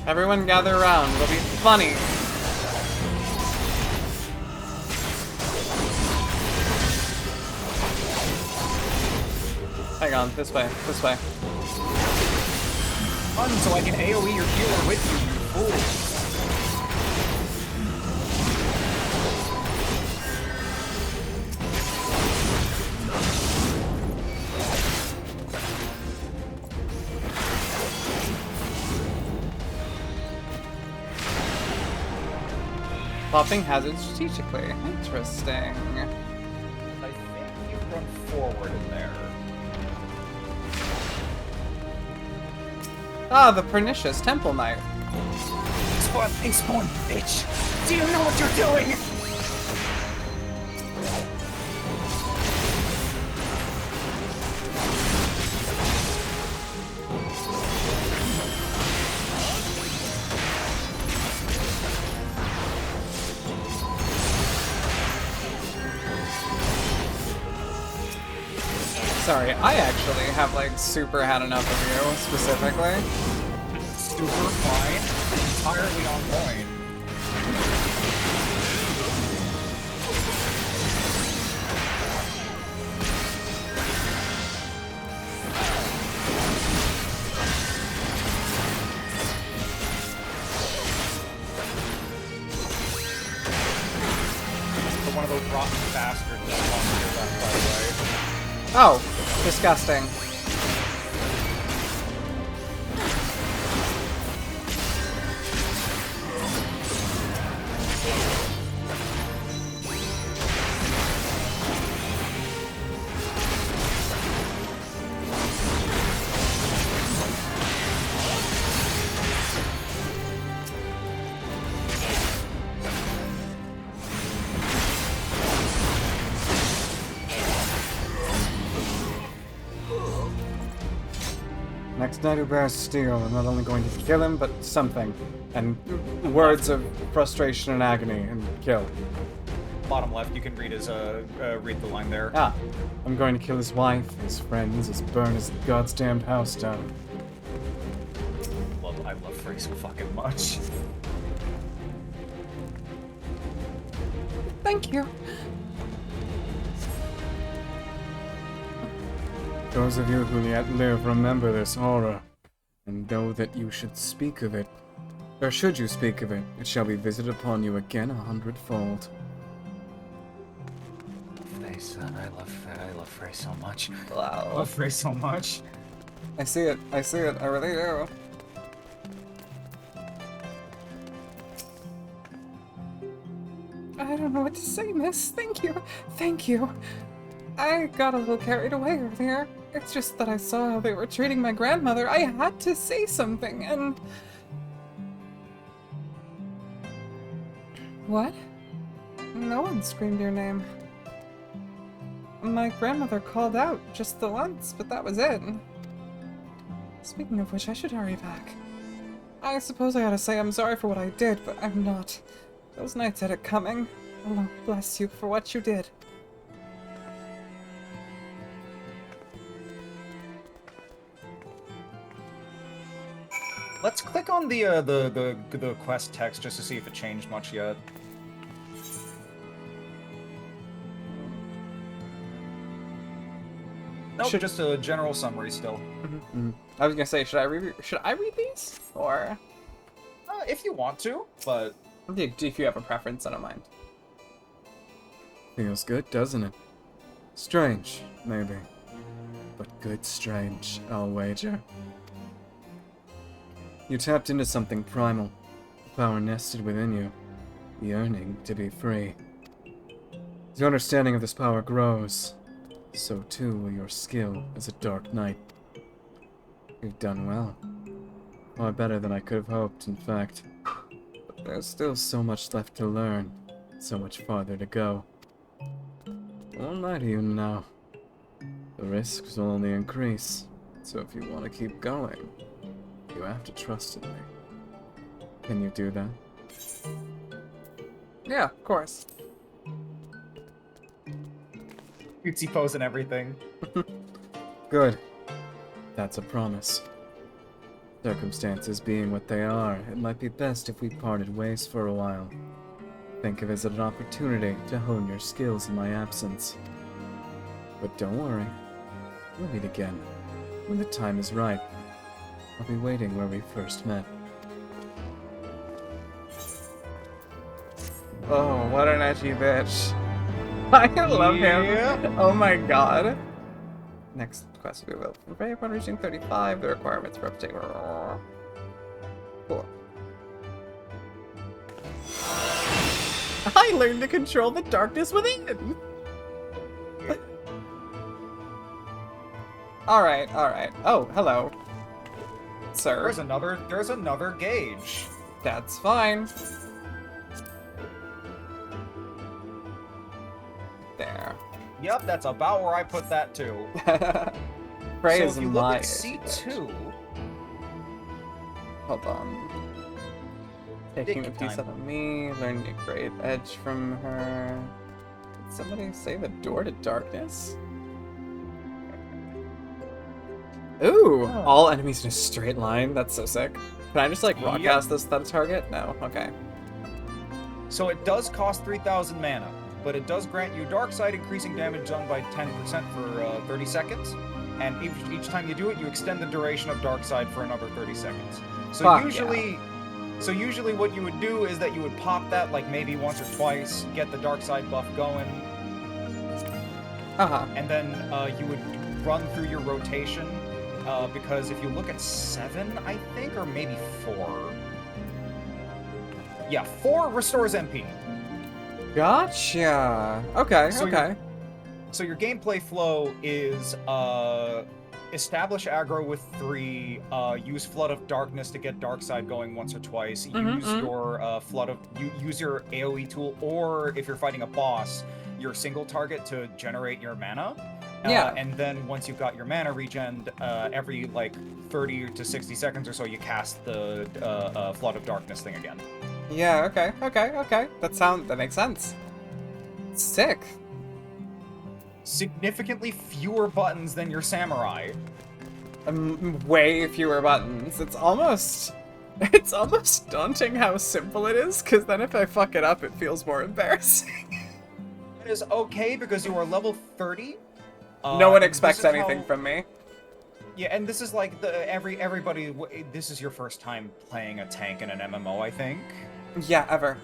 A: Everyone gather around, it'll be funny. Hang on, this way, this way.
B: Run so I can AoE your healer with you, you fool.
A: Popping hazards strategically. Interesting.
B: I think you run forward in there.
A: Ah, the pernicious Temple Knight.
B: Spawn, bitch! Do you know what you're doing?
A: Sorry, I actually have like super had enough of you, specifically.
B: Super fine. Entirely on point. One of those rotten bastards that spawns here, by the way.
A: Oh, disgusting.
D: Next knight who bears steel, I'm not only going to kill him, but something. And words of frustration and agony, and kill.
B: Bottom left, you can read his read the line there.
D: Ah, I'm going to kill his wife, his friends, his burn his God's damned house down.
B: I love Frey so fucking much.
A: Thank you.
D: Those of you who yet live, remember this horror, and know that you should speak of it. Or should you speak of it, it shall be visited upon you again 100-fold.
B: Frey, son, I love Frey so much.
A: Wow.
B: I love Frey so much.
A: I see it, I really do. I don't know what to say, miss. Thank you. Thank you. I got a little carried away earlier. It's just that I saw how they were treating my grandmother. I had to say something, and... What? No one screamed your name. My grandmother called out just the once, but that was it. Speaking of which, I should hurry back. I suppose I ought to say I'm sorry for what I did, but I'm not. Those knights had it coming. Allah bless you for what you did.
B: Let's click on the quest text just to see if it changed much yet. Nope, just a general summary still.
A: I was gonna say, should I read these, or
B: if you want to, but
A: if you have a preference, I don't mind.
D: Feels good, doesn't it? Strange, maybe. But good strange, I'll wager. You tapped into something primal, the power nested within you, the yearning to be free. As your understanding of this power grows, so too will your skill as a Dark Knight. You've done well. Far better than I could have hoped, in fact. But there's still so much left to learn, so much farther to go. I won't lie to you now. The risks will only increase, so if you want to keep going, you have to trust in me. Can you do that?
A: Yeah, of course.
B: Cutesy pose and everything.
D: Good. That's a promise. Circumstances being what they are, it might be best if we parted ways for a while. Think of it as an opportunity to hone your skills in my absence. But don't worry. We'll meet again. When the time is right. I'll be waiting where we first met.
A: Oh, what an edgy bitch. I love him. Oh my god. Next quest we will. Pray upon reaching 35, the requirements for uptake. Cool. I learned to control the darkness within. Alright, alright. Oh, hello. Sir.
B: There's another gauge.
A: That's fine. There.
B: Yep, that's about where I put that too.
A: Praise
B: so if you look at C2...
A: Hold on. Taking a piece out of me, learning a great edge from her. Did somebody say the door to darkness? Ooh! Oh. All enemies in a straight line? That's so sick. Can I just like rock cast this at a target? No? Okay.
B: So it does cost 3,000 mana, but it does grant you Dark Side, increasing damage done by 10% for 30 seconds. And each time you do it, you extend the duration of Dark Side for another 30 seconds. So usually what you would do is that you would pop that like maybe once or twice, get the Dark Side buff going. And then you would run through your rotation. Because if you look at 7, I think, or maybe 4. Yeah, 4 restores MP.
A: Gotcha. Okay, okay.
B: So your gameplay flow is establish aggro with 3, use Flood of Darkness to get Dark Side going once or twice, use your use your AoE tool, or if you're fighting a boss, your single target to generate your mana. And then once you've got your mana regen, every like 30 to 60 seconds or so, you cast the Flood of Darkness thing again.
A: Yeah, okay. That makes sense. Sick.
B: Significantly fewer buttons than your samurai.
A: Way fewer buttons. It's almost daunting how simple it is, because then if I fuck it up, it feels more embarrassing.
B: It is okay because you are level 30.
A: No one expects anything from me.
B: Yeah, and this is like everybody. This is your first time playing a tank in an MMO, I think.
A: Yeah, ever.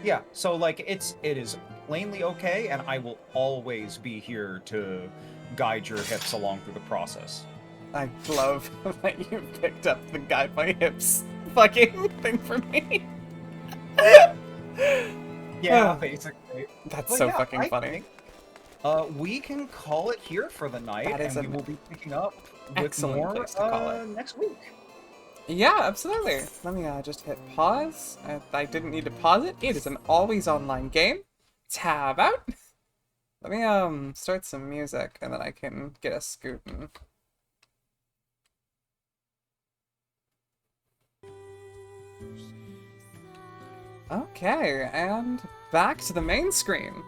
B: Yeah, so like it is plainly okay, and I will always be here to guide your hips along through the process.
A: I love that you picked up the guide my hips fucking thing for me.
B: Yeah, basically.
A: That's so fucking funny.
B: We can call it here for the night, and we will be picking up with more next week.
A: Yeah, absolutely. Let me just hit pause. I didn't need to pause it. It is an always online game. Tab out. Let me start some music, and then I can get us scooting. Okay, and back to the main screen.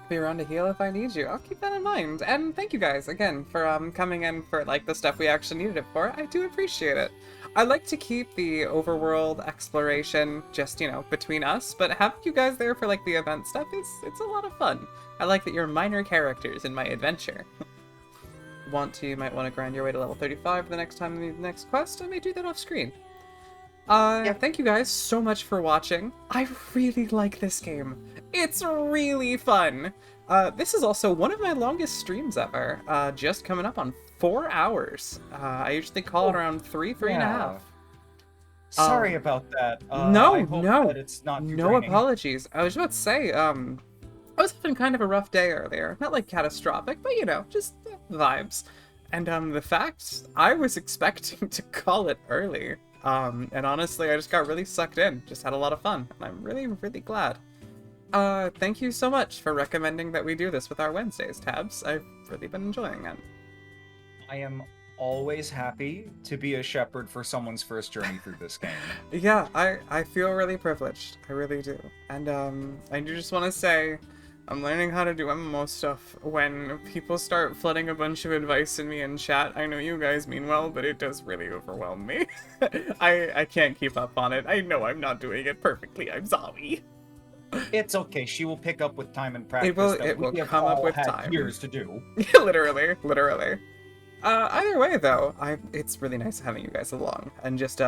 A: Be around to heal if I need you. I'll keep that in mind. And thank you guys again for coming in for like the stuff we actually needed it for. I do appreciate it. I like to keep the overworld exploration just, you know, between us, but having you guys there for like the event stuff it's a lot of fun. I like that you're minor characters in my adventure. You might want to grind your way to level 35 for the next time in the next quest. I may do that off screen. Thank you guys so much for watching. I really like this game. It's really fun. This is also one of my longest streams ever. Just coming up on 4 hours. I usually call it around 3 and a half.
B: Sorry about that.
A: No,
B: I hope that it's not too draining.
A: apologies. I was about to say, I was having kind of a rough day earlier. Not like catastrophic, but you know, just vibes. And the fact I was expecting to call it early. And honestly, I just got really sucked in. Just had a lot of fun. And I'm really, really glad. Thank you so much for recommending that we do this with our Wednesdays, Tabs. I've really been enjoying it.
B: I am always happy to be a shepherd for someone's first journey through this game.
A: Yeah, I feel really privileged. I really do. And I just want to say, I'm learning how to do MMO stuff when people start flooding a bunch of advice in me in chat. I know you guys mean well, but it does really overwhelm me. I can't keep up on it. I know I'm not doing it perfectly. I'm sorry.
B: It's okay. She will pick up with time and practice.
A: It will come up with time.
B: Years to do.
A: Literally. Either way, though, it's really nice having you guys along and just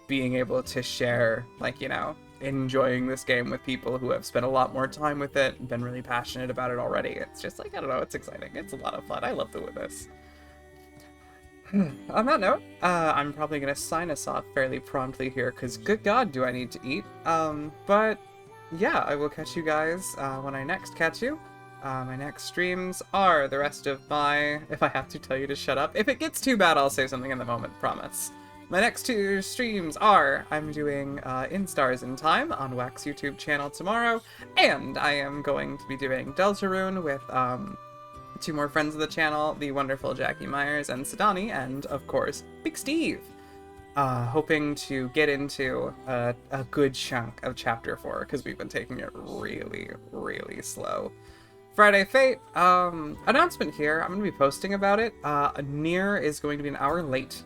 A: being able to share, like, you know, enjoying this game with people who have spent a lot more time with it and been really passionate about it already. It's just like, I don't know, it's exciting. It's a lot of fun. I love doing this. On that note, I'm probably gonna sign us off fairly promptly here because good God, do I need to eat. But yeah, I will catch you guys when I next catch you. My next streams are the rest of my... If I have to tell you to shut up. If it gets too bad, I'll say something in the moment, promise. My next 2 streams are... I'm doing In Stars in Time on Wax YouTube channel tomorrow, and I am going to be doing Deltarune with 2 more friends of the channel, the wonderful Jackie Myers and Sidani, and, of course, Big Steve. Hoping to get into a good chunk of Chapter 4, because we've been taking it really, really slow. Friday Fate, announcement here. I'm going to be posting about it. Nier is going to be an hour late,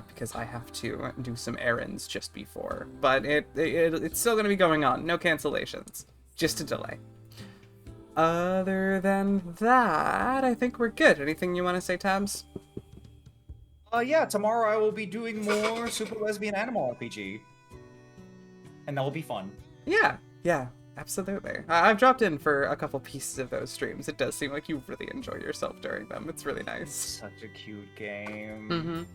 A: because I have to do some errands just before. But it's still going to be going on. No cancellations. Just a delay. Other than that, I think we're good. Anything you want to say, Tabs?
B: Yeah, tomorrow I will be doing more Super Lesbian Animal RPG. And that will be fun.
A: Yeah, absolutely. I've dropped in for a couple pieces of those streams. It does seem like you really enjoy yourself during them. It's really nice.
B: Such a cute game.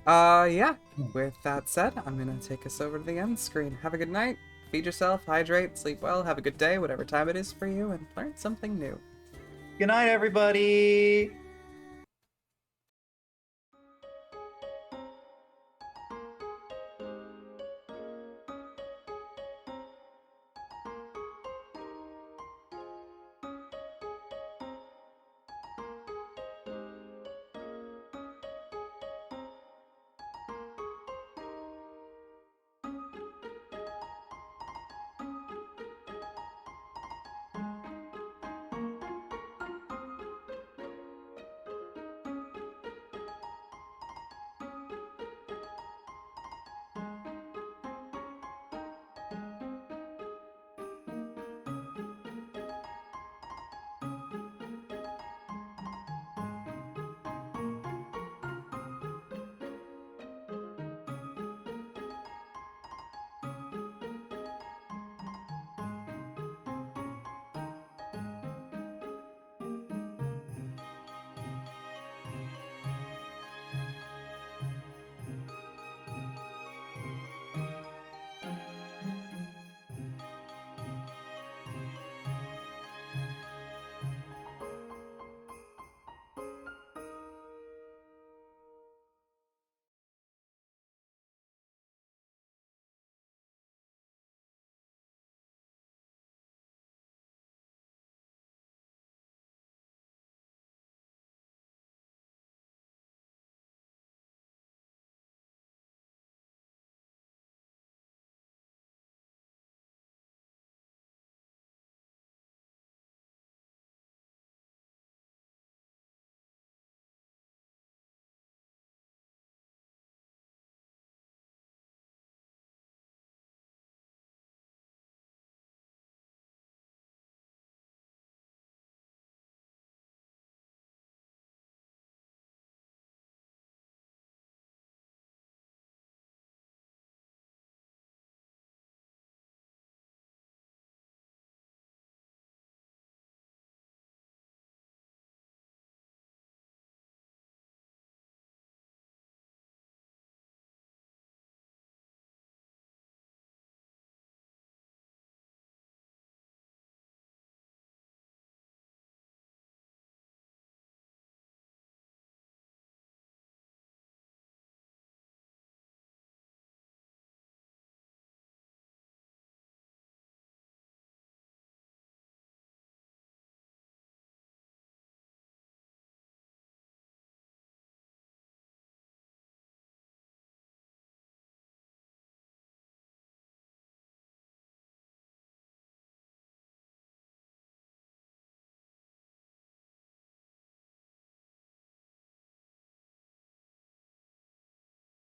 A: Yeah. With that said, I'm gonna take us over to the end screen. Have a good night. Feed yourself, hydrate, sleep well, have a good day, whatever time it is for you, and learn something new.
B: Good night, everybody!